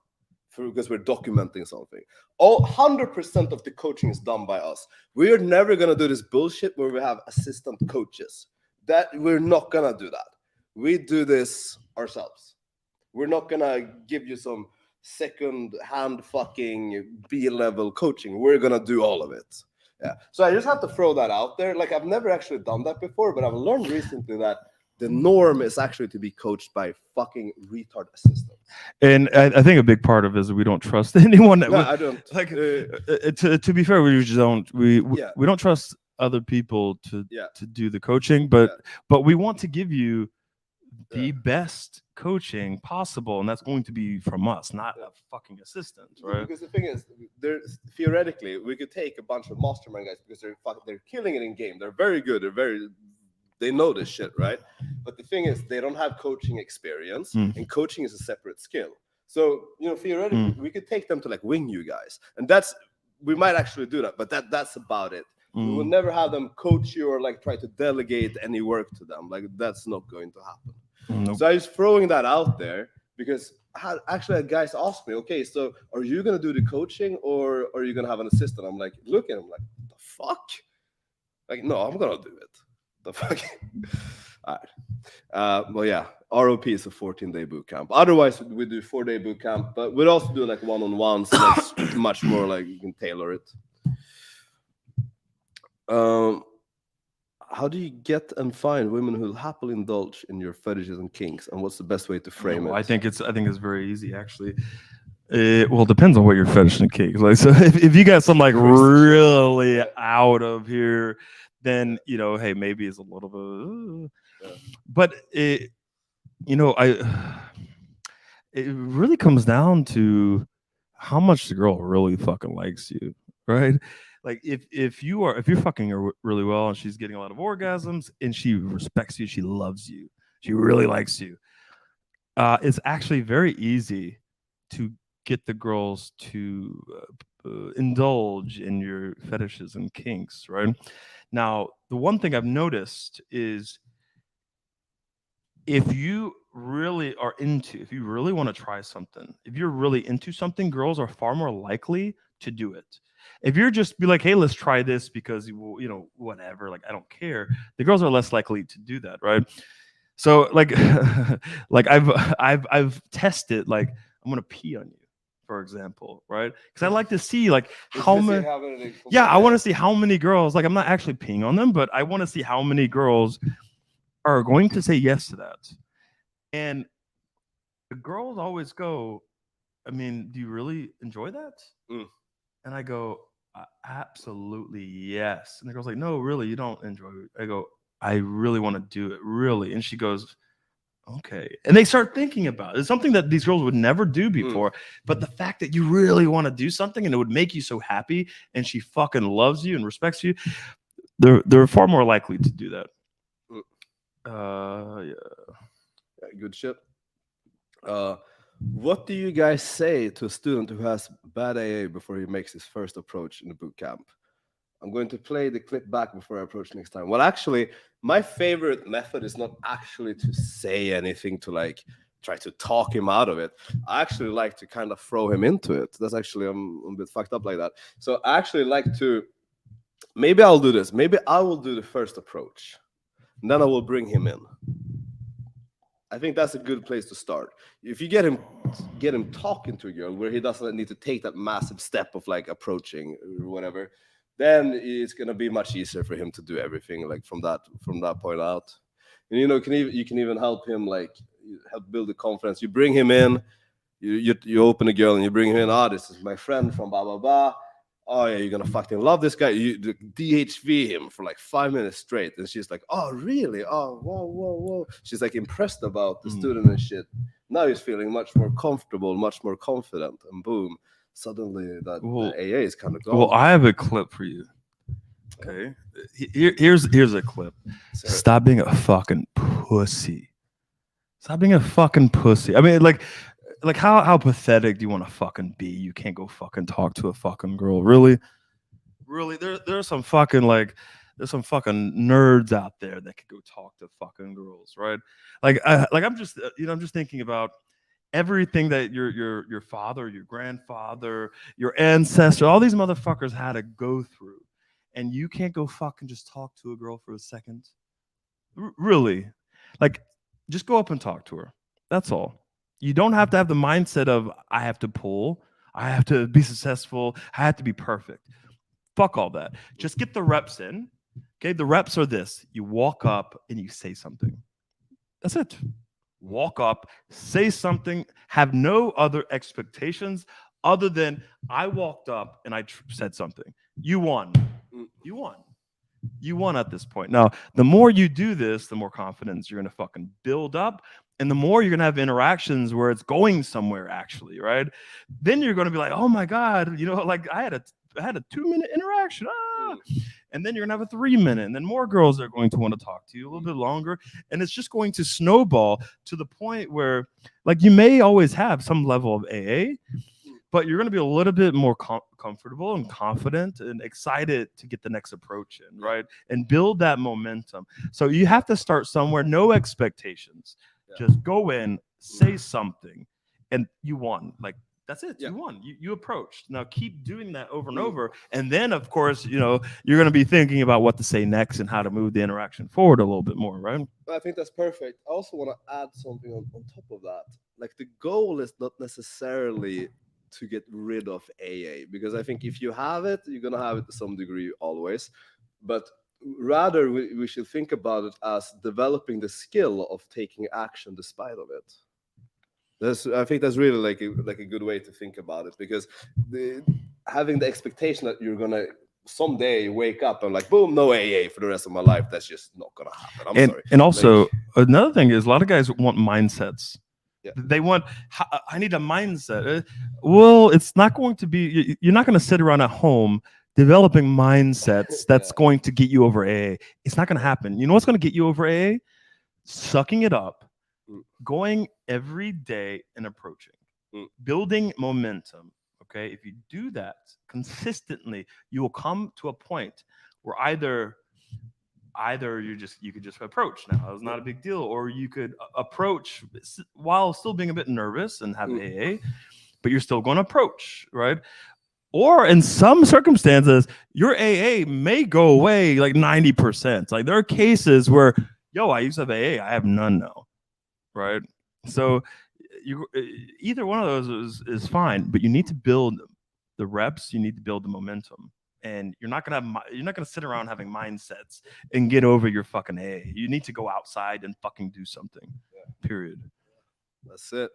because we're documenting something. 100% of the coaching is done by us. We're never gonna do this bullshit where we have assistant coaches. That we're not gonna do that. We do this ourselves. We're not gonna give you some second-hand fucking B-level coaching. We're gonna do all of it. Yeah. So I just have to throw that out there. Like, I've never actually done that before, but I've learned recently that the norm is actually to be coached by fucking retard assistants. And I think a big part of it is we don't trust anyone. No, I don't. Like, to be fair, we just don't. We don't trust other people to do the coaching, but we want to give you the best coaching possible, and that's going to be from us, not a fucking assistant, right? Because the thing is, theoretically we could take a bunch of mastermind guys because they're killing it in game. They're very good. They know this shit, right? But the thing is, they don't have coaching experience, and coaching is a separate skill. So, theoretically, we could take them to like wing you guys, and we might actually do that, but that's about it. We will never have them coach you or like try to delegate any work to them. Like, that's not going to happen. Nope. So I was throwing that out there because actually guys asked me, okay, so are you going to do the coaching or are you going to have an assistant? I'm like, look at him like, the fuck? Like, no, I'm going to do it. The fuck? All right. Well, yeah, ROP is a 14-day boot camp. Otherwise, we do 4-day boot camp, but we'd also do like one-on-ones. So that's much more like you can tailor it. How do you get and find women who will happily indulge in your fetishes and kinks, and what's the best way to frame it? I think it's very easy, actually. Well, it depends on what your fetish and kink. Like, so if you got some like really out of here, then hey, maybe it's a little bit. But it really comes down to how much the girl really fucking likes you, right? Like if you're fucking her really well and she's getting a lot of orgasms and she respects you, she loves you, she really likes you, it's actually very easy to get the girls to indulge in your fetishes and kinks, right? Now, the one thing I've noticed is if you really want to try something, if you're really into something, girls are far more likely to do it. If you're just be like, hey, let's try this because whatever, like I don't care, the girls are less likely to do that, right? So like like I've tested, like I'm gonna pee on you, for example, right? Because I like to see like how many. I want to see how many girls. Like I'm not actually peeing on them, but I want to see how many girls are going to say yes to that. And the girls always go, I mean, do you really enjoy that? And I go, absolutely yes. And the girl's like, no, really, you don't enjoy it. I go, I really want to do it, really. And she goes, okay. And they start thinking about it. It's something that these girls would never do before. But the fact that you really want to do something and it would make you so happy and she fucking loves you and respects you, they're far more likely to do that. Yeah, good shit. What do you guys say to a student who has bad AA before he makes his first approach in the boot camp? I'm going to play the clip back before I approach next time. Well, actually, my favorite method is not actually to say anything to like try to talk him out of it. I actually like to kind of throw him into it. That's actually, I'm a bit fucked up like that. So I actually like to, maybe I'll do this. Maybe I will do the first approach. And then I will bring him in. I think that's a good place to start. If you get him talking to a girl where he doesn't need to take that massive step of like approaching or whatever, then it's gonna be much easier for him to do everything like from that point out. And you can even help him like help build the confidence. You bring him in, you open a girl and you bring him in. This is my friend from blah blah blah. Oh yeah, you're gonna fucking love this guy. You DHV him for like 5 minutes straight, and she's like, "Oh really? Oh whoa." She's like impressed about the student and shit. Now he's feeling much more comfortable, much more confident, and boom, suddenly the AA is kind of gone. Well, I have a clip for you. Okay, here's a clip. Sorry. Stop being a fucking pussy. Stop being a fucking pussy. I mean, like how pathetic do you want to fucking be? You can't go fucking talk to a fucking girl. Really? There's some fucking like there's some fucking nerds out there that could go talk to fucking girls, right? Like I'm just I'm just thinking about everything that your father, your grandfather, your ancestor, all these motherfuckers had to go through, and you can't go fucking just talk to a girl for a second. Really, like, just go up and talk to her. That's all. You don't have to have the mindset of I have to pull, I have to be successful, I have to be perfect. Fuck all that. Just get the reps in. Okay, the reps are this: you walk up and you say something. That's it. Walk up, say something, have no other expectations other than I walked up and I said something. You won. You won. You won at this point. Now, the more you do this, the more confidence you're going to fucking build up. And the more you're going to have interactions where it's going somewhere, actually, right? Then you're going to be like, oh my God, like I had a 2-minute interaction. And then you're going to have a 3-minute. And then more girls are going to want to talk to you a little bit longer. And it's just going to snowball to the point where, like, you may always have some level of AA, but you're going to be a little bit more comfortable and confident and excited to get the next approach in, right? And build that momentum. So you have to start somewhere, no expectations. Yeah. Just go in, say something, and you won. Like, that's it. Yeah. You won. You approached. Now keep doing that over and over. And then, of course, you're going to be thinking about what to say next and how to move the interaction forward a little bit more, right? I think that's perfect. I also want to add something on top of that. Like, the goal is not necessarily to get rid of AA, because I think if you have it, you're going to have it to some degree always. But rather, we should think about it as developing the skill of taking action despite of it. I think that's really like a good way to think about it, because having the expectation that you're going to someday wake up and like, boom, no AA for the rest of my life, that's just not going to happen. I'm sorry. And also, another thing is a lot of guys want mindsets. Yeah. They want, I need a mindset. Well, it's not going to be, you're not going to sit around at home developing mindsets that's going to get you over AA. It's not going to happen. You know what's going to get you over AA? Sucking it up, going every day and approaching, building momentum. Okay. If you do that consistently, you will come to a point where either you could just approach. Now it's not a big deal, or you could approach while still being a bit nervous and have AA, but you're still going to approach, right? Or in some circumstances, your AA may go away like 90%. Like, there are cases where, I used to have AA, I have none now, right? So either one of those is fine, but you need to build the reps. You need to build the momentum. And you're not gonna sit around having mindsets and get over your fucking AA. You need to go outside and fucking do something. Yeah. Period. That's it.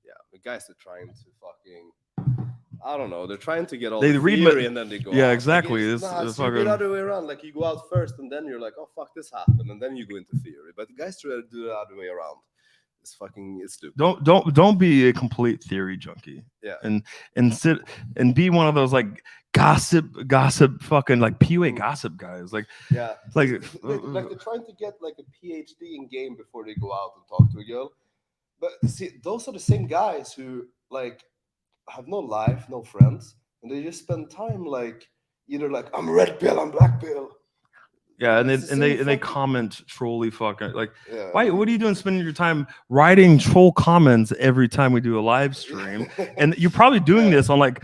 Yeah, the guys are trying to fucking, I don't know. They're trying to get all they the read theory and then they go. Yeah, out. exactly. It's the other way around. Like, you go out first and then you're like, oh fuck, this happened, and then you go into theory. But the guys try to do the other way around. It's stupid. Don't be a complete theory junkie. Yeah. And sit and be one of those like gossip fucking like PUA gossip guys. Like, yeah. Like they're trying to get like a PhD in game before they go out and talk to a girl. But see, those are the same guys who like have no life, no friends, and they just spend time like either like, I'm red pill, I'm black pill. Yeah, and they comment trolly fucking like, why? What are you doing spending your time writing troll comments every time we do a live stream? And you're probably doing this on like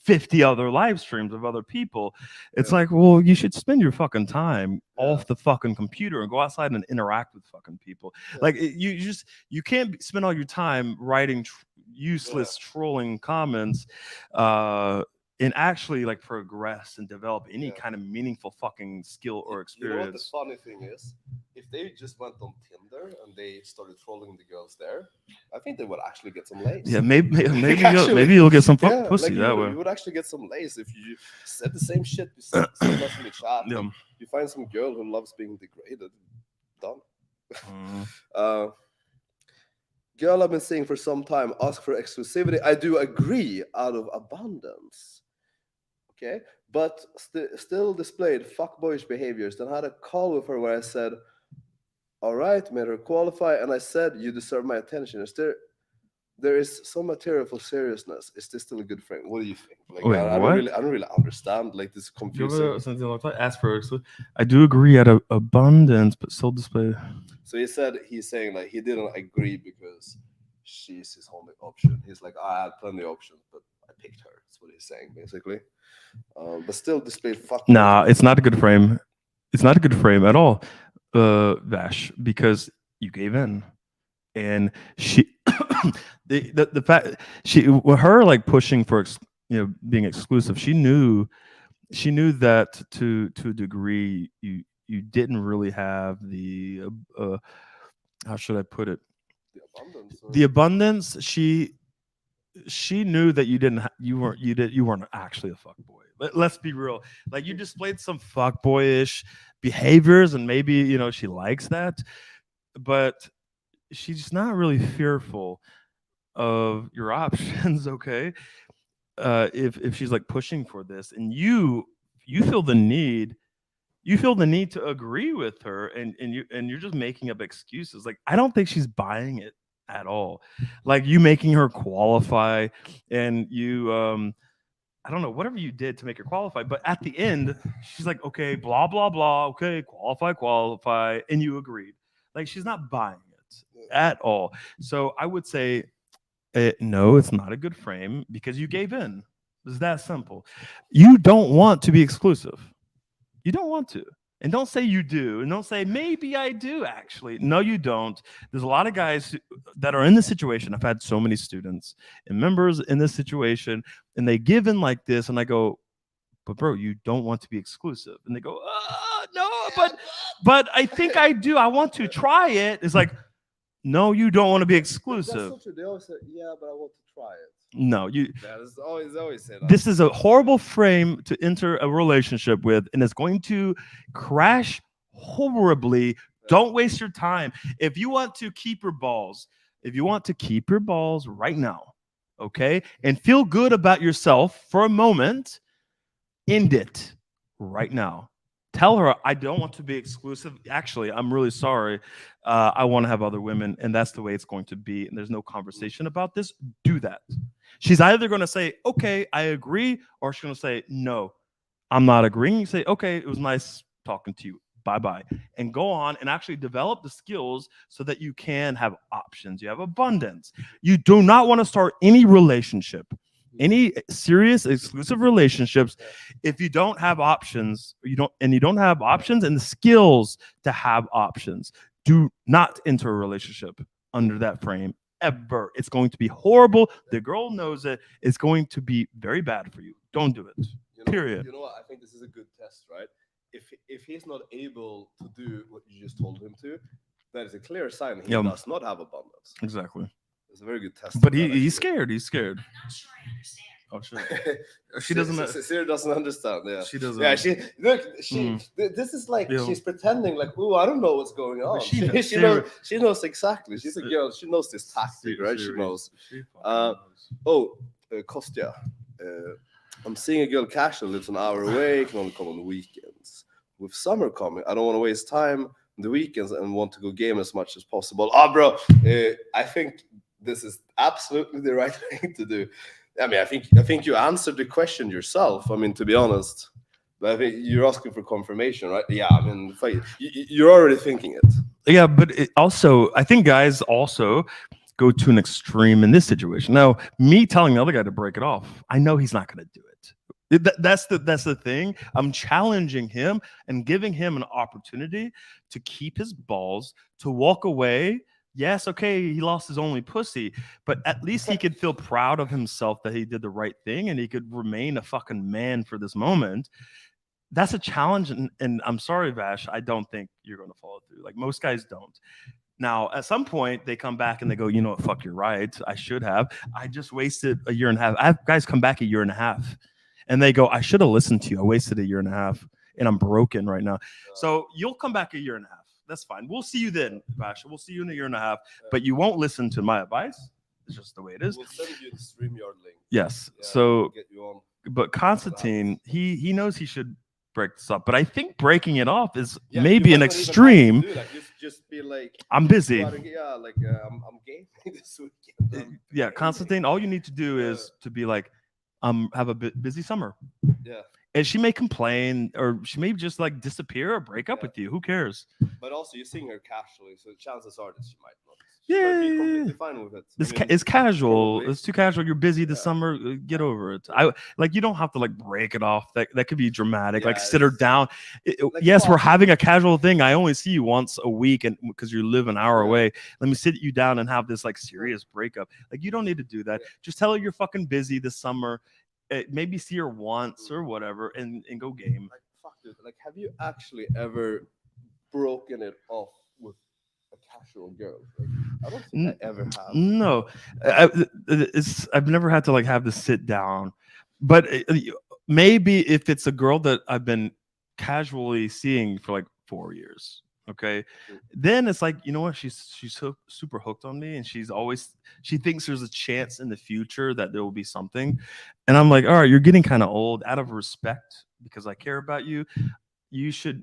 50 other live streams of other people. It's like, well, you should spend your fucking time off the fucking computer and go outside and interact with fucking people. Like, you can't spend all your time writing useless trolling comments and actually like progress and develop any kind of meaningful fucking skill or experience. You know what the funny thing is? If they just went on Tinder and they started trolling the girls there, I think they would actually get some lace. Yeah, maybe you'll get some pussy that way. You would actually get some lace if you said the same shit you said in the chat. Yeah. You find some girl who loves being degraded. Done. Girl, I've been saying for some time, ask for exclusivity. I do agree, out of abundance. Okay, but still displayed fuckboyish behaviors. Then had a call with her where I said, all right, made her qualify, and I said, you deserve my attention. there is some material for seriousness. Is this still a good frame? What do you think? Like, Wait, I what? don't really understand. Like, this is confusing. Ask for I do agree at abundance, but still display. So he's saying like he didn't agree because she's his only option. He's like, I had plenty of options, but I picked her. That's what he's saying basically. But still displayed fuck. Nah, it's not a good frame. It's not a good frame at all, Vash, because you gave in, and she, the fact her like pushing for being exclusive. She knew that to a degree you didn't really have the how should I put it, the abundance. She knew that you weren't actually a fuckboy. Let's be real. Like, you displayed some fuckboyish behaviors, and maybe she likes that, but she's not really fearful of your options. Okay, if she's like pushing for this, and you feel the need. You feel the need to agree with her, and you're just making up excuses. Like, I don't think she's buying it at all. Like, you making her qualify, and you I don't know, whatever you did to make her qualify, but at the end she's like, okay, blah blah blah, okay, qualify, and you agreed. Like, she's not buying it at all. So I would say no, it's not a good frame, because you gave in. It's that simple. You don't want to be exclusive. You don't want to. And don't say you do. And don't say, maybe I do, actually. No, you don't. There's a lot of guys that are in this situation. I've had so many students and members in this situation, and they give in like this. And I go, but bro, you don't want to be exclusive. And they go, no, but I think I do. I want to try it. It's like, no, you don't want to be exclusive. That's so true. They always say, yeah, but I want to try it. No, That's always say that. This is a horrible frame to enter a relationship with, and it's going to crash horribly. Don't waste your time. If you want to keep your balls, right now, okay, and feel good about yourself for a moment, end it right now. Tell her, I don't want to be exclusive. Actually, I'm really sorry. I want to have other women, and that's the way it's going to be. And there's no conversation about this. Do that. She's either going to say, okay, I agree, or she's going to say, no, I'm not agreeing. You say, okay, it was nice talking to you. Bye-bye. And go on and actually develop the skills so that you can have options. You have abundance. You do not want to start any relationship, any serious exclusive relationships, if you don't have options. You don't have options and the skills to have options. Do not enter a relationship under that frame ever. It's going to be horrible. The girl knows it. It's going to be very bad for you. Don't do it. Period. You know what? I think this is a good test, right? If he's not able to do what you just told him to, that is a clear sign he does not have abundance. Exactly. It's a very good test. But he's scared. He's scared. I'm not sure I understand. Oh, sure. She doesn't. Sarah doesn't understand. Yeah, she doesn't. Yeah, this is like she's pretending like, oh, I don't know what's going on. She knows exactly. She's a girl. She knows this tactic, right? She knows. Kostya. I'm seeing a girl casual, lives an hour away, can only come on the weekends. With summer coming, I don't want to waste time on the weekends and want to go game as much as possible. Bro, I think this is absolutely the right thing to do. I mean, I think you answered the question yourself. I mean, to be honest, but I think you're asking for confirmation, right? Yeah, I mean, you're already thinking it. Yeah, but I think guys also go to an extreme in this situation. Now, me telling the other guy to break it off, I know he's not going to do it. That's the thing. I'm challenging him and giving him an opportunity to keep his balls, to walk away. Yes, okay, he lost his only pussy, but at least he could feel proud of himself that he did the right thing and he could remain a fucking man for this moment. That's a challenge, and I'm sorry, Vash, I don't think you're going to follow through. Like, most guys don't. Now, at some point, they come back and they go, you know what, fuck, you're right. I should have. I just wasted a year and a half. I have guys come back a year and a half, and they go, I should have listened to you. I wasted a year and a half, and I'm broken right now. So you'll come back a year and a half. That's fine. We'll see you then, Vash. We'll see you in a year and a half, but you won't listen to my advice. It's just the way it is. We'll send you the StreamYard link. Yes. Yeah, so, we'll get you on. But Constantine, he knows he should break this up, but I think breaking it off is maybe an extreme. just be like, I'm busy. Yeah, like I'm gaming this weekend. Yeah, Constantine, all you need to do is to be like, have a busy summer. Yeah. And she may complain, or she may just like disappear or break up with you. Who cares? But also, you're seeing her casually, so chances are that she might not. Yeah, Might be completely fine with it. It's casual. probably. It's too casual. You're busy this summer. Get over it. I like you don't have to like break it off. That could be dramatic. Like sit her down. Like, Yes, we're having a casual thing. I only see you once a week, and because you live an hour away, let me sit you down and have this like serious breakup. Like you don't need to do that. Just tell her you're fucking busy this summer. Maybe see her once or whatever, and go game. Like fuck, dude. Like, have you actually ever broken it off with a casual girl? Like, I don't think I ever have. No, I've never had to like have to sit down, but maybe if it's a girl that I've been casually seeing for like 4 years, okay, then it's like, you know what, she's super hooked on me, and she thinks there's a chance in the future that there will be something, and I'm like, all right, you're getting kind of old. Out of respect, because I care about you, you should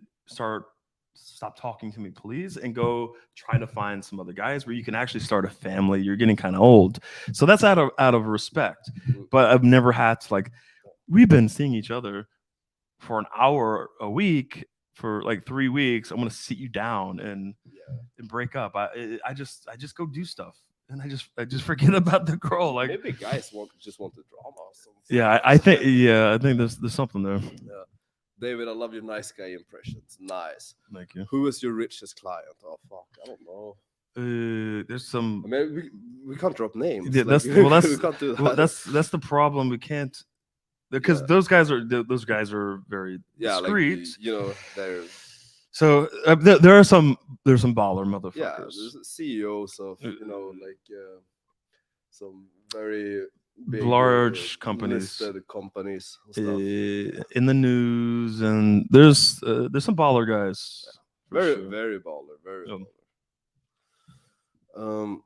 stop talking to me, please, and go try to find some other guys where you can actually start a family. You're getting kind of old. So that's out of respect. But I've never had to, like, we've been seeing each other for an hour a week for like 3 weeks. I'm gonna sit you down and break up. I just go do stuff, and I just forget about the girl. Like, maybe guys just want the drama or something. Yeah, I think there's something there. Yeah. David, I love your nice guy impressions. Nice. Thank you. Who is your richest client? Oh fuck, I don't know. There's some. I mean, we can't drop names. Yeah, Like, we can't do that. well, that's the problem. We can't, because those guys are very discreet. Like, you know, they're. So there's some baller motherfuckers. Yeah, there's CEOs of some very big, large companies, listed companies and stuff. In the news, and there's some baller guys. Very baller, very baller.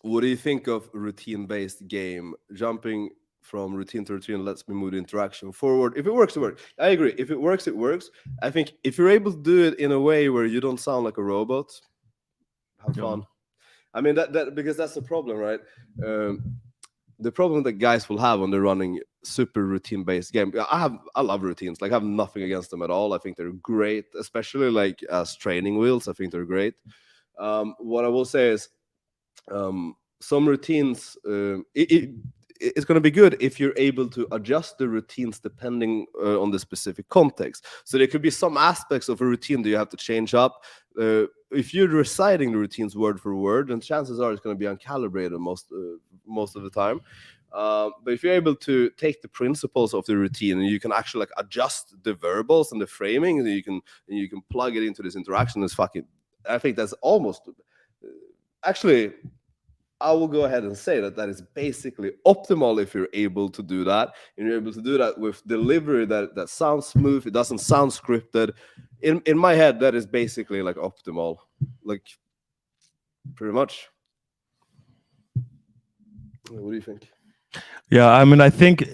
What do you think of routine-based game? Jumping from routine to routine lets me move the interaction forward. If it works, it works. I agree. If it works, it works. I think if you're able to do it in a way where you don't sound like a robot, have fun. I mean, that because that's the problem, right? The problem that guys will have when they're running super routine-based game. I love routines. Like, I have nothing against them at all. I think they're great, especially like as training wheels. I think they're great. What I will say is, some routines, it's going to be good if you're able to adjust the routines depending on the specific context. So there could be some aspects of a routine that you have to change up. If you're reciting the routines word for word, then chances are it's going to be uncalibrated most of the time. But if you're able to take the principles of the routine and you can actually like adjust the verbals and the framing, and you can plug it into this interaction, I think that's almost actually. I will go ahead and say that is basically optimal if you're able to do that. And you're able to do that with delivery that sounds smooth. It doesn't sound scripted. In my head, that is basically like optimal. Like, pretty much. What do you think? Yeah, I mean, I think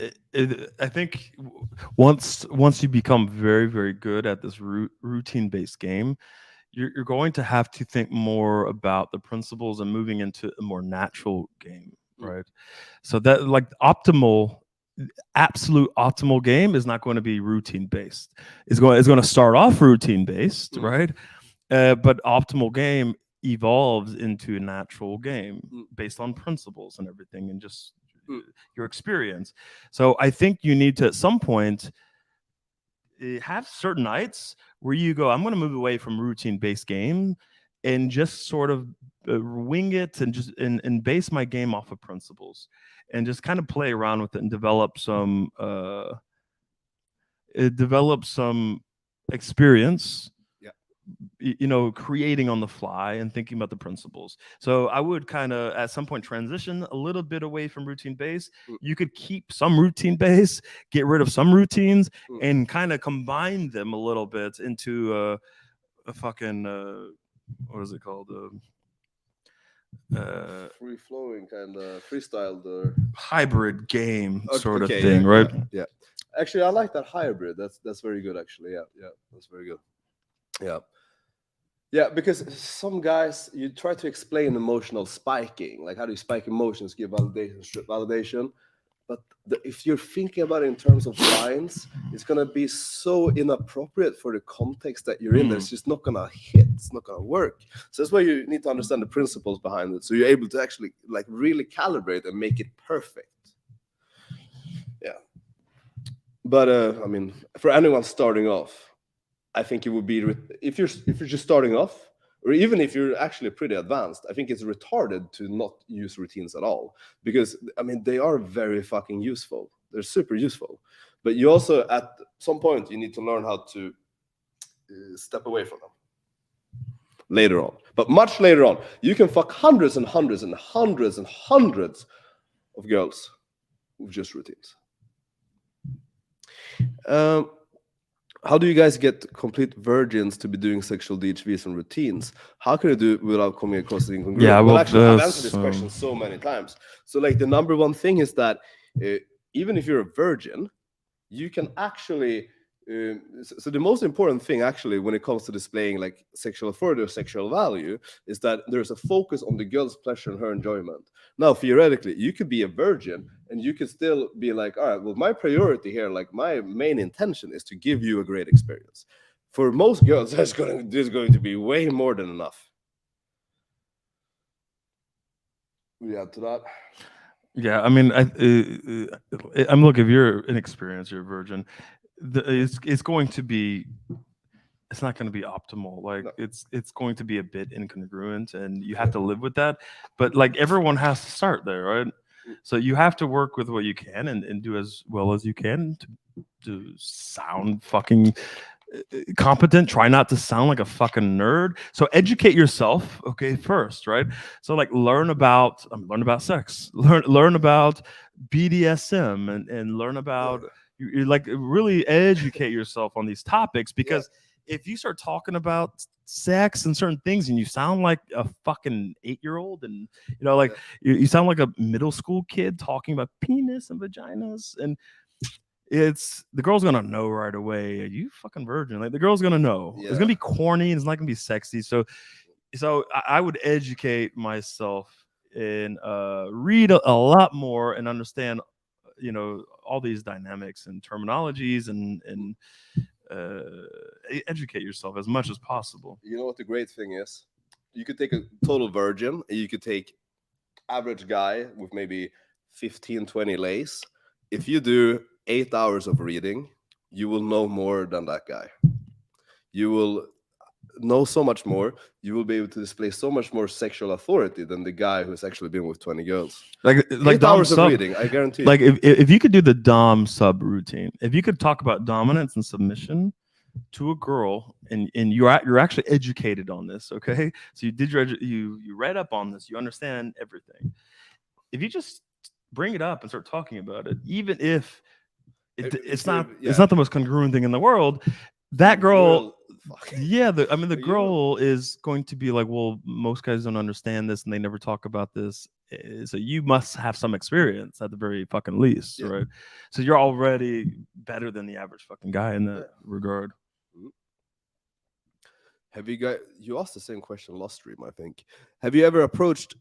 once you become very, very good at this routine-based game, you're going to have to think more about the principles and moving into a more natural game, right? So that like absolute optimal game is not going to be routine based. It's going to start off routine based, right? But optimal game evolves into a natural game based on principles and everything, and just your experience. So I think you need to at some point have certain nights where you go, I'm going to move away from routine-based game and just sort of wing it and just and base my game off of principles and just kind of play around with it and develop some experience. You know, creating on the fly and thinking about the principles. So I would kind of at some point transition a little bit away from routine base. You could keep some routine base, get rid of some routines, and kind of combine them a little bit into a fucking what is it called? Free flowing kind of freestyle, hybrid game sort of thing, right? Yeah. Actually, I like that hybrid. That's very good. Actually, yeah, that's very good. Yeah. Yeah, because some guys, you try to explain emotional spiking, like how do you spike emotions, give validation, strip validation. But if you're thinking about it in terms of lines, it's gonna be so inappropriate for the context that you're in. That it's just not gonna hit. It's not gonna work. So that's why you need to understand the principles behind it, so you're able to actually like really calibrate and make it perfect. Yeah. But I mean, for anyone starting off, I think it would be if you're just starting off, or even if you're actually pretty advanced, I think it's retarded to not use routines at all, because I mean they are very fucking useful. They're super useful, but you also at some point you need to learn how to step away from them later on. But much later on, you can fuck hundreds and hundreds and hundreds and hundreds of girls with just routines. How do you guys get complete virgins to be doing sexual DHVs and routines? How can you do it without coming across as incongruent? Yeah, well, actually, I've answered this question so many times. So, like, the number one thing is that even if you're a virgin, you can actually. So the most important thing, actually, when it comes to displaying like sexual authority or sexual value, is that there's a focus on the girl's pleasure and her enjoyment. Now, theoretically, you could be a virgin and you could still be like, all right, well, my priority here, like my main intention is to give you a great experience. For most girls, there's going to be way more than enough. We add to that. Yeah, I mean, I'm look. If you're inexperienced, you're a virgin. It's going to be. It's not going to be optimal. Like No. it's going to be a bit incongruent, and you have to live with that. But like everyone has to start there, right? So you have to work with what you can and do as well as you can to sound fucking competent. Try not to sound like a fucking nerd. So educate yourself, okay, first, right? So like learn about sex, learn about BDSM, and learn about you like really educate yourself on these topics, because if you start talking about sex and certain things and you sound like a fucking 8-year-old, and you know, like you sound like a middle school kid talking about penis and vaginas, and it's the girl's gonna know right away. Are you fucking virgin? Like the girl's gonna know. It's gonna be corny and it's not gonna be sexy. So I would educate myself and read a lot more and understand, you know, all these dynamics and terminologies and educate yourself as much as possible. You know what the great thing is? You could take a total virgin, and you could take average guy with maybe 15, 20 lays. If you do 8 hours of reading, you will know more than that guy. You will know so much more. You will be able to display so much more sexual authority than the guy who's actually been with 20 girls. Like 8 hours of reading, I guarantee. Like if you could do the dom sub routine, if you could talk about dominance and submission to a girl, and you're actually educated on this, okay? So you did you read up on this, you understand everything. If you just bring it up and start talking about it, even if it's not the most congruent thing in the world, that girl, the girl is going to be like, well, most guys don't understand this and they never talk about this, so you must have some experience at the very fucking least, right? So you're already better than the average fucking guy in that regard. Have you guys? You asked the same question last stream, I think. Have you ever approached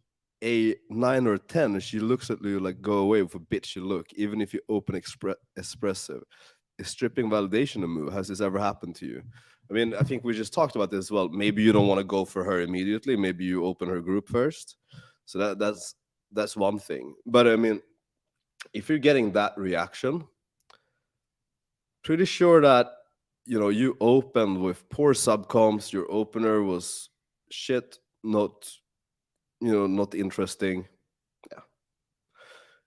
a 9 or 10 and she looks at you like, go away with a bitch you look, even if you open expressive? Is stripping validation a move? Has this ever happened to you? I mean, I think we just talked about this as well. Maybe you don't want to go for her immediately. Maybe you open her group first. So that's one thing. But I mean, if you're getting that reaction, pretty sure that, you know, you opened with poor subcomms, your opener was shit, not interesting. Yeah.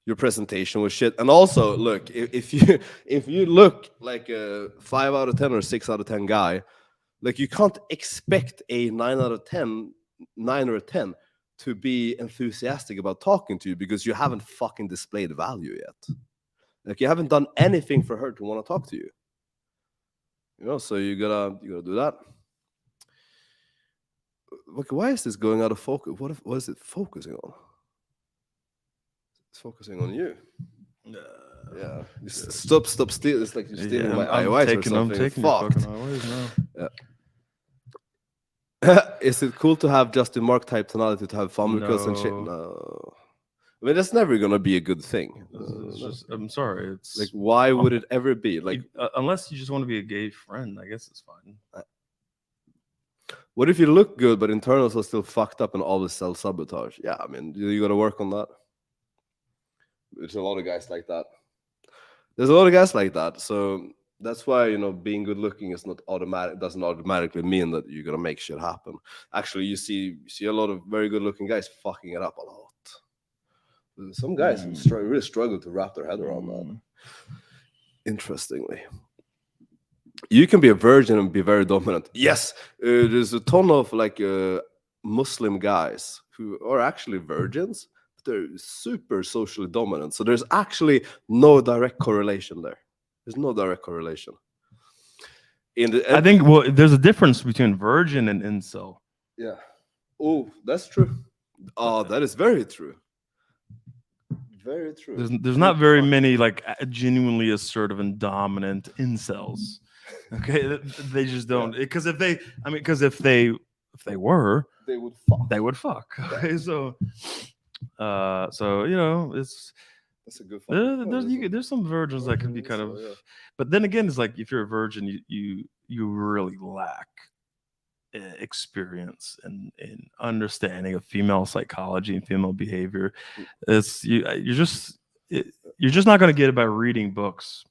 Your presentation was shit. And also, look, if you look like a 5 out of 10 or 6 out of 10 guy, like you can't expect a 9 or a 10 to be enthusiastic about talking to you, because you haven't fucking displayed value yet. Like you haven't done anything for her to want to talk to you. You know, so you gotta do that. Look, why is this going out of focus? What is it focusing on? It's focusing on you. Yeah. Stop stealing. It's like you're stealing my IOIs or something. I'm taking your fucking IOIs now. Yeah. is it cool to have Justin Mark type tonality to have fun because and shit? No. No. I mean, that's never gonna be a good thing. It's just, I'm sorry. It's Like, why would it ever be? Like, unless you just want to be a gay friend, I guess it's fine. what if you look good but internals are still fucked up and always self-sabotage? Yeah, I mean, you gotta work on that. There's a lot of guys like that. So that's why, you know, being good looking is not automatic, doesn't automatically mean that you're gonna make shit happen. Actually, you see a lot of very good looking guys fucking it up a lot. Some guys really struggle to wrap their head around that. Interestingly, you can be a virgin and be very dominant. Yes, there's a ton of like Muslim guys who are actually virgins. They're super socially dominant. So there's actually no direct correlation there. There's no direct correlation. I think, well, there's a difference between virgin and incel. Yeah. Oh, that's true. Oh, that is very true. Very true. There's not very many like genuinely assertive and dominant incels. Okay, they just don't. Because if they were, they would fuck. Okay, so you know, that's a good. There's some virgins that can be kind of, but then again, it's like if you're a virgin, you really lack experience and understanding of female psychology and female behavior. You're just not going to get it by reading books.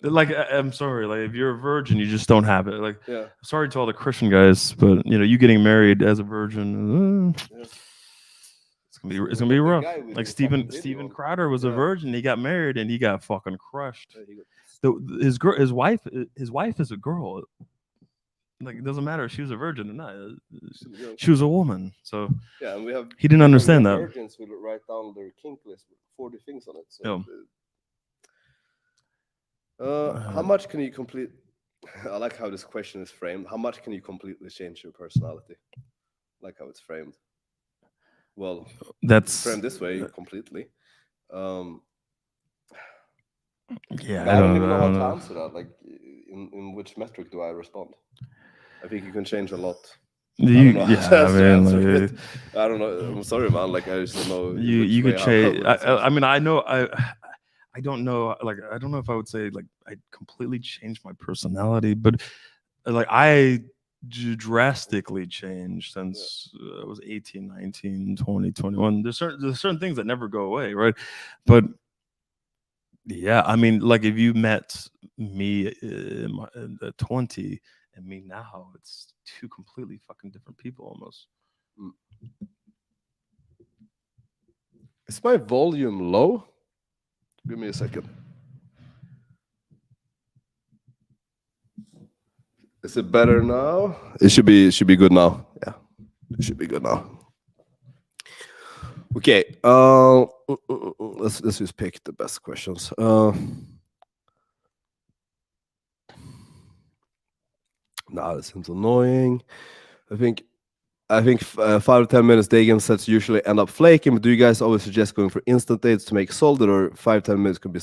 Like, I'm sorry, like if you're a virgin, you just don't have it. Like, sorry to all the Christian guys, but you know, you getting married as a virgin, it's gonna be rough. Like Steven Crowder was a virgin, he got married and he got fucking crushed. His wife is a girl. Like, it doesn't matter if she was a virgin or not. She was a woman. So yeah, and he didn't understand that. Virgins will write down their kink list with 40 things on it. So how much can you complete? I like how this question is framed. How much can you completely change your personality? I like how it's framed. Well, that's framed this way completely. Yeah, I don't even know how to answer that. Like, in which metric do I respond? I think you can change a lot. I don't know. I'm sorry, man. Like, I just don't know. You could change. I mean, I know. I don't know. Like, I don't know if I would say like I completely changed my personality, but like I drastically changed since I was 18, 19, 20, 21. There's certain things that never go away, right? But yeah, I mean, like if you met me at 20 and me now, it's two completely fucking different people almost. Is my volume low? Give me a second. Is it better now? It should be good now. Yeah, it should be good now. Okay. Let's just pick the best questions. Nah, this seems annoying. I think 5 to 10 minutes day game sets usually end up flaking, but do you guys always suggest going for instant dates to make solid, or 5-10 minutes could be?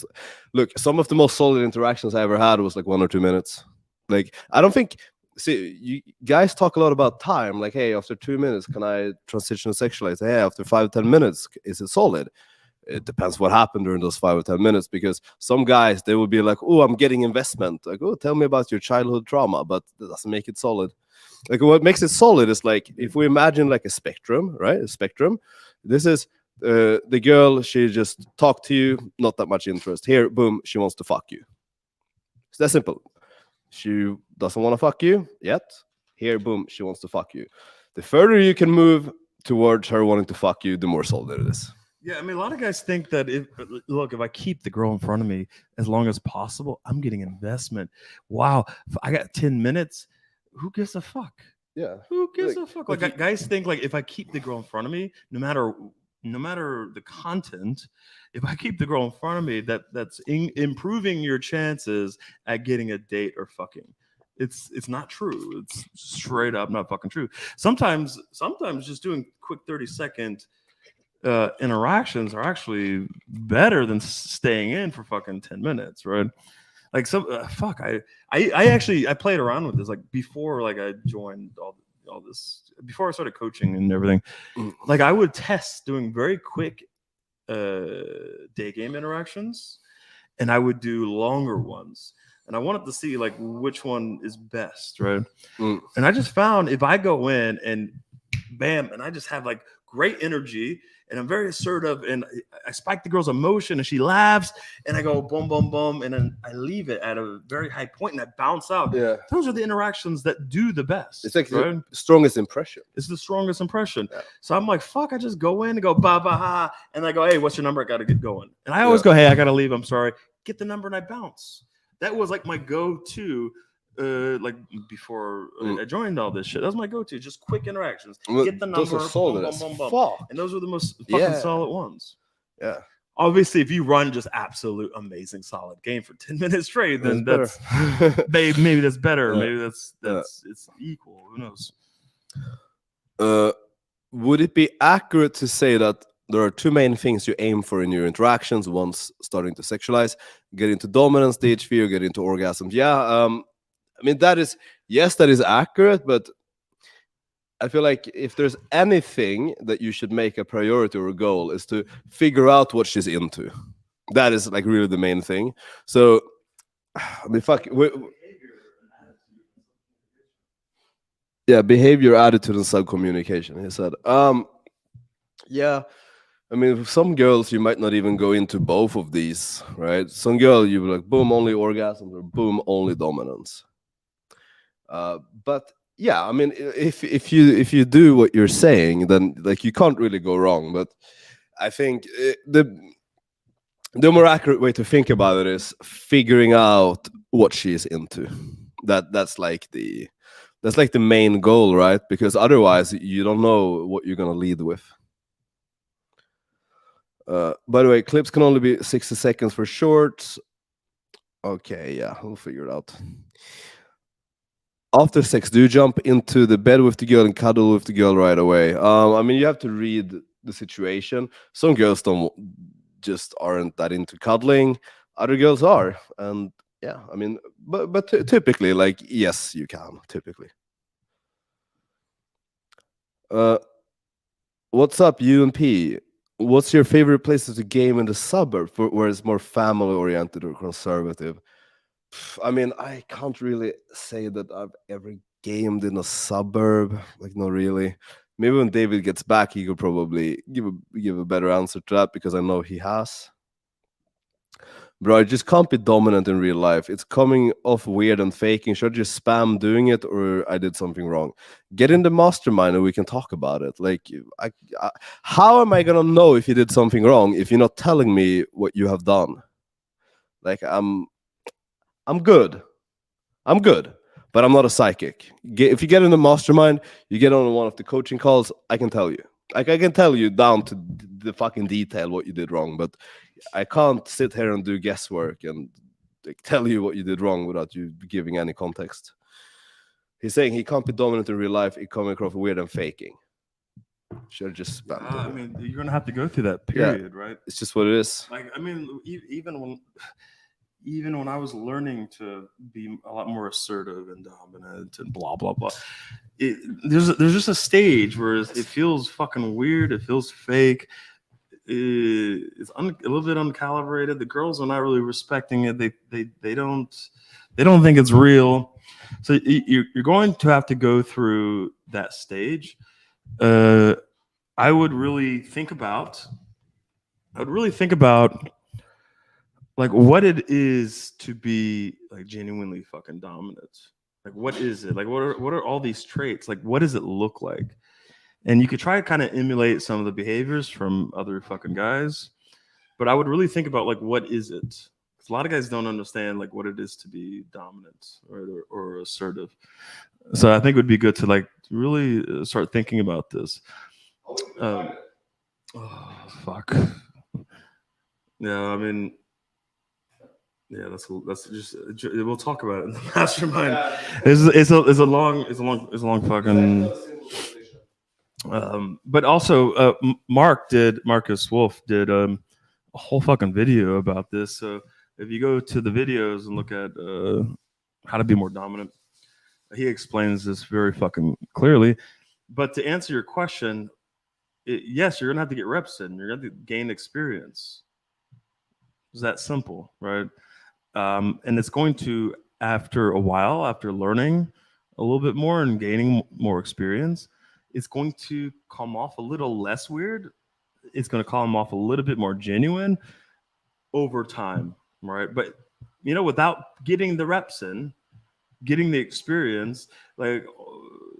Look, some of the most solid interactions I ever had was like 1 or 2 minutes. Like, I don't think. See, you guys talk a lot about time. Like, hey, after 2 minutes, can I transition to sexualize? Hey, after 5 to 10 minutes, is it solid? It depends what happened during those 5 or 10 minutes, because some guys, they will be like, oh, I'm getting investment. Like, oh, tell me about your childhood trauma, but that doesn't make it solid. Like, what makes it solid is like, if we imagine like a spectrum, right? A spectrum. This is the girl, she just talked to you, not that much interest. Here, boom, she wants to fuck you. It's that simple. She doesn't want to fuck you yet. Here, boom, she wants to fuck you. The further you can move towards her wanting to fuck you, the more solid it is. Yeah, I mean, a lot of guys think that if I keep the girl in front of me as long as possible, I'm getting investment. Wow, if I got 10 minutes. Who gives a fuck? Yeah. Who gives a fuck? Like, guys think like if I keep the girl in front of me, no matter the content, if I keep the girl in front of me, that's improving your chances at getting a date or fucking. It's not true. It's straight up not fucking true. Sometimes just doing quick 30-second interactions are actually better than staying in for fucking 10 minutes, right? Like, I played around with this like before, like I joined all all this before I started coaching and everything. Mm. Like I would test doing very quick day game interactions, and I would do longer ones. And I wanted to see like which one is best, right? Mm. And I just found if I go in and bam, and I just have like great energy, and I'm very assertive, and I spike the girl's emotion, and she laughs, and I go boom, boom, boom, and then I leave it at a very high point, and I bounce out. Yeah, Those are the interactions that do the best. it's like right? the strongest impression. It's the strongest impression. Yeah. So I'm like, fuck, I just go in and go ba ba ha, and I go, hey, what's your number? I gotta get going. And I always go, hey, I gotta leave. I'm sorry. Get the number, and I bounce. That was like my go-to. Like before I joined all this shit, that was my go-to. Just quick interactions. Get the number. Those are solid as fuck. And those were the most fucking solid ones. Yeah. Obviously, if you run just absolute amazing solid game for 10 minutes straight, then that's maybe that's better. Yeah. Maybe that's it's equal. Who knows? Would it be accurate to say that there are two main things you aim for in your interactions? Once starting to sexualize, get into dominance, stage fear, get into orgasms. Yeah. I mean, that is accurate, but I feel like if there's anything that you should make a priority or a goal is to figure out what she's into. That is like really the main thing. So, I mean, behavior, attitude, and sub-communication. He said, yeah. I mean, with some girls, you might not even go into both of these, right? Some girl, you be like, boom, only orgasms, or boom, only dominance. But yeah, I mean, if you do what you're saying, then like you can't really go wrong. But I think the more accurate way to think about it is figuring out what she's into. That's like the main goal, right? Because otherwise, you don't know what you're gonna lead with. By the way, clips can only be 60 seconds for shorts. Okay, yeah, we'll figure it out. After sex, do you jump into the bed with the girl and cuddle with the girl right away? I mean, you have to read the situation. Some girls aren't that into cuddling. Other girls are, and yeah, I mean, but typically, like, yes, you can typically. What's up, UMP? What's your favorite places to game in the suburb, where it's more family-oriented or conservative? I mean, I can't really say that I've ever gamed in a suburb. Like, not really. Maybe when David gets back, he could probably give a better answer to that, because I know he has. Bro, I just can't be dominant in real life. It's coming off weird and faking. Should I just spam doing it, or I did something wrong? Get in the mastermind and we can talk about it. Like, how am I gonna know if you did something wrong if you're not telling me what you have done? Like, I'm good, but I'm not a psychic. If you get in the mastermind, you get on one of the coaching calls, I can tell you. Like, I can tell you down to the fucking detail what you did wrong, but I can't sit here and do guesswork and like, tell you what you did wrong without you giving any context. He's saying he can't be dominant in real life. He coming across weird and faking. Should have just spammed it. I mean, you're gonna have to go through that period, right? It's just what it is. Like, I mean, even when I was learning to be a lot more assertive and dominant and blah blah blah, there's just a stage where it feels fucking weird. It feels fake. It's a little bit uncalibrated. The girls are not really respecting it. They don't think it's real. So you're going to have to go through that stage. I would really think about like what it is to be like genuinely fucking dominant. Like, what is it? Like, what are all these traits? Like, what does it look like? And you could try to kind of emulate some of the behaviors from other fucking guys, but I would really think about like, what is it? Because a lot of guys don't understand like what it is to be dominant or assertive. So I think it would be good to like really start thinking about this. Oh fuck. Yeah, I mean, yeah, that's just we'll talk about it in the mastermind. Yeah. It's a long fucking. But also, Marcus Wolf did a whole fucking video about this. So if you go to the videos and look at how to be more dominant, he explains this very fucking clearly. But to answer your question, yes, you're gonna have to get reps in. You're gonna have to gain experience. It's that simple, right? And it's going to, after a while, after learning a little bit more and gaining more experience, it's going to come off a little less weird. It's going to come off a little bit more genuine over time, right? But without getting the reps in, getting the experience, like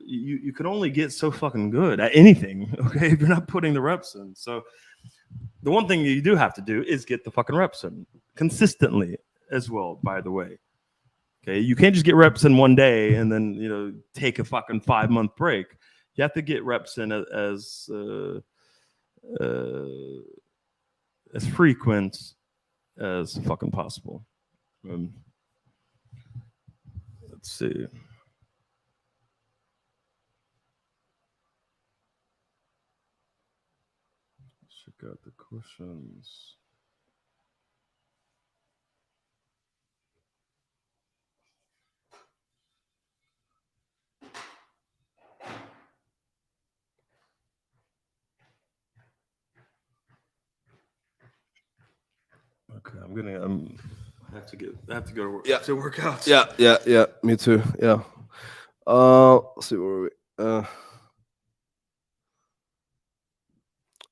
you can only get so fucking good at anything, okay, if you're not putting the reps in. So the one thing you do have to do is get the fucking reps in consistently as well, by the way. Okay, you can't just get reps in one day and then take a fucking 5-month break. You have to get reps in as frequent as fucking possible. Let's see. Check out the questions. Okay, I have to go to work. Yeah. To work out. Yeah. Me too. Yeah. Let's see where we.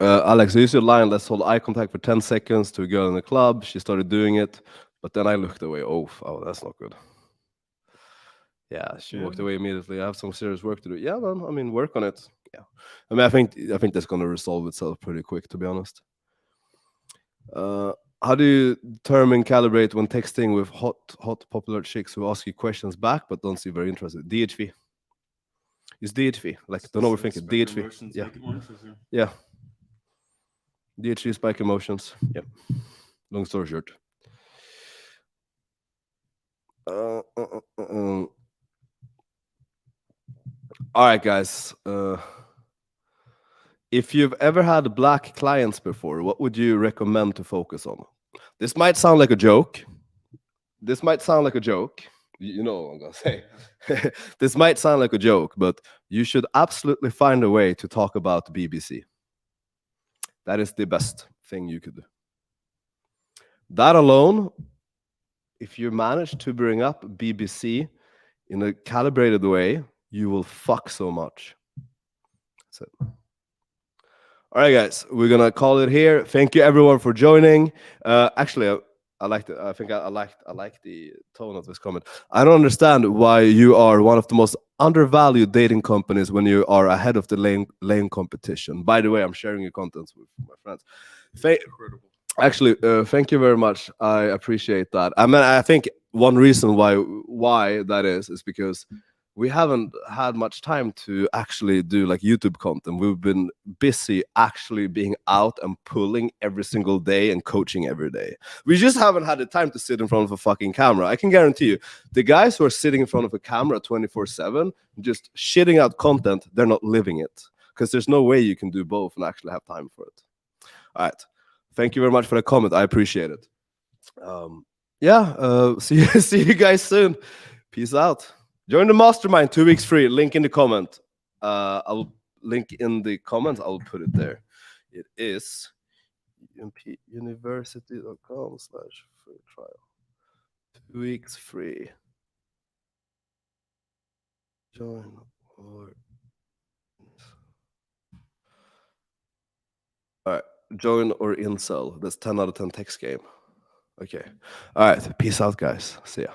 Alex, use your line. Let's hold eye contact for 10 seconds to a girl in the club. She started doing it, but then I looked away. Oh, that's not good. Yeah, she walked away immediately. I have some serious work to do. Yeah, man. I mean, work on it. Yeah. I mean, I think that's gonna resolve itself pretty quick, to be honest. How do you determine calibrate when texting with hot popular chicks who ask you questions back but don't seem very interested? DHV. It's DHV. Like, don't overthink it. DHV. Yeah. Yeah. DHV spike emotions. Yeah. Long story short. All right, guys. If you've ever had black clients before, what would you recommend to focus on? This might sound like a joke. You know what I'm gonna say. This might sound like a joke, but you should absolutely find a way to talk about BBC. That is the best thing you could do. That alone, if you manage to bring up BBC in a calibrated way, you will fuck so much. That's it. All right, guys, we're gonna call it here. Thank you, everyone, for joining. Actually, I liked it. I think I like the tone of this comment. I don't understand why you are one of the most undervalued dating companies when you are ahead of the lane competition. By the way, I'm sharing your contents with my friends. Actually, thank you very much. I appreciate that. I mean, I think one reason why that is because we haven't had much time to actually do like YouTube content. We've been busy actually being out and pulling every single day and coaching every day. We just haven't had the time to sit in front of a fucking camera. I can guarantee you, the guys who are sitting in front of a camera 24/7, just shitting out content, they're not living it. Because there's no way you can do both and actually have time for it. All right. Thank you very much for the comment. I appreciate it. See you guys soon. Peace out. Join the mastermind, 2 weeks free. Link in the comment. I'll link in the comments. I'll put it there. It is umpuniversity.com/free trial. 2 weeks free. Join or all right. Join or incel. That's 10 out of 10 text game. Okay. All right. Peace out, guys. See ya.